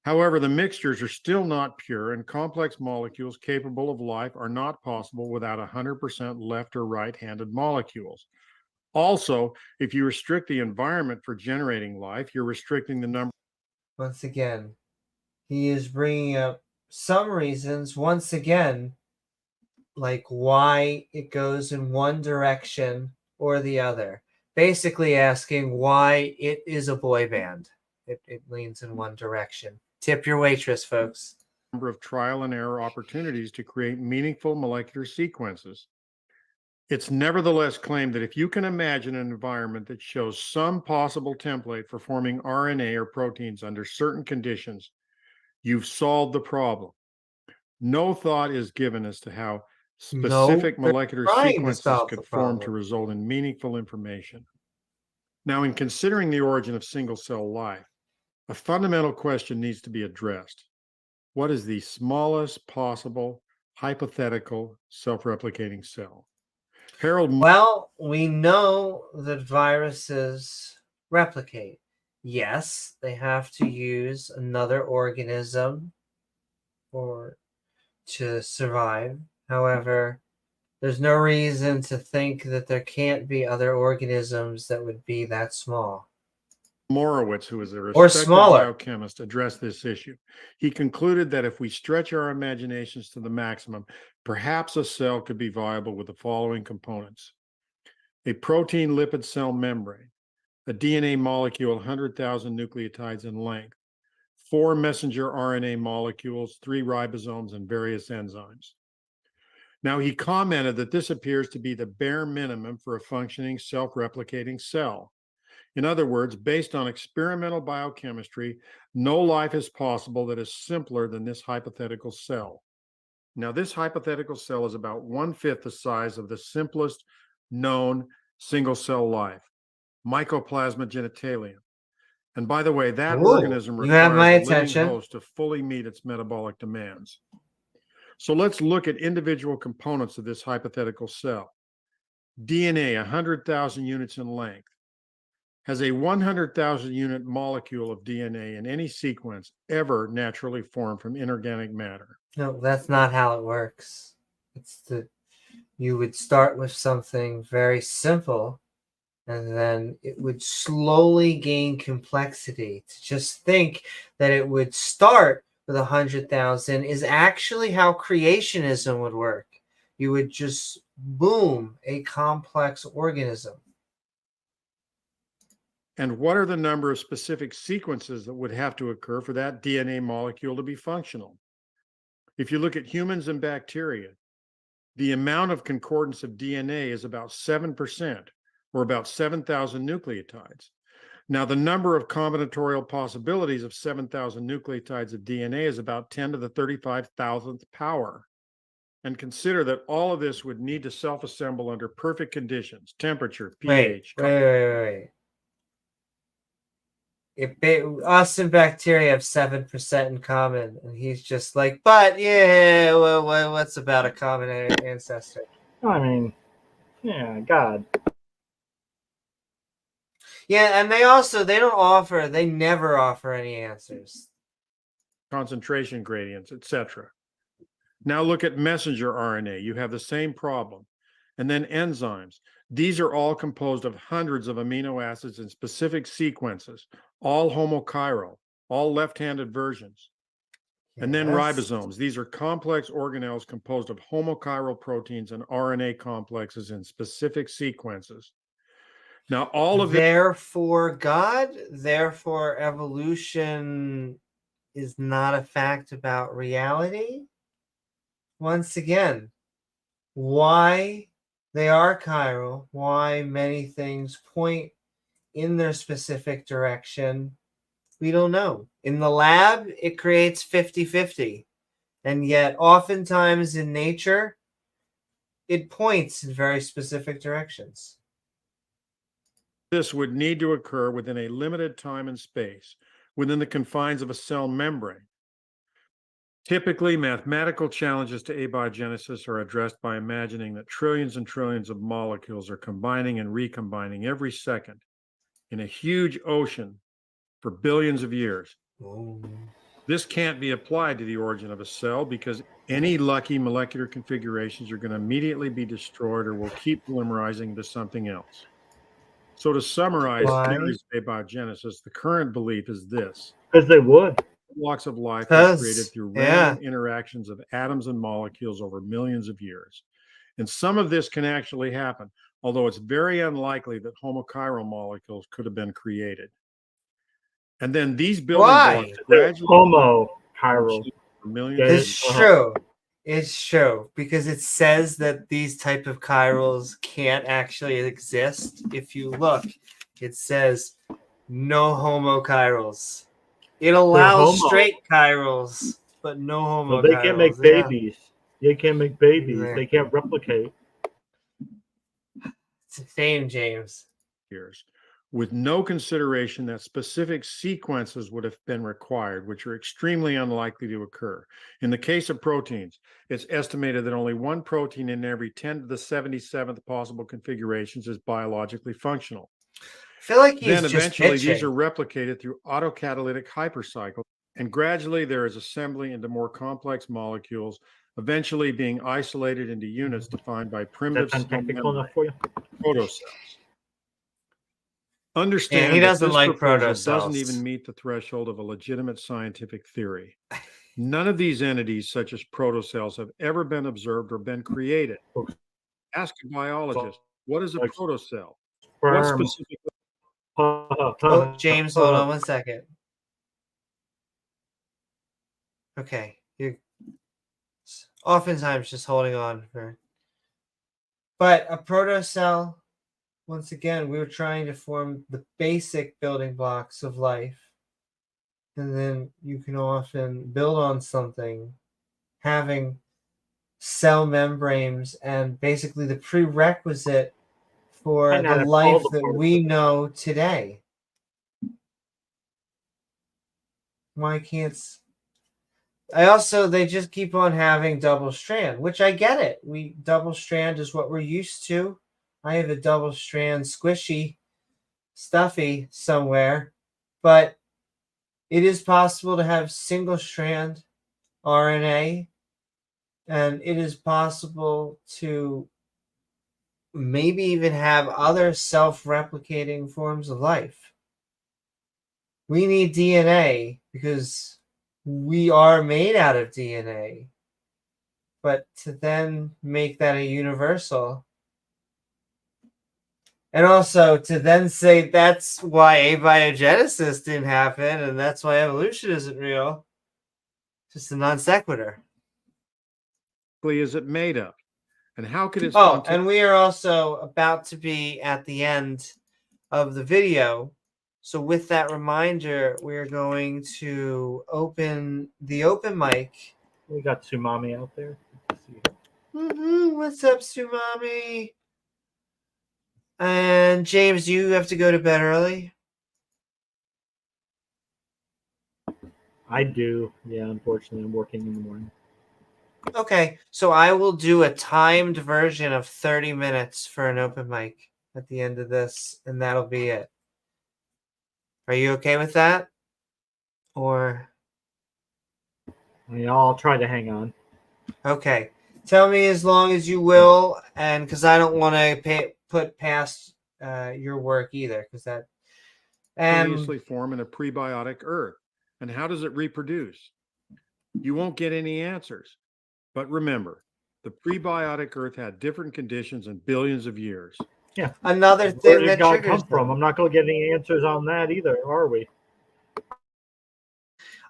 However, the mixtures are still not pure, and complex molecules capable of life are not possible without 100% left or right-handed molecules. Also, if you restrict the environment for generating life, you're restricting the number. Once again, he is bringing up some reasons, once again, like why it goes in one direction or the other. Basically asking why it is a boy band. It leans in one direction. Tip your waitress, folks. Number of trial and error opportunities to create meaningful molecular sequences. It's nevertheless claimed that if you can imagine an environment that shows some possible template for forming RNA or proteins under certain conditions, you've solved the problem. No thought is given as to how specific molecular sequences could form to result in meaningful information. Now, in considering the origin of single-cell life, a fundamental question needs to be addressed. What is the smallest possible hypothetical self-replicating cell? Well, we know that viruses replicate. Yes, they have to use another organism to survive. However, there's no reason to think that there can't be other organisms that would be that small. Morowitz, who is a Or respected smaller. biochemist, addressed this issue. He concluded that if we stretch our imaginations to the maximum, perhaps a cell could be viable with the following components: a protein lipid cell membrane, a DNA molecule 100,000 nucleotides in length, 4 messenger RNA molecules, 3 ribosomes, and various enzymes. Now, he commented that this appears to be the bare minimum for a functioning self-replicating cell. In other words, based on experimental biochemistry, no life is possible that is simpler than this hypothetical cell. Now, this hypothetical cell is about 1/5 the size of the simplest known single-cell life, Mycoplasma genitalium. And by the way, that Ooh, organism you have my requires a living attention. host to fully meet its metabolic demands. So let's look at individual components of this hypothetical cell. DNA, 100,000 units in length, has a 100,000 unit molecule of DNA in any sequence ever naturally formed from inorganic matter. No, that's not how it works. You would start with something very simple, and then it would slowly gain complexity. To just think that it would start with 100,000 is actually how creationism would work. You would just boom a complex organism. And what are the number of specific sequences that would have to occur for that DNA molecule to be functional? If you look at humans and bacteria, the amount of concordance of DNA is about 7%, or about 7,000 nucleotides. Now, the number of combinatorial possibilities of 7,000 nucleotides of DNA is about 10 to the 35,000th power. And consider that all of this would need to self-assemble under perfect conditions, temperature, pH. Wait. Us and bacteria have 7% in common, and he's just like, but yeah, well, what's about a common ancestor? I mean, yeah, God. Yeah, and they never offer any answers. Concentration gradients, etc. Now look at messenger RNA. You have the same problem. And then enzymes. These are all composed of hundreds of amino acids in specific sequences, all homochiral, all left-handed versions. And then ribosomes. These are complex organelles composed of homochiral proteins and RNA complexes in specific sequences. Now, all of Therefore, therefore evolution is not a fact about reality. Once again, why they are chiral, why many things point in their specific direction, we don't know. In the lab, it creates 50-50. And yet, oftentimes in nature, it points in very specific directions. this would need to occur within a limited time and space, within the confines of a cell membrane. Typically, mathematical challenges to abiogenesis are addressed by imagining that trillions and trillions of molecules are combining and recombining every second in a huge ocean for billions of years. Oh. This can't be applied to the origin of a cell because any lucky molecular configurations are going to immediately be destroyed or will keep polymerizing into something else. So to summarize theories of abiogenesis, the current belief is this: Because they would. blocks of life were created through random interactions of atoms and molecules over millions of years. And some of this can actually happen, although it's very unlikely that homochiral molecules could have been created. And then these building blocks gradually homochiral. It's true because it says that these type of chirals can't actually exist. If you look, it says no homochirals. It allows straight chirals, but no homochirals. So they can't make babies. They can't make babies. Exactly. They can't replicate. It's the same, James. Years, with no consideration that specific sequences would have been required, which are extremely unlikely to occur. In the case of proteins, it's estimated that only one protein in every 10 to the 77th possible configurations is biologically functional. I feel like then eventually these are replicated through autocatalytic hypercycles, and gradually there is assembly into more complex molecules, eventually being isolated into units defined by primitive protocells. Understand he that doesn't this like proposal protocells. doesn't even meet the threshold of a legitimate scientific theory. None of these entities, such as protocells, have ever been observed or been created. Ask a biologist, what is a protocell? What Sperm. specific Oh, James, hold on 1 second. Okay, you're oftentimes just holding on for. But a protocell, once again, we were trying to form the basic building blocks of life. And then you can often build on something, having cell membranes and basically the prerequisite for the life that we know today. Why can't... they just keep on having double strand, which I get it. Double strand is what we're used to. I have a double strand squishy stuffy somewhere, but it is possible to have single strand RNA, and it is possible to maybe even have other self-replicating forms of life. We need DNA because we are made out of DNA. But to then make that a universal, and also to then say that's why abiogenesis didn't happen and that's why evolution isn't real, just a non sequitur. is it made of? And how could it... and we are also about to be at the end of the video. So with that reminder, we're going to open the open mic. We got Tsumami out there. What's up, Tsumami? And James, you have to go to bed early? I do. Yeah, unfortunately, I'm working in the morning. Okay, so I will do a timed version of 30 minutes for an open mic at the end of this, and that'll be it. Are you okay with that? Or... Yeah, I'll try to hang on. Okay. Tell me as long as you will, and because I don't want to put past your work either, because that... Continuously form in a prebiotic earth. And how does it reproduce? You won't get any answers. But remember, the prebiotic earth had different conditions in billions of years. Yeah. Another thing Where did that God triggers come from? I'm not going to get any answers on that either, are we?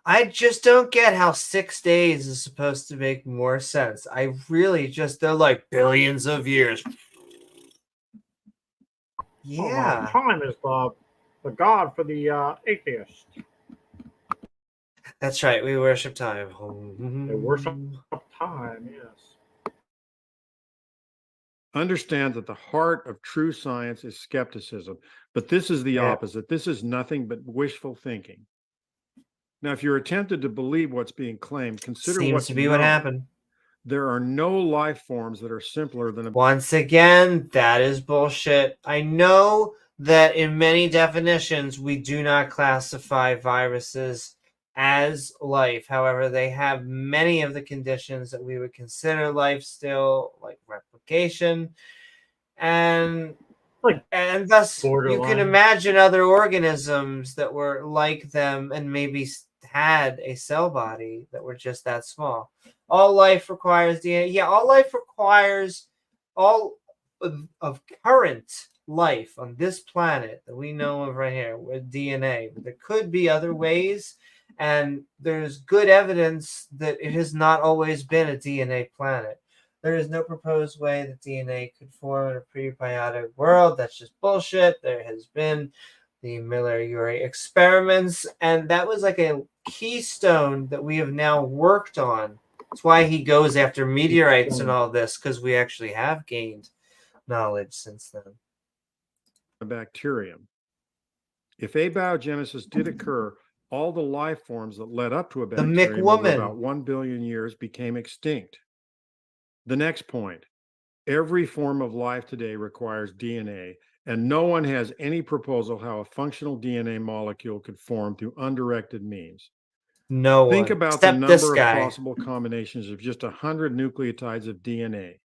I just don't get how 6 days is supposed to make more sense. I really just... They're like billions of years. Yeah. Time is the god for the atheist. That's right. We worship time. They worship time, yes. Understand that the heart of true science is skepticism, but this is the opposite. This is nothing but wishful thinking. Now, if you're tempted to believe what's being claimed, consider Seems to be what happened. There are no life forms that are simpler than... Once again, that is bullshit. I know that in many definitions, we do not classify viruses as life. However, they have many of the conditions that we would consider life still, like replication. And thus, you can imagine other organisms that were like them and maybe had a cell body that were just that small. All life requires DNA. Yeah, all life requires all of current life on this planet that we know of right here with DNA. But there could be other ways, and there's good evidence that it has not always been a DNA planet. There is no proposed way that DNA could form in a prebiotic world. That's just bullshit. There has been the Miller-Urey experiments, and that was like a keystone that we have now worked on. That's why he goes after meteorites and all this, because we actually have gained knowledge since then. A bacterium. If abiogenesis did occur, all the life forms that led up to a bacterium over about 1 billion years became extinct. The next point, every form of life today requires DNA, and no one has any proposal how a functional DNA molecule could form through undirected means. No Think one. about Except the this number of guy. possible combinations of just 100 nucleotides of DNA.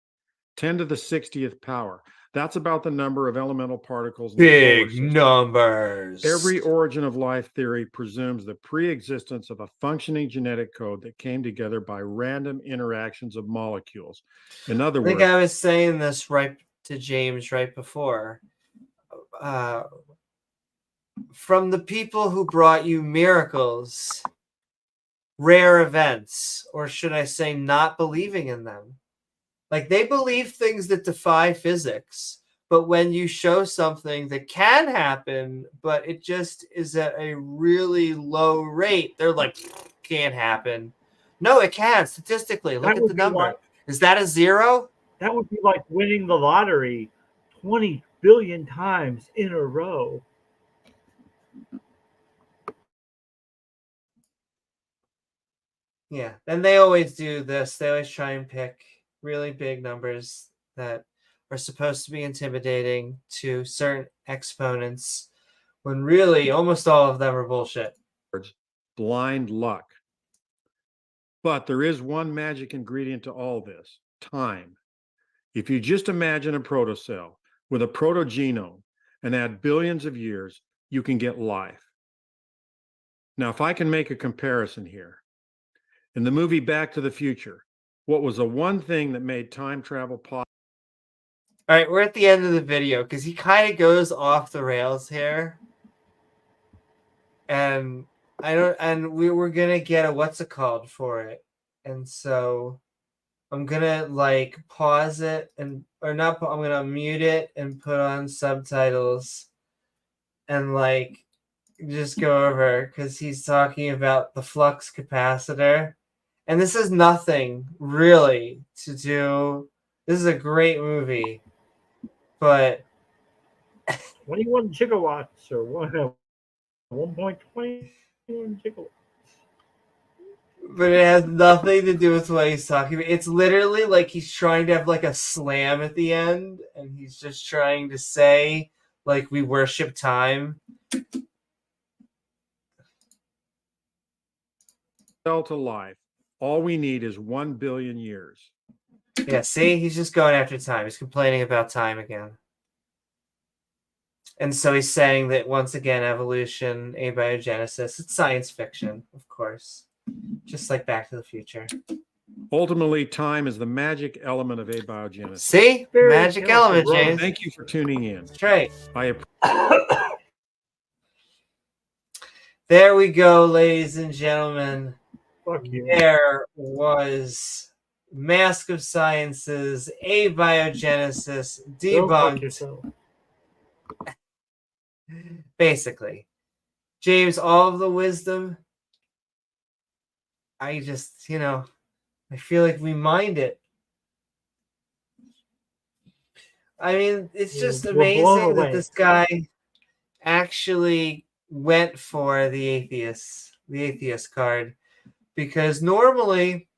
10 to the 60th power. That's about the number of elemental particles in the solar Big system. numbers. Every origin of life theory presumes the pre-existence of a functioning genetic code that came together by random interactions of molecules. In other I think words, I was saying this right to James right before. From the people who brought you miracles, rare events, or should I say not believing in them. Like, they believe things that defy physics, but when you show something that can happen, but it just is at a really low rate, they're like, can't happen. No, it can, statistically. Look at the number. Is that a 0? That would be like winning the lottery 20 billion times in a row. Yeah, and they always do this. They always try and pick really big numbers that are supposed to be intimidating to certain exponents, when really almost all of them are bullshit. blind luck. But there is one magic ingredient to all this: time. If you just imagine a protocell with a protogenome and add billions of years, you can get life. Now, if I can make a comparison here, in the movie Back to the Future, what was the one thing that made time travel possible? All right, we're at the end of the video because he kind of goes off the rails here, and we were gonna get a what's it called for it, and so I'm gonna like pause it I'm gonna mute it and put on subtitles, and like just go over because he's talking about the flux capacitor, and this is nothing really to do. This is a great movie, but 21 gigawatts or 1.21 gigawatts. but it has nothing to do with what he's talking about. It's literally like he's trying to have like a slam at the end, and he's just trying to say like we worship time. To life, all we need is 1 billion years. Yeah, see, he's just going after time. He's complaining about time again. And so he's saying that once again, evolution, abiogenesis, it's science fiction, of course. Just like Back to the Future. Ultimately, time is the magic element of abiogenesis. See? Magic element, James. Thank you for tuning in. That's right. I There we go, ladies and gentlemen. Fuck you. There was Mask of Sciences, Abiogenesis Debunked. Basically. James, all of the wisdom, I just, I feel like we mind it. I mean, it's just amazing that this guy actually went for the atheist card, because normally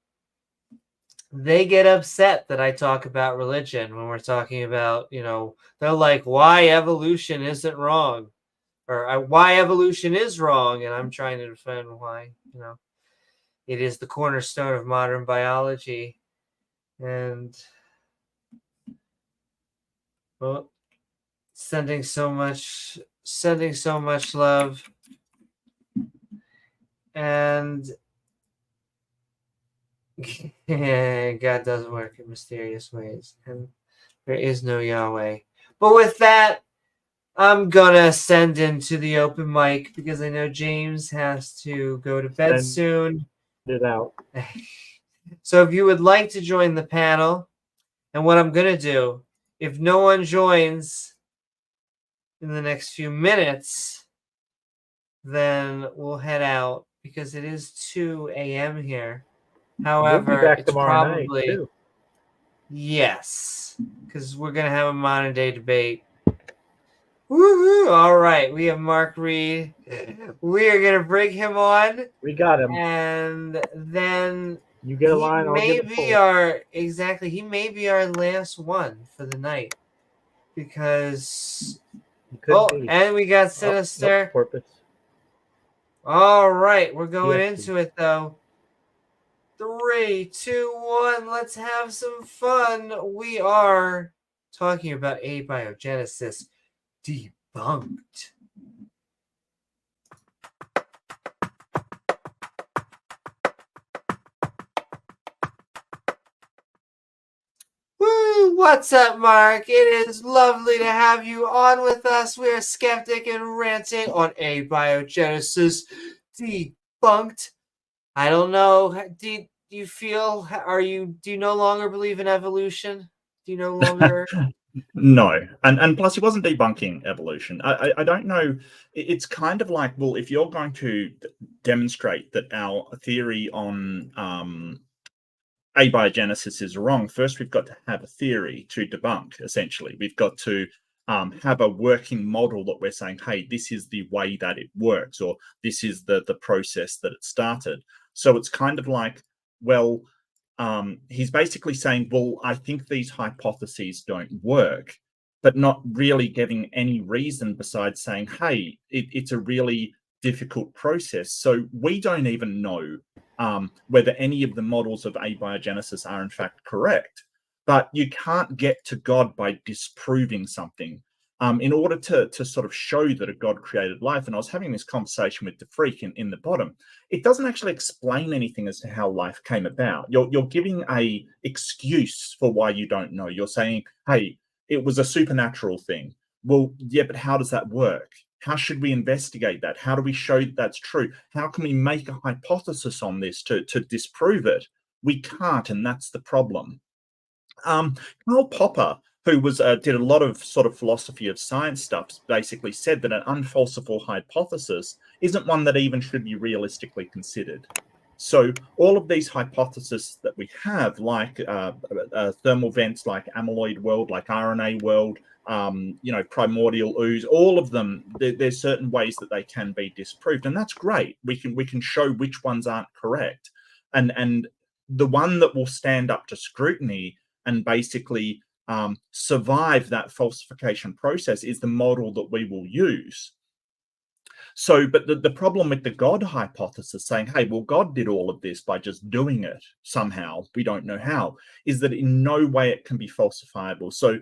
they get upset that I talk about religion when we're talking about, they're like, why evolution isn't wrong, or why evolution is wrong, and I'm trying to defend why, it is the cornerstone of modern biology. And well, sending so much love, and God does work in mysterious ways, and there is no Yahweh. But with that, I'm gonna send into the open mic because I know James has to go to bed soon. It out. So if you would like to join the panel, and what I'm gonna do, if no one joins in the next few minutes, then we'll head out because it is 2 a.m. here. However, we'll be back it's tomorrow probably night too. Yes, because we're gonna have a modern day debate. Woohoo! All right, we have Mark Reid. We are gonna bring him on. We got him. And then you get a line. I'll get he may be our last one for the night, because and we got Sinister. Porpoise. All right, we're going into it though. 3, 2, 1. Let's have some fun. We are talking about Abiogenesis Debunked. Woo! What's up, Mark? It is lovely to have you on with us. We are Skeptic and Ranting on Abiogenesis Debunked. I don't know. Do you feel? Do you no longer believe in evolution? Do you no longer? No, and plus he wasn't debunking evolution. I don't know. It's kind of like, well, if you're going to demonstrate that our theory on abiogenesis is wrong, first we've got to have a theory to debunk. Essentially, we've got to have a working model that we're saying, hey, this is the way that it works, or this is the process that it started. So it's kind of like, well, he's basically saying, well, I think these hypotheses don't work, but not really giving any reason besides saying, hey, it's a really difficult process. So we don't even know whether any of the models of abiogenesis are in fact correct. But you can't get to God by disproving something. In order to sort of show that a God created life, and I was having this conversation with the freak in the bottom, it doesn't actually explain anything as to how life came about. You're giving a excuse for why you don't know. You're saying, hey, it was a supernatural thing. Well, yeah, but how does that work? How should we investigate that? How do we show that that's true? How can we make a hypothesis on this to disprove it? We can't, and that's the problem. Karl Popper, who did a lot of sort of philosophy of science stuff, basically said that an unfalsifiable hypothesis isn't one that even should be realistically considered. So all of these hypotheses that we have, like thermal vents, like amyloid world, like RNA world, primordial ooze, all of them, there's certain ways that they can be disproved, and that's great. We can show which ones aren't correct, and the one that will stand up to scrutiny and basically survive that falsification process is the model that we will use. So, but the problem with the God hypothesis, saying, hey, well, God did all of this by just doing it somehow, we don't know how, is that in no way it can be falsifiable. So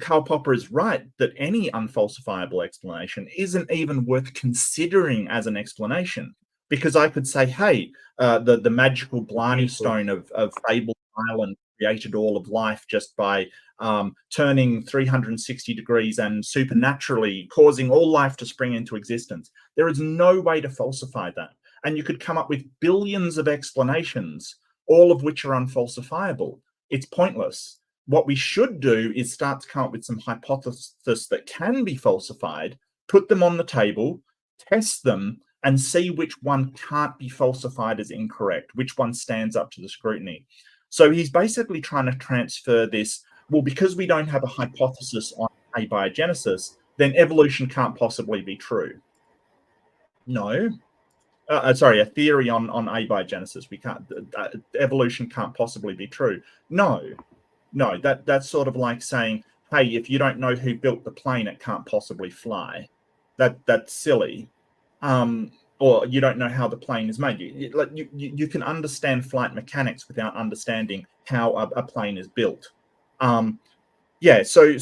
Karl Popper is right that any unfalsifiable explanation isn't even worth considering as an explanation, because I could say, hey, the magical Blarney stone of Fable Island created all of life just by turning 360 degrees and supernaturally causing all life to spring into existence. There is no way to falsify that. And you could come up with billions of explanations, all of which are unfalsifiable. It's pointless. What we should do is start to come up with some hypotheses that can be falsified, put them on the table, test them, and see which one can't be falsified as incorrect, which one stands up to the scrutiny. So he's basically trying to transfer this, well, because we don't have a hypothesis on abiogenesis, then evolution can't possibly be true. No. Sorry, a theory on abiogenesis. We can't. Evolution can't possibly be true. No. That's sort of like saying, hey, if you don't know who built the plane, it can't possibly fly. That's silly. Or you don't know how the plane is made. You can understand flight mechanics without understanding how a plane is built. Yeah, so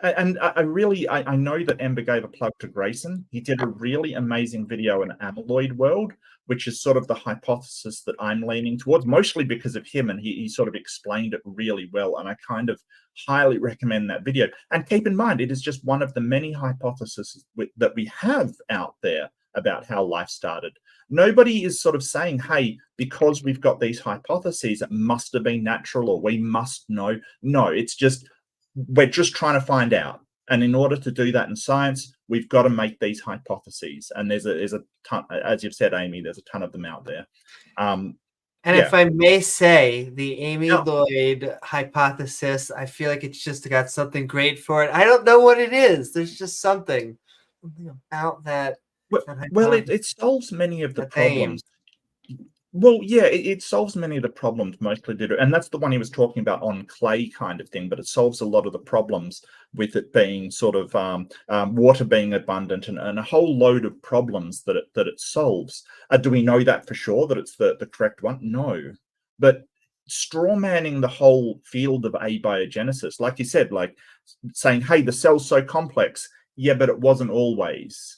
and I know that Ember gave a plug to Grayson. He did a really amazing video in Amyloid World, which is sort of the hypothesis that I'm leaning towards, mostly because of him, and he sort of explained it really well, and I kind of highly recommend that video. And keep in mind, it is just one of the many hypotheses that we have out there about how life started. Nobody is sort of saying, hey, because we've got these hypotheses, it must have been natural or we must know. No, it's just, we're just trying to find out. And in order to do that in science, we've got to make these hypotheses. And there's a ton, as you've said, Amy, there's a ton of them out there. And if I may say, the Amy Lloyd hypothesis, I feel like it's just got something great for it. I don't know what it is. There's just something about that. Well, it solves many of the problems. Well, yeah, it solves many of the problems mostly did it. And that's the one he was talking about on clay kind of thing, but it solves a lot of the problems with it being sort of water being abundant and a whole load of problems that it solves. Do we know that for sure, that it's the correct one? No. But strawmanning the whole field of abiogenesis, like you said, like saying, hey, the cell's so complex. Yeah, but it wasn't always.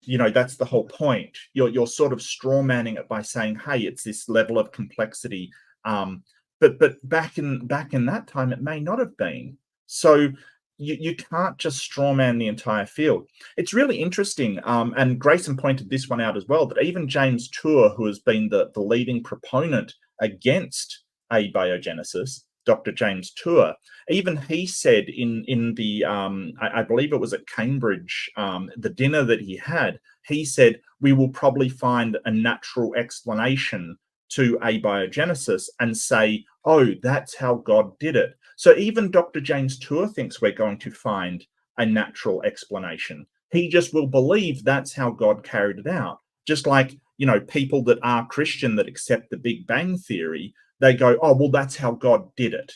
You know, that's the whole point. You're sort of strawmanning it by saying, hey, it's this level of complexity. But back in that time, it may not have been. So you can't just strawman the entire field. It's really interesting. And Grayson pointed this one out as well, that even James Tour, who has been the leading proponent against abiogenesis, Dr. James Tour, even he said in the I believe it was at Cambridge, the dinner that he had, he said, we will probably find a natural explanation to abiogenesis and say, oh, that's how God did it. So even Dr. James Tour thinks we're going to find a natural explanation. He just will believe that's how God carried it out. Just like, you know, people that are Christian that accept the Big Bang Theory, they go, oh, well, that's how God did it.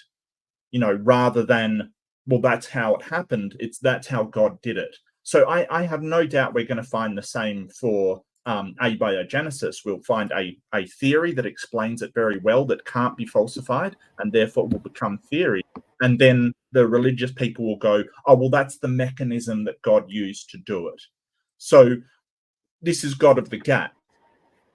You know, rather than, well, that's how it happened. That's how God did it. So I have no doubt we're going to find the same for abiogenesis. We'll find a theory that explains it very well, that can't be falsified, and therefore will become theory. And then the religious people will go, oh, well, that's the mechanism that God used to do it. So this is God of the gap,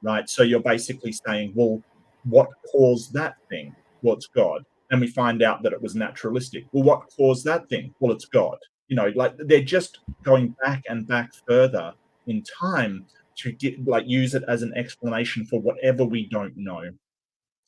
right? So you're basically saying, well, what caused that thing? Well, it's God. And we find out that it was naturalistic. Well, what caused that thing? Well, it's God. You know, like they're just going back and back further in time to get, like, use it as an explanation for whatever we don't know.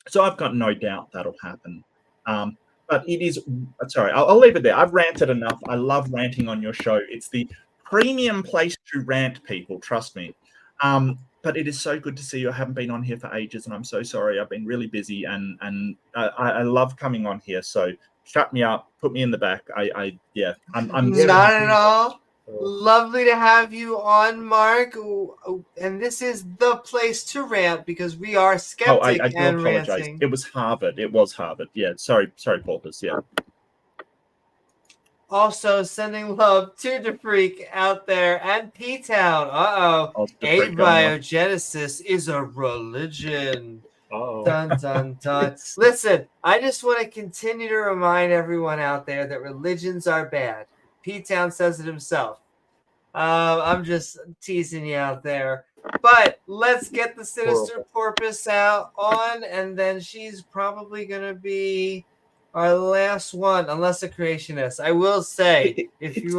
So I've got no doubt that'll happen. But it is, sorry, I'll leave it there. I've ranted enough. I love ranting on your show. It's the premium place to rant, people, trust me. But it is so good to see you. I haven't been on here for ages, and I'm so sorry. I've been really busy, and I love coming on here. So shut me up, put me in the back. I'm not at all. Lovely to have you on, Mark. And this is the place to rant because we are skeptic I do and apologize. ranting. It was Harvard. It was Harvard. Yeah. Sorry, Porpoise. Yeah. Also sending love to DeFreak out there and P-Town. Abiogenesis is a religion. Dun, dun, dun. Listen, I just want to continue to remind everyone out there that religions are bad. P-Town says it himself. I'm just teasing you out there. But let's get the Sinister Porpoise out on, and then she's probably going to be our last one, unless a creationist. I will say, it's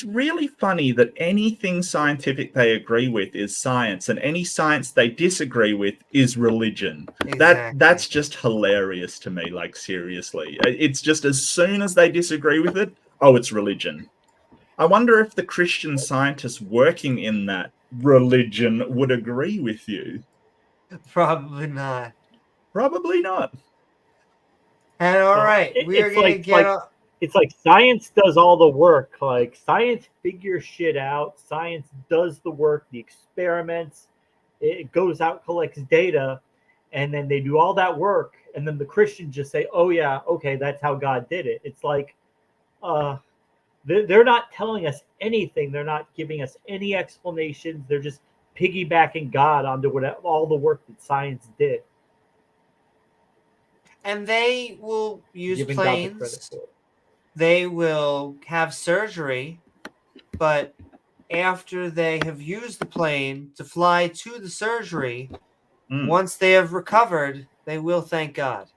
really funny that anything scientific they agree with is science, and any science they disagree with is religion. Exactly. That's just hilarious to me. Like, seriously, it's just as soon as they disagree with it, oh, it's religion. I wonder if the Christian scientists working in that religion would agree with you. Probably not. Probably not. And all right, we are going to get it's like science does all the work. Like, science figures shit out. Science does the work, the experiments. It goes out, collects data, and then they do all that work. And then the Christians just say, oh, yeah, okay, that's how God did it. It's like, they're not telling us anything. They're not giving us any explanations. They're just piggybacking God onto all the work that science did. And they will use planes. They will have surgery, but after they have used the plane to fly to the surgery, once they have recovered, they will thank God.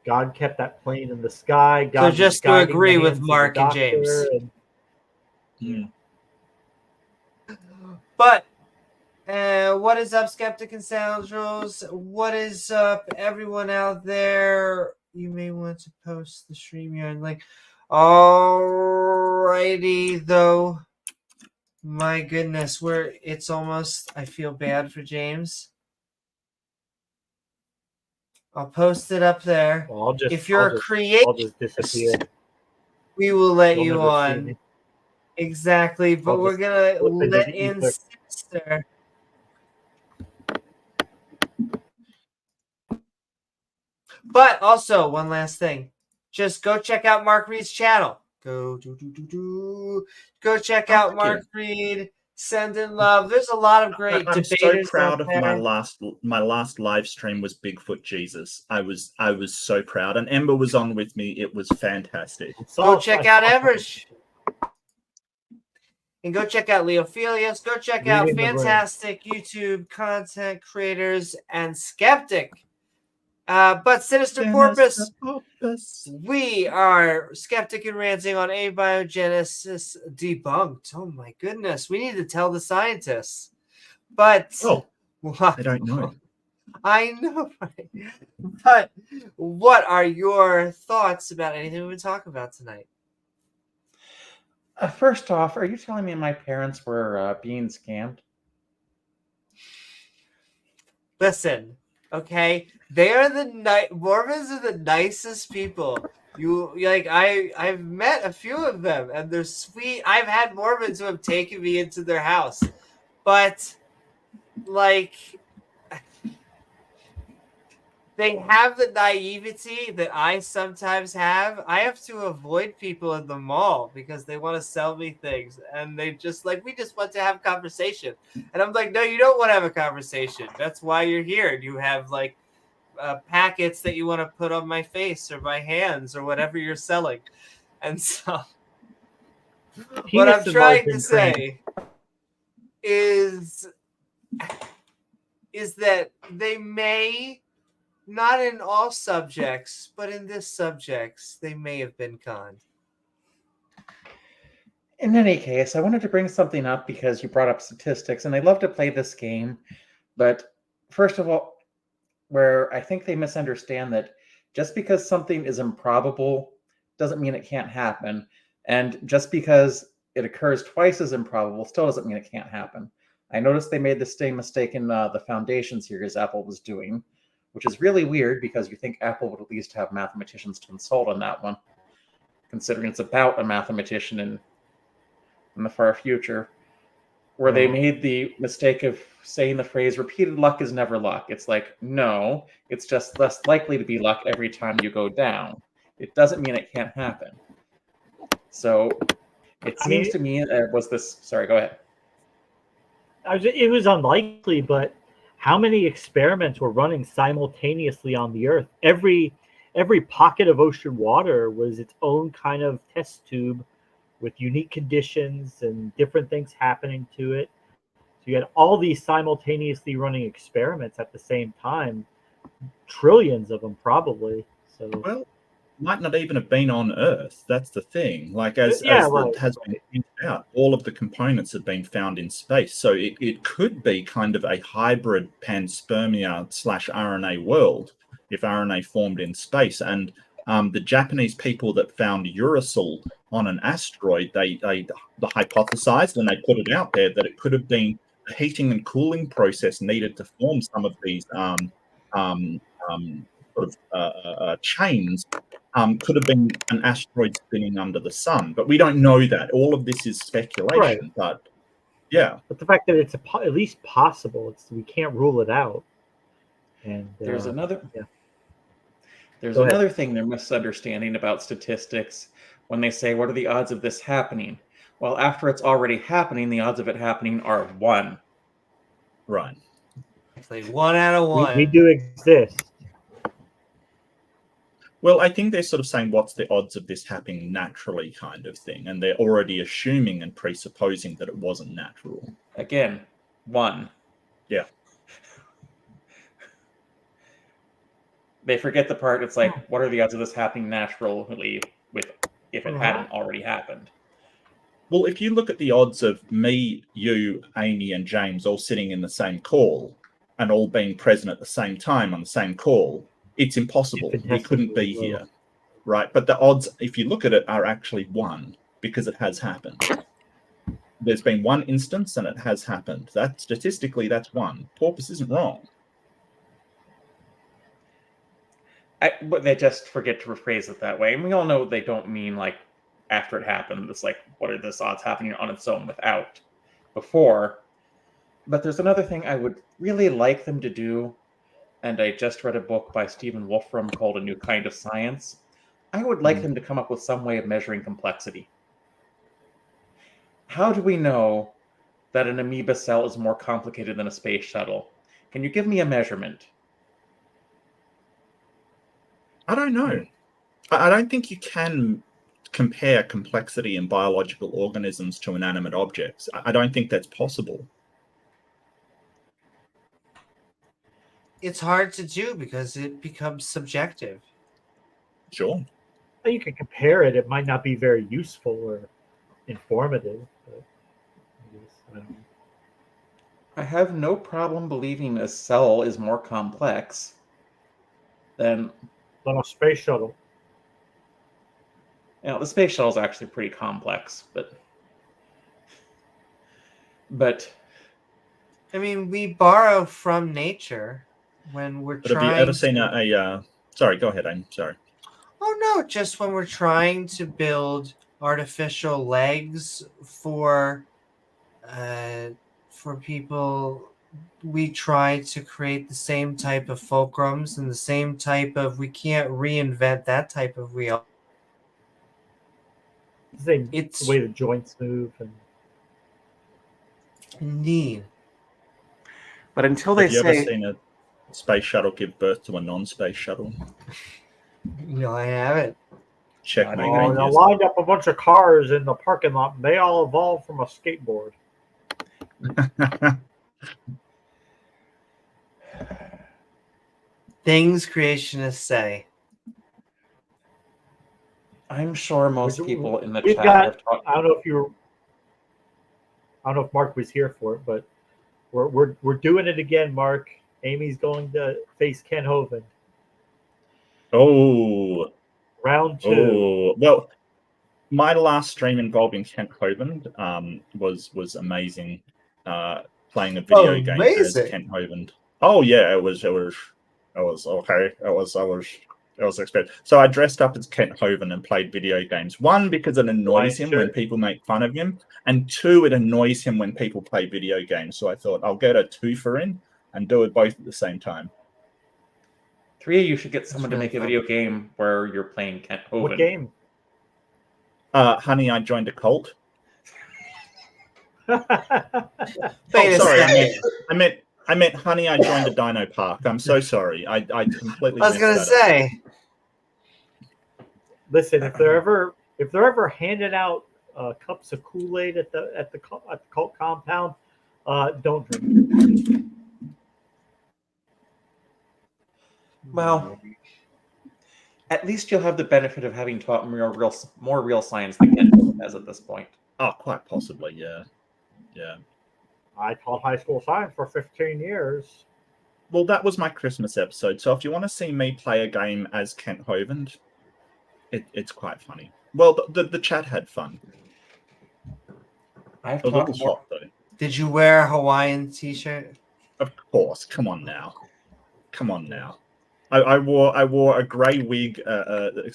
God kept that plane in the sky. So God just to agree with Mark and James. But what is up, Skeptic and Scoundrels? What is up, everyone out there? You may want to post the StreamYard link. Alrighty, though. My goodness, it's almost, I feel bad for James. I'll post it up there. Well, if you're a creator, we will let you on. Exactly, but we're going to let in Sinister. But also, one last thing. Just go check out Mark Reid's channel. Go check out Mark Reid. Send in love. There's a lot of great I'm so debaters proud out of my there. last live stream was Bigfoot Jesus. I was so proud, and Ember was on with me. It was fantastic. Go check out Evers. And go check out Leophilius. Go check out Reading the room. fantastic YouTube content creators and Skeptic. But Sinister Porpoise, we are Skeptic and Ranting on Abiogenesis Debunked. Oh my goodness, we need to tell the scientists. But I don't know. I know, right? But what are your thoughts about anything we've been talking about tonight? First off, are you telling me my parents were being scammed? Listen, okay, they are Mormons are the nicest people. I've met a few of them, and they're sweet. I've had Mormons who have taken me into their house, but like, they have the naivety that I sometimes have. I have to avoid people in the mall because they want to sell me things, and they just we just want to have conversation. And I'm like, no, you don't want to have a conversation. That's why you're here. And you have packets that you want to put on my face or my hands or whatever you're selling. And so what I'm trying to say is that they may, not in all subjects, but in this subjects, they may have been conned. In any case, I wanted to bring something up because you brought up statistics, and I love to play this game. But first of all, where I think they misunderstand that just because something is improbable doesn't mean it can't happen. And just because it occurs twice as improbable still doesn't mean it can't happen. I noticed they made the same mistake in the Foundation series Apple was doing, which is really weird because you think Apple would at least have mathematicians to consult on that one, considering it's about a mathematician in the far future, where they made the mistake of saying the phrase repeated luck is never luck. It's like, no, it's just less likely to be luck every time you go down. It doesn't mean it can't happen. So it seems to me, sorry, go ahead. It was unlikely, but how many experiments were running simultaneously on the Earth? Every pocket of ocean water was its own kind of test tube with unique conditions and different things happening to it. So you had all these simultaneously running experiments at the same time, trillions of them probably. So well, might not even have been on Earth. That's the thing. As has been pointed out, all of the components have been found in space. So it could be kind of a hybrid panspermia / RNA world if RNA formed in space. And the Japanese people that found uracil on an asteroid, they hypothesized and they put it out there that it could have been the heating and cooling process needed to form some of these chains. Could have been an asteroid spinning under the sun, but we don't know that. All of this is speculation, right. But yeah. But the fact that it's at least possible, we can't rule it out. And there's another thing they're misunderstanding about statistics when they say, what are the odds of this happening? Well, after it's already happening, the odds of it happening are 1. Right. It's 1 out of 1. We do exist. Well, I think they're sort of saying what's the odds of this happening naturally kind of thing. And they're already assuming and presupposing that it wasn't natural. Again, 1. Yeah. They forget the part, it's like, what are the odds of this happening naturally if it hadn't already happened? Well, if you look at the odds of me, you, Amy, and James all sitting in the same call and all being present at the same time on the same call, it's impossible. We couldn't be here, right? But the odds, if you look at it, are actually 1 because it has happened. There's been 1 instance and it has happened. That statistically, that's 1. Porpoise isn't wrong. But they just forget to rephrase it that way. And we all know they don't mean after it happened. It's what are the odds happening on its own without before? But there's another thing I would really like them to do. And I just read a book by Stephen Wolfram called A New Kind of Science. I would like them to come up with some way of measuring complexity. How do we know that an amoeba cell is more complicated than a space shuttle? Can you give me a measurement? I don't know. I don't think you can compare complexity in biological organisms to inanimate objects. I don't think that's possible. It's hard to do because it becomes subjective. Sure. You can compare it. It might not be very useful or informative. But I don't know. I have no problem believing a cell is more complex than, On a space shuttle. the space shuttle is actually pretty complex, but I mean, we borrow from nature when we're But have trying you ever seen to... a sorry, go ahead, I'm sorry. Oh no, just when we're trying to build artificial legs for people, we try to create the same type of fulcrums and the same type of, we can't reinvent that type of wheel. It's the way the joints move. And Indeed. but until they Have you ever say, seen a space shuttle give birth to a non-space shuttle? No, I haven't. Checkmate. I lined up a bunch of cars in the parking lot. And they all evolved from a skateboard. Things creationists say. I'm sure most people in the We've chat got, have talked. I don't know if Mark was here for it, but we're doing it again, Mark. Amy's going to face Ken Hoven. Oh, Round 2. oh, well, my last stream involving Kent Hovind was amazing. Playing a video game as Kent Hovind. Oh yeah, it was okay. It was expected. So I dressed up as Kent Hovind and played video games. One, because it annoys him when people make fun of him, and two, it annoys him when people play video games. So I thought I'll get a twofer in and do it both at the same time. 3 of you should get someone to make a video game where you're playing Kent Hovind. What game? Honey, I Joined a Cult. Wait Oh, a sorry, second. I meant Honey, I Joined a Dino Park. I'm so sorry. I completely. I was gonna say. Listen, if they're ever handing out cups of Kool-Aid at the cult compound, don't drink. Well, at least you'll have the benefit of having taught more real science than Kent Hovind has at this point. Oh, quite possibly, yeah. Yeah. I taught high school science for 15 years. Well, that was my Christmas episode. So if you want to see me play a game as Kent Hovind, it's quite funny. Well, the chat had fun. I've A little taught more. hot though. Did you wear a Hawaiian t-shirt? Of course. Come on now. I wore a grey wig,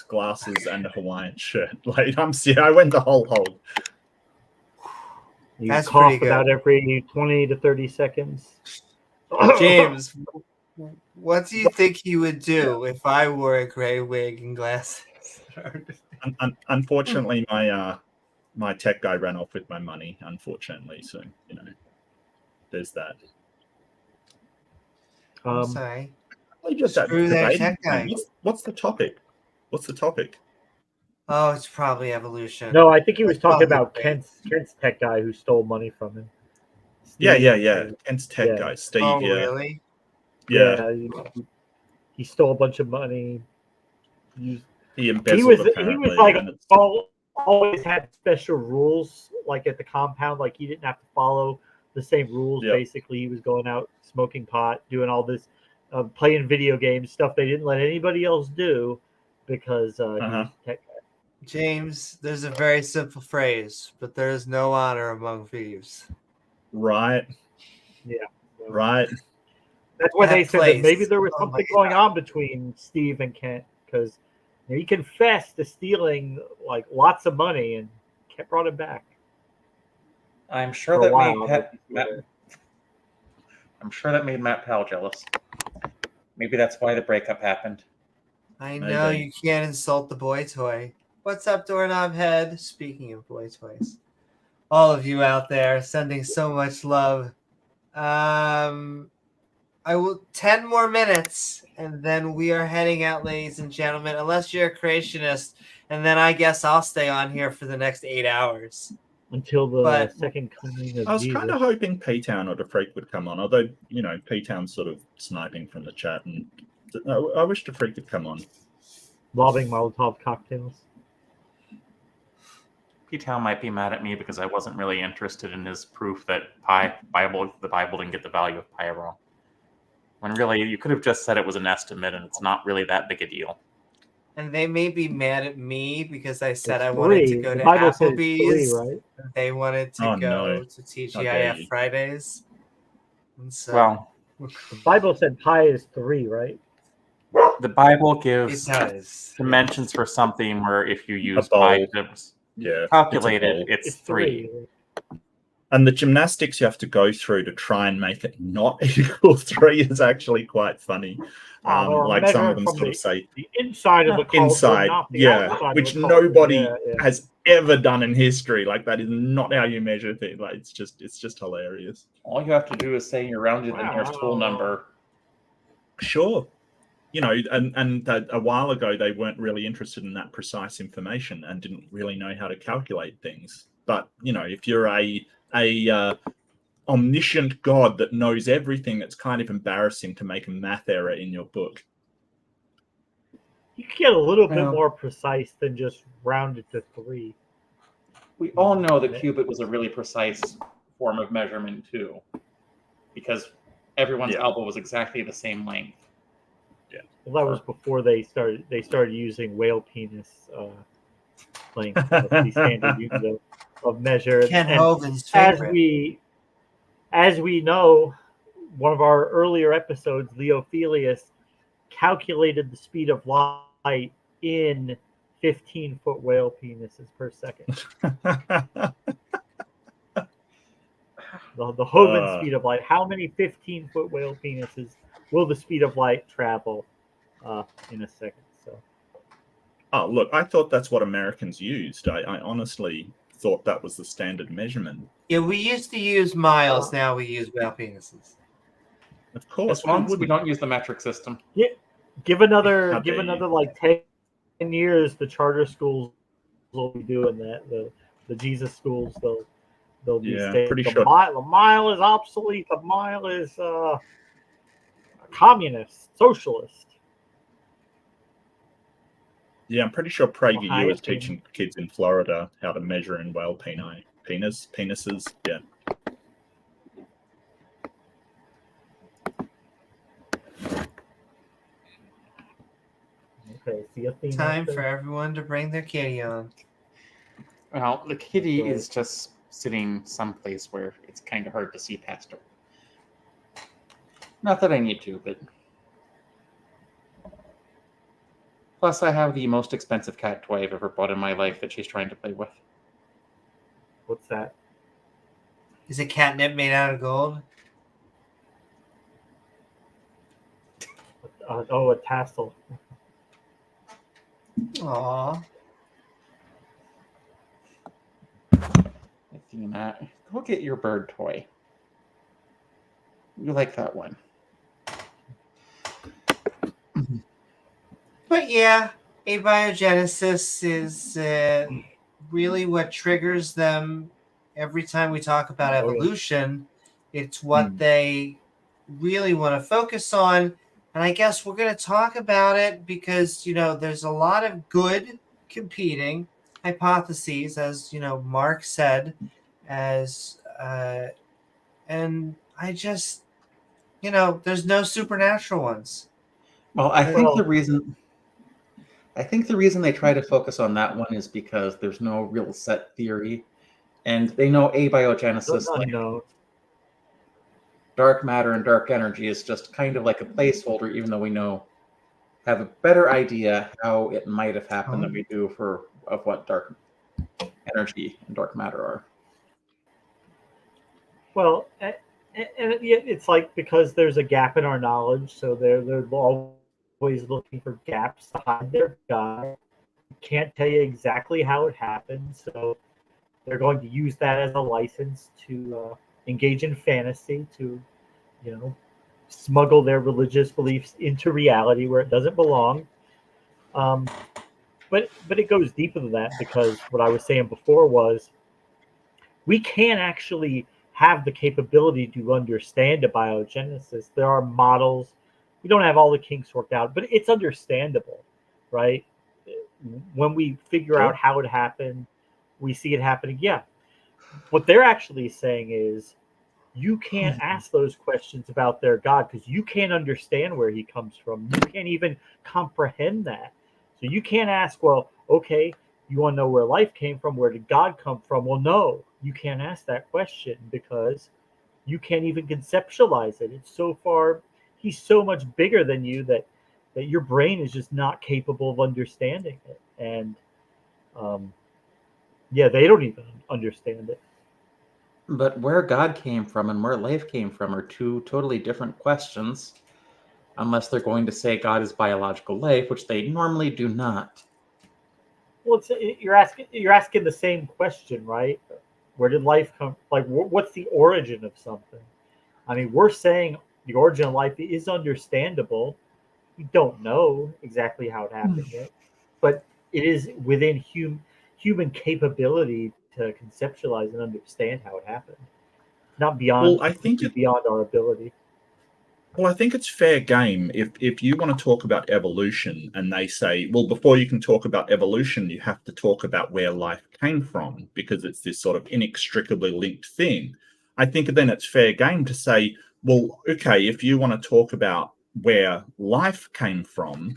glasses, and a Hawaiian shirt. Like I went the whole hog. You That's cough pretty good. about every 20 to 30 seconds. James, what do you think he would do if I wore a gray wig and glasses? Unfortunately, my tech guy ran off with my money. Unfortunately, so there's that. I'm sorry. Just Screw that tech guy. What's the topic? Oh, it's probably evolution. No, I think he was talking Probably about great. Kent's tech guy who stole money from him. Yeah. Kent's tech Yeah. guy, Steve. Oh, yeah. really? Yeah. He stole a bunch of money. He He embezzled. was like always had special rules, like at the compound. Like he didn't have to follow the same rules. Yep. Basically, he was going out smoking pot, doing all this, playing video games, stuff they didn't let anybody else do because he was tech guy. James, there's a very simple phrase, but there is no honor among thieves. Right. Yeah. Right. That's why they said that maybe there was Oh something my going God. on between Steve and Kent because he confessed to stealing like lots of money and Kent brought it back. I'm sure For a that while, I'm sure that made Matt Powell jealous. Maybe that's why the breakup happened. I know Maybe. you can't insult the boy toy. What's up, doorknob head? Speaking of boy toys. all of you out there, sending so much love. I will 10 more minutes, and then we are heading out, ladies and gentlemen. Unless you're a creationist, and then I guess I'll stay on here for the next 8 hours. Until the But- second coming of I was Jesus. kind of hoping P-Town or the Freak would come on, although, you know, P-Town's sort of sniping from the chat, and I wish the Freak would come on. Lobbing Molotov cocktails. P-Town might be mad at me because I wasn't really interested in his proof that the Bible didn't get the value of pyro. When really, you could have just said it was an estimate, and it's not really that big a deal. And they may be mad at me because I said It's I wanted to three. go The to Bible says Applebee's. 3, right? They wanted to Oh, go no. to How dare TGIF you. Fridays. And so Well, The Bible said pi is 3, right? the Bible it gives does. dimensions for something where if you use bowl. pi to Yeah. calculate it's a it, bowl. it's 3. And the gymnastics you have to go through to try and make it not equal 3 is actually quite funny. Or Like some of measure them from sort of say the inside of the cauldron, inside, not the yeah, outside of which the cauldron. nobody Yeah, yeah. has ever done in history. Like that is not how you measure things. Like it's just hilarious. All you have to do is say you're rounded to the nearest whole number. Sure. You know, and a while ago they weren't really interested in that precise information and didn't really know how to calculate things. But you know, if you're a omniscient God that knows everything, it's kind of embarrassing to make a math error in your book. You can get a little bit Well- more precise than just rounded to 3. We all know the cubit was a really precise form of measurement too, because everyone's Yeah. elbow was exactly the same length. Well, that was before they started using whale penis length as the standard unit of measure. Ken And Hoven's as favorite. we know, one of our earlier episodes, Leophilius calculated the speed of light in 15-foot whale penises per second. The Hoven speed of light. How many 15-foot whale penises will the speed of light travel in a second? So, Oh, look, I thought that's what Americans used. I honestly thought that was the standard measurement. Yeah, we used to use miles. Now we use whale penises. Of course, As long as we don't use the metric system. give another How dare you. like 10 years, the charter schools will be doing that. The Jesus schools, they'll be Yeah, saying pretty the sure. mile is obsolete. The mile is communist, socialist. Yeah, I'm pretty sure PragerU Ohio is teaching kids in Florida how to measure in whale penises. Yeah. Okay, see a theme. Time there? for everyone to bring their kitty on. Well, the kitty Okay. is just sitting someplace where it's kind of hard to see past her. Not that I need to, but plus I have the most expensive cat toy I've ever bought in my life that she's trying to play with. What's that? Is it catnip made out of gold? A tassel. Aw. Athena, go get your bird toy. You like that one. But yeah, abiogenesis is really what triggers them every time we talk about Oh, yeah. evolution. It's what they really want to focus on. And I guess we're going to talk about it because, you know, there's a lot of good competing hypotheses, as, you know, Mark said, and I just, you know, there's no supernatural ones. Well, I think Well- the reason they try to focus on that one is because there's no real set theory, and they know abiogenesis, like No. dark matter and dark energy, is just kind of like a placeholder, even though we have a better idea how it might have happened than we do of what dark energy and dark matter are. Well, and it's like because there's a gap in our knowledge, so they're always looking for gaps to hide their God. Can't tell you exactly how it happened, so they're going to use that as a license to engage in fantasy, to, smuggle their religious beliefs into reality where it doesn't belong. But it goes deeper than that, because what I was saying before was we can't actually have the capability to understand abiogenesis. There are models. We don't have all the kinks worked out, but it's understandable, right? When we figure out how it happened, we see it happening. Yeah. What they're actually saying is you can't ask those questions about their God because you can't understand where he comes from. You can't even comprehend that. So you can't ask, well, okay, you want to know where life came from? Where did God come from? Well, no, you can't ask that question because you can't even conceptualize it. It's so far, he's so much bigger than you that your brain is just not capable of understanding it. And they don't even understand it. But where God came from and where life came from are two totally different questions, unless they're going to say God is biological life, which they normally do not. Well, you're asking the same question, right? Where did life come? Like, what's the origin of something? I mean, we're saying the origin of life is understandable. We don't know exactly how it happened yet, but it is within human capability to conceptualize and understand how it happened. Not beyond. Well, I think beyond our ability. Well, I think it's fair game if you want to talk about evolution and they say, well, before you can talk about evolution, you have to talk about where life came from because it's this sort of inextricably linked thing. I think then it's fair game to say, well, okay, if you want to talk about where life came from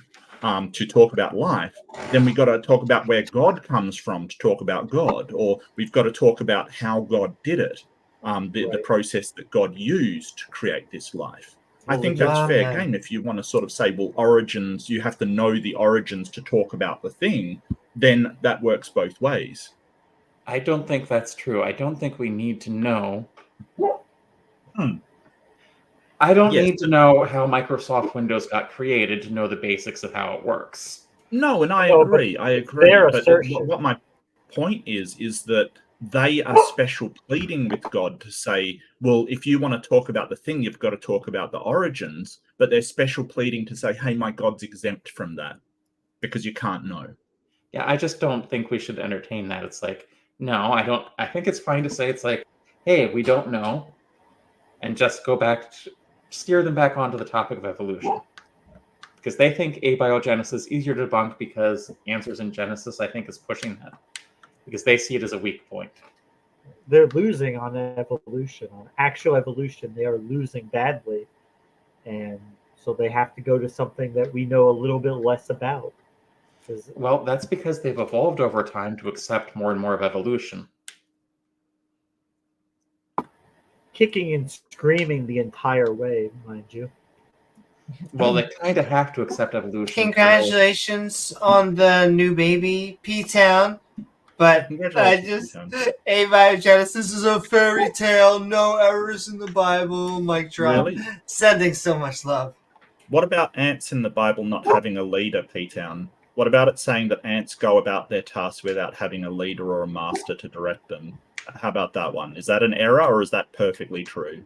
to talk about life, then we've got to talk about where God comes from to talk about God, or we've got to talk about how God did it, the process that God used to create this life. I think that's fair game if you want to sort of say, well, origins, you have to know the origins to talk about the thing, then that works both ways. I don't think that's true. I don't think we need to know. I don't need to know how Microsoft Windows got created to know the basics of how it works. No, and I agree. But what my point is that they are special pleading with God to say, well, if you want to talk about the thing, you've got to talk about the origins, but they're special pleading to say, hey, my God's exempt from that because you can't know. Yeah, I just don't think we should entertain that. It's like, no, I don't. I think it's fine to say it's like, hey, we don't know, and just go back, steer them back onto the topic of evolution. Because they think abiogenesis is easier to debunk because Answers in Genesis, I think, is pushing that. Because they see it as a weak point. They're losing on evolution, on actual evolution. They are losing badly, and so they have to go to something that we know a little bit less about. Well, that's because they've evolved over time to accept more and more of evolution. Kicking and screaming the entire way, mind you. Well, they kind of have to accept evolution. Congratulations on the new baby, P-Town. But abiogenesis is a fairy tale, no errors in the Bible, mic drop. Really? Sending so much love. What about ants in the Bible not having a leader, P-Town? What about it saying that ants go about their tasks without having a leader or a master to direct them? How about that one? Is that an error or is that perfectly true?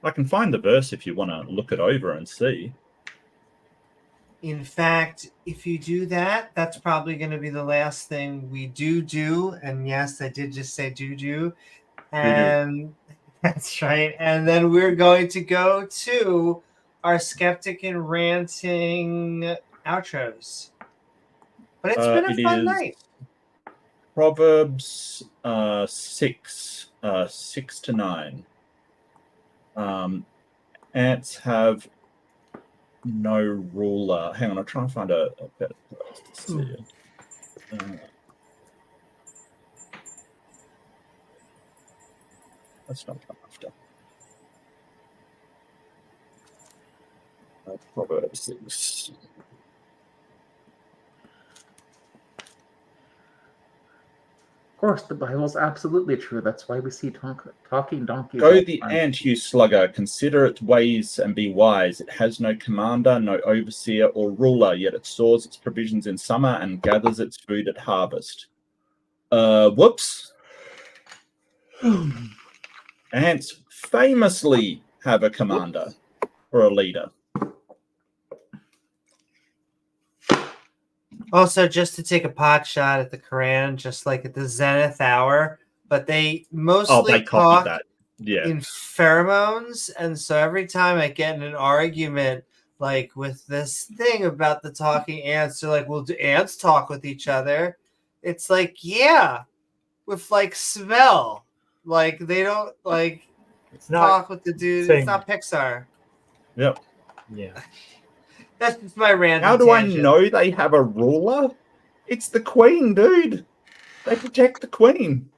I can find the verse if you want to look it over and see. In fact, if you do that, that's probably going to be the last thing we do. And yes, I did just say do. And that's right. And then we're going to go to our Skeptic and Ranting outros. But it's been a fun night. Proverbs 6:6-9. Ants have no ruler. Hang on, I'll try and find a better place to see it. That's not come after. Proverbs 6. Of course, the Bible's absolutely true. That's why we see talking donkeys. Go the ant, you slugger. Consider its ways and be wise. It has no commander, no overseer or ruler, yet it stores its provisions in summer and gathers its food at harvest. Whoops. Ants famously have a commander or a leader. Also, just to take a pot shot at the Quran, just like at the Zenith hour, but they mostly copied talk that. Yeah. in pheromones, and so every time I get in an argument, like with this thing about the talking ants, they're like, "Well, do ants talk with each other?" It's like, yeah, with like smell, like they don't like It's not talk with the dude. same. It's not Pixar. Yep. Yeah. That's just my random. How do tangent. I know they have a ruler? It's the Queen, dude. They protect the Queen.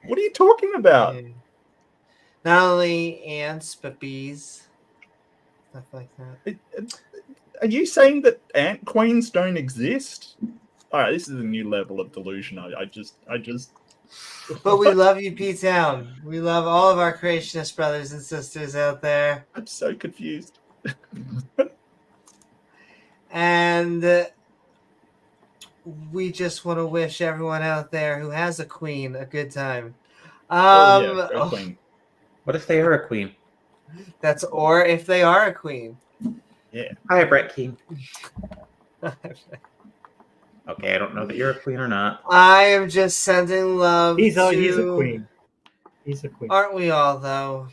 What are you talking about? Yeah. Not only ants, but bees. Stuff like that. Are you saying that ant queens don't exist? All right, this is a new level of delusion. I just. But we love you, P-Town. We love all of our creationist brothers and sisters out there. I'm so confused. And we just want to wish everyone out there who has a queen a good time. Go Queen. What if they are a queen? That's or if they are a queen. Yeah. Hi, Brett King. Okay, I don't know that you're a queen or not. I am just sending love. He's a to... queen. He's a queen. Aren't we all, though?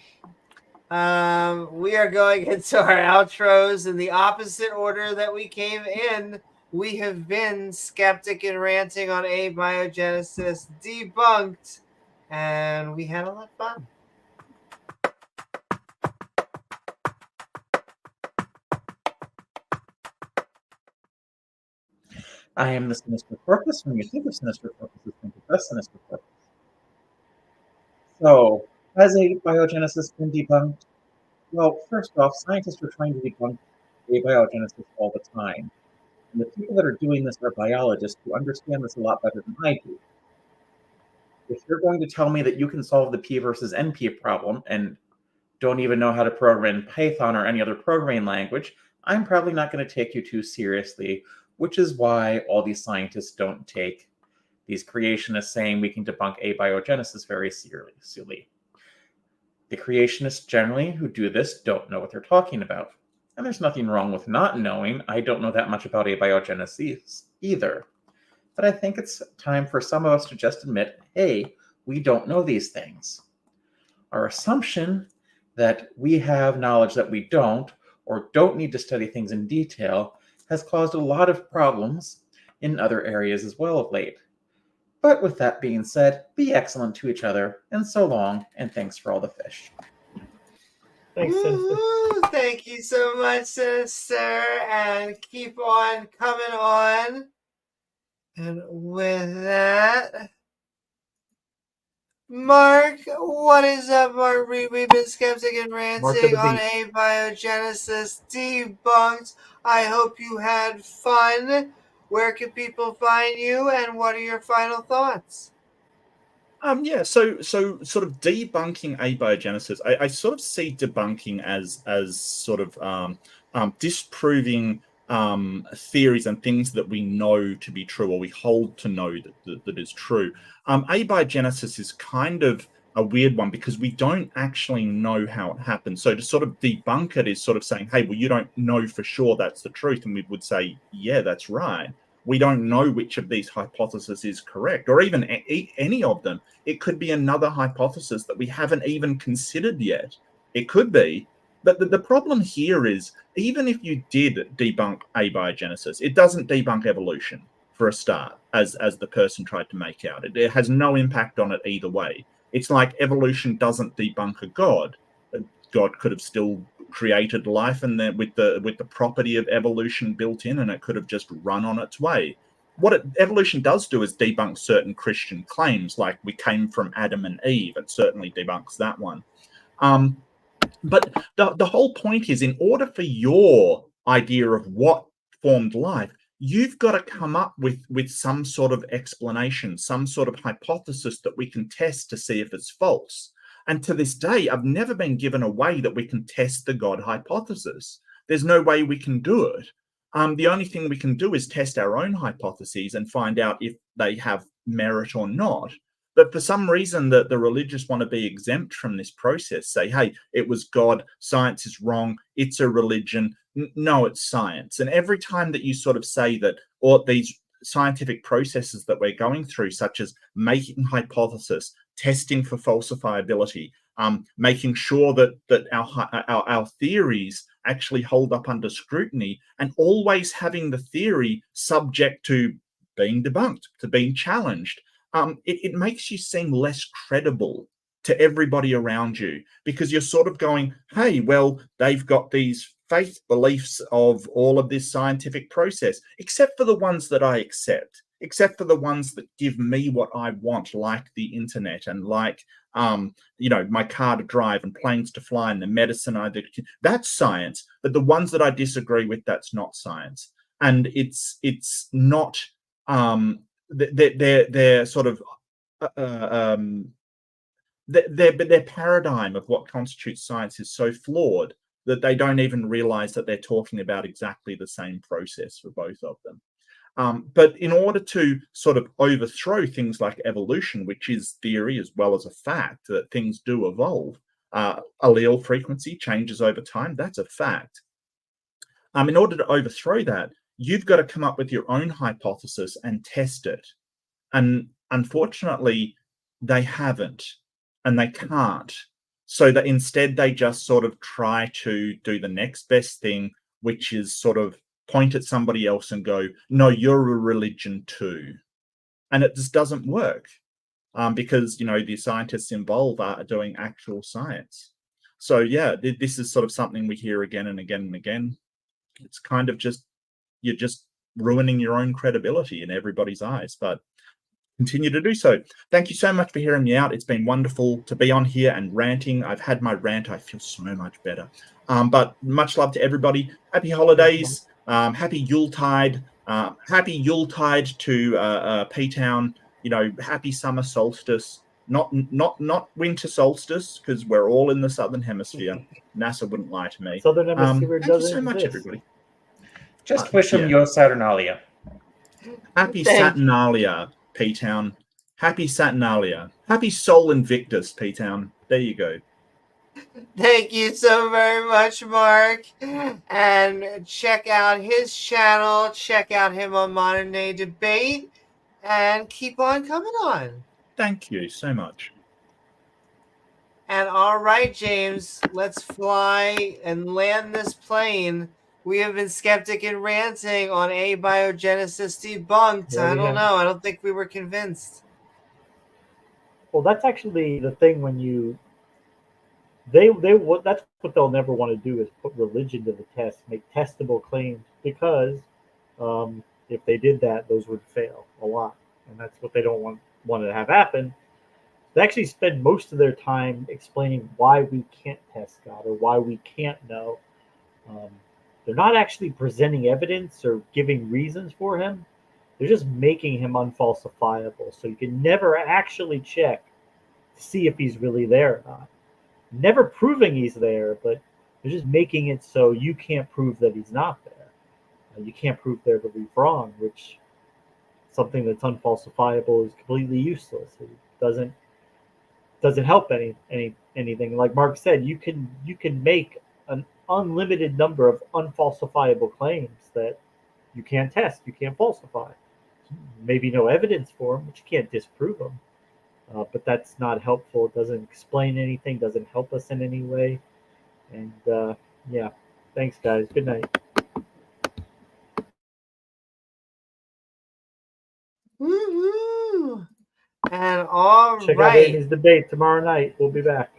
We are going into our outros in the opposite order that we came in. We have been Skeptic and Ranting on Abiogenesis Debunked, and we had a lot of fun. I am the Sinister Corpus. When you think of Sinister Corpus, you think of the Sinister Corpus. So, has abiogenesis been debunked? Well, first off, scientists are trying to debunk abiogenesis all the time. And the people that are doing this are biologists who understand this a lot better than I do. If you're going to tell me that you can solve the P versus NP problem and don't even know how to program in Python or any other programming language, I'm probably not going to take you too seriously, which is why all these scientists don't take these creationists saying we can debunk abiogenesis very seriously. The creationists generally who do this don't know what they're talking about. And there's nothing wrong with not knowing. I don't know that much about abiogenesis either. But I think it's time for some of us to just admit, hey, we don't know these things. Our assumption that we have knowledge that we don't, or don't need to study things in detail, has caused a lot of problems in other areas as well of late. But with that being said, be excellent to each other, and so long, and thanks for all the fish. Thanks, Sinister. Thank you so much, Sinister, and keep on coming on. And with that, Mark, what is up, Mark? We've been Skeptic and Ranting on Abiogenesis Debunked. I hope you had fun. Where can people find you, and what are your final thoughts? So sort of debunking abiogenesis, I sort of see debunking as sort of disproving theories and things that we know to be true, or we hold to know that is true. Abiogenesis is kind of a weird one because we don't actually know how it happened. So to sort of debunk it is sort of saying, hey, well, you don't know for sure that's the truth. And we would say, yeah, that's right. We don't know which of these hypotheses is correct, or even any of them. It could be another hypothesis that we haven't even considered yet. It could be. But the problem here is, even if you did debunk abiogenesis, it doesn't debunk evolution, for a start, as the person tried to make out. It has no impact on it either way. It's like evolution doesn't debunk a god. God could have still created life, and then with the property of evolution built in, and it could have just run on its way. What evolution does do is debunk certain Christian claims, like we came from Adam and Eve. It certainly debunks that one. But the whole point is, in order for your idea of what formed life, you've got to come up with some sort of explanation, some sort of hypothesis that we can test to see if it's false. And to this day, I've never been given a way that we can test the God hypothesis. There's no way we can do it. The only thing we can do is test our own hypotheses and find out if they have merit or not. But for some reason, the religious want to be exempt from this process, say, hey, it was God, science is wrong, it's a religion. No, it's science. And every time that you sort of say that, or these scientific processes that we're going through, such as making hypothesis, testing for falsifiability, making sure that our theories actually hold up under scrutiny, and always having the theory subject to being debunked, to being challenged, it makes you seem less credible to everybody around you, because you're sort of going, hey, well, they've got these faith beliefs of all of this scientific process, except for the ones that I accept, except for the ones that give me what I want, like the internet and like, my car to drive and planes to fly and the medicine that's science. But the ones that I disagree with, that's not science. And it's not, they're sort of, their paradigm of what constitutes science is so flawed that they don't even realize that they're talking about exactly the same process for both of them. But in order to sort of overthrow things like evolution, which is theory as well as a fact that things do evolve, allele frequency changes over time, that's a fact. In order to overthrow that, you've got to come up with your own hypothesis and test it. And unfortunately, they haven't, and they can't. So that instead they just sort of try to do the next best thing, which is sort of point at somebody else and go, no, you're a religion too. And it just doesn't work because, the scientists involved are doing actual science. So yeah, this is sort of something we hear again and again and again. It's kind of just, you're just ruining your own credibility in everybody's eyes, but continue to do so. Thank you so much for hearing me out. It's been wonderful to be on here and ranting. I've had my rant. I feel so much better. But much love to everybody. Happy holidays. Happy Yuletide. Happy Yuletide to P-Town. Happy summer solstice. Not winter solstice, because we're all in the southern hemisphere. NASA wouldn't lie to me. Southern hemisphere thank you so much, everybody. Just wish him Yo Saturnalia. Happy Saturnalia, P-Town. Happy Saturnalia. Happy Sol Invictus, P-Town. There you go. Thank you so very much, Mark. And check out his channel. Check out him on Modern Day Debate. And keep on coming on. Thank you so much. And all right, James, let's fly and land this plane. We have been skeptic and ranting on Abiogenesis Debunked. I don't know. I don't think we were convinced. Well, that's actually the thing when you that's what they'll never want to do, is put religion to the test, make testable claims, because if they did that, those would fail a lot, and that's what they don't want to have happen. They actually spend most of their time explaining why we can't test God or why we can't know. They're not actually presenting evidence or giving reasons for him. They're just making him unfalsifiable, so you can never actually check to see if he's really there or not. Never proving he's there, but they're just making it so you can't prove that he's not there. You can't prove they're to be wrong, which something that's unfalsifiable is completely useless. It doesn't help anything. Like Mark said, you can make an unlimited number of unfalsifiable claims that you can't test, you can't falsify. Maybe no evidence for them, but you can't disprove them. But that's not helpful. It doesn't explain anything, doesn't help us in any way. And yeah, thanks guys. Good night. Woo-hoo. And all Check right. out Amy's debate tomorrow night. We'll be back.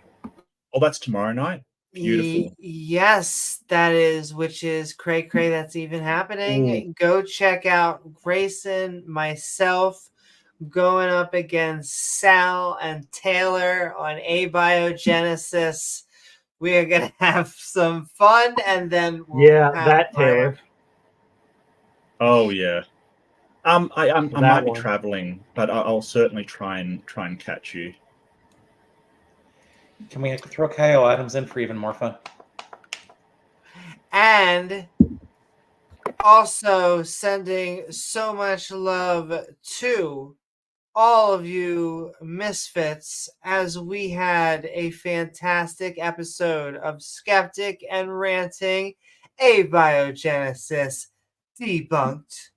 Oh, that's tomorrow night. Beautiful. Yes, that is, which is cray cray. That's even happening. Ooh. Go check out Grayson, myself, going up against Sal and Taylor on Abiogenesis. We are going to have some fun, and then Taylor. Oh yeah. I That might be one. traveling, but I'll certainly try and catch you. Can we throw Kyle Adams in for even more fun? And also sending so much love to all of you misfits, as we had a fantastic episode of Skeptic and Ranting, Abiogenesis Debunked,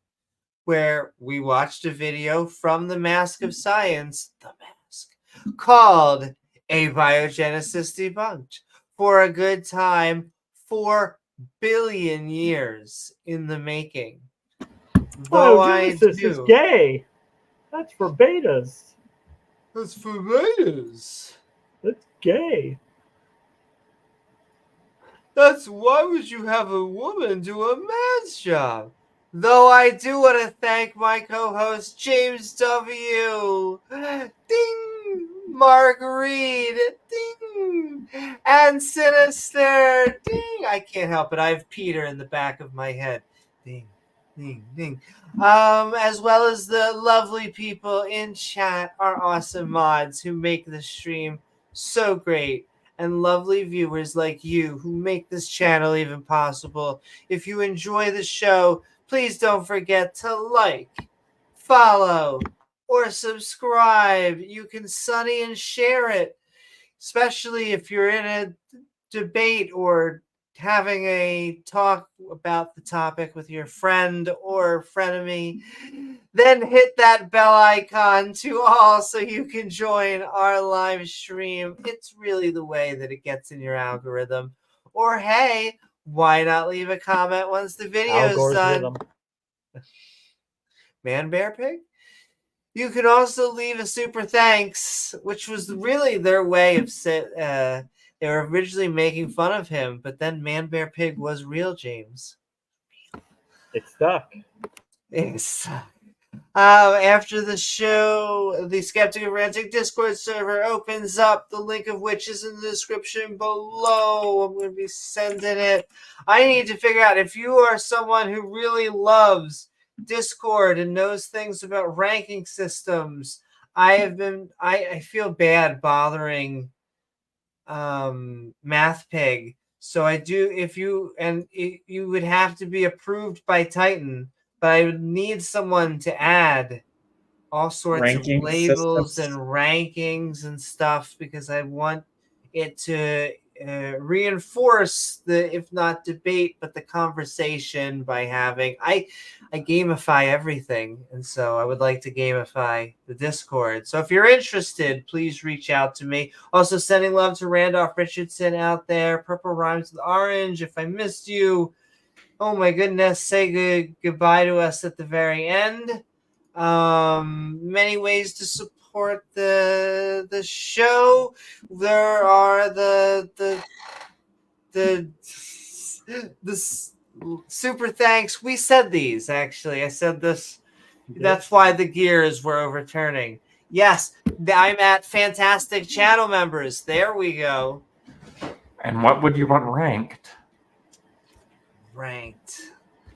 where we watched a video from the Mask of Science, the Mask, called Abiogenesis Debunked, for a good time, 4 billion years in the making. Though Biogenesis is gay. That's for betas. That's for betas. That's gay. That's why would you have a woman do a man's job? Though I do want to thank my co-host James W. Ding! Mark Reid. Ding! And Sinister. Ding! I can't help it. I have Peter in the back of my head. Ding. Ding, ding. As well as the lovely people in chat, our awesome mods who make the stream so great, and lovely viewers like you who make this channel even possible. If you enjoy the show, please don't forget to like, follow, or subscribe. You can sunny and share it, especially if you're in a debate or having a talk about the topic with your friend or frenemy. Then hit that bell icon to all so you can join our live stream. It's really the way that it gets in your algorithm. Or hey, why not leave a comment once the video's done? Man, Bear, Pig? You can also leave a super thanks, which was really their way of they were originally making fun of him, but then Man Bear Pig was real, James. It stuck. Yes. After the show, the Skeptic and Ranting Discord server opens up, the link of which is in the description below. I'm going to be sending it. I need to figure out if you are someone who really loves Discord and knows things about ranking systems. I feel bad bothering Math Pig. So I do, you would have to be approved by Titan, but I would need someone to add all sorts of labels and rankings and stuff, because I want it to reinforce the, if not debate, but the conversation by having, I gamify everything. And so I would like to gamify the Discord. So if you're interested, please reach out to me. Also sending love to Randolph Richardson out there. Purple rhymes with orange. If I missed you, oh my goodness, say goodbye to us at the very end. Many ways to support the show. There are the super thanks. We said these, actually. I said this. That's why the gears were overturning. Yes, I'm at fantastic channel members. There we go. And what would you want ranked? Ranked.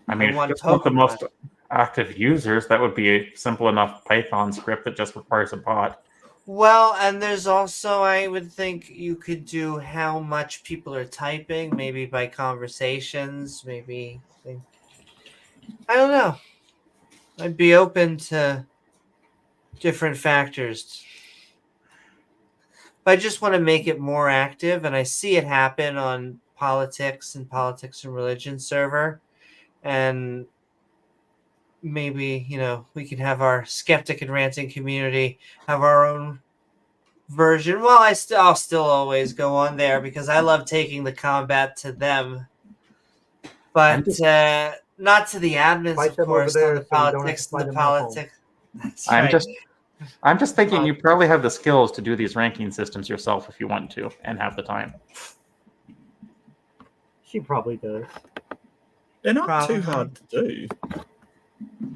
I mean, if you just want the most active users, that would be a simple enough Python script that just requires a bot. Well, and there's also, I would think you could do how much people are typing, maybe by conversations, maybe. I don't know. I'd be open to different factors. But I just want to make it more active, and I see it happen on politics and religion server. And maybe, we could have our Skeptic and Ranting community have our own version. Well, I'll still always go on there because I love taking the combat to them. But not to the admins, of course, on the politics. That's right. I'm just thinking you probably have the skills to do these ranking systems yourself if you want to and have the time. She probably does. They're not too hard to do.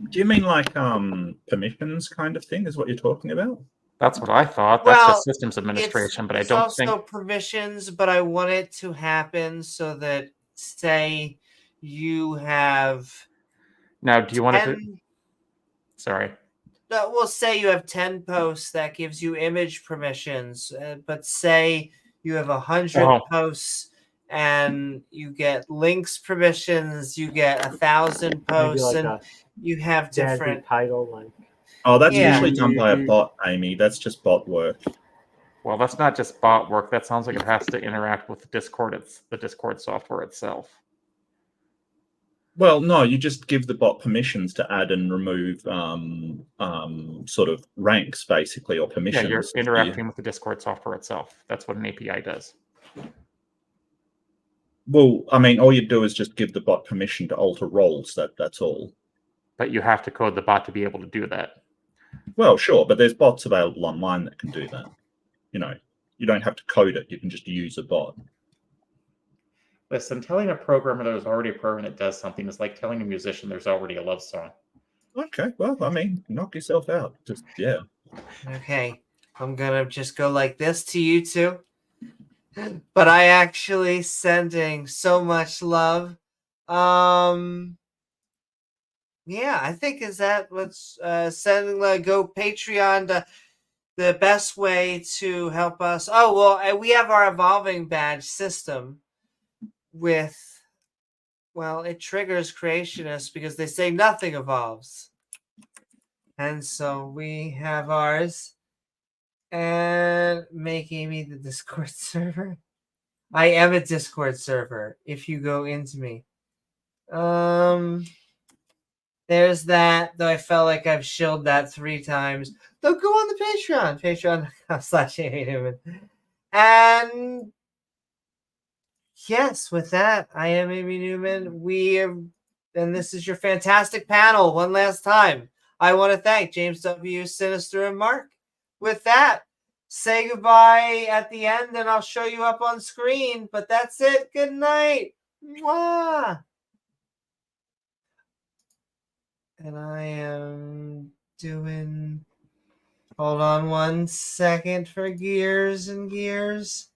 Do you mean like permissions kind of thing is what you're talking about? That's what I thought. That's just systems administration, but I don't think... It's also permissions, but I want it to happen so that, say, you have Now, do you want to? 10 Sorry. we'll say you have 10 posts that gives you image permissions, but say you have 100 Oh. posts and you get links permissions, you get 1,000 Maybe posts, like and a you have jazzy different. title, like Oh, that's Yeah. usually done by a bot, Amy. That's just bot work. Well, that's not just bot work. That sounds like it has to interact with the Discord. It's the Discord software itself. Well, no, you just give the bot permissions to add and remove sort of ranks, basically, or Yeah, permissions. you're interacting with the Discord software itself. That's what an API does. Well, I mean, all you do is just give the bot permission to alter roles. That's all. But you have to code the bot to be able to do that. Well, sure, but there's bots available online that can do that. You know, you don't have to code it. You can just use a bot. Listen, telling a programmer there's already a program that does something is like telling a musician there's already a love song. Okay, well, I mean, knock yourself out. Just, yeah. Okay, I'm gonna just go like this to you two. But I actually sending so much love. Yeah, I think is that what's sending go Patreon to the best way to help us. Oh well, we have our evolving badge system with, well, it triggers creationists because they say nothing evolves, and so we have ours. And making me the Discord server. I am a Discord server if you go into me. There's that, though I felt like I've shilled that 3 times. Though go on the Patreon, patreon.com/Newman. And yes, with that, I am Amy Newman. And this is your fantastic panel. One last time, I want to thank James W., Sinister, and Mark. With that, say goodbye at the end, and I'll show you up on screen. But that's it. Good night. Mwah. And I am doing. Hold on 1 second for gears and gears.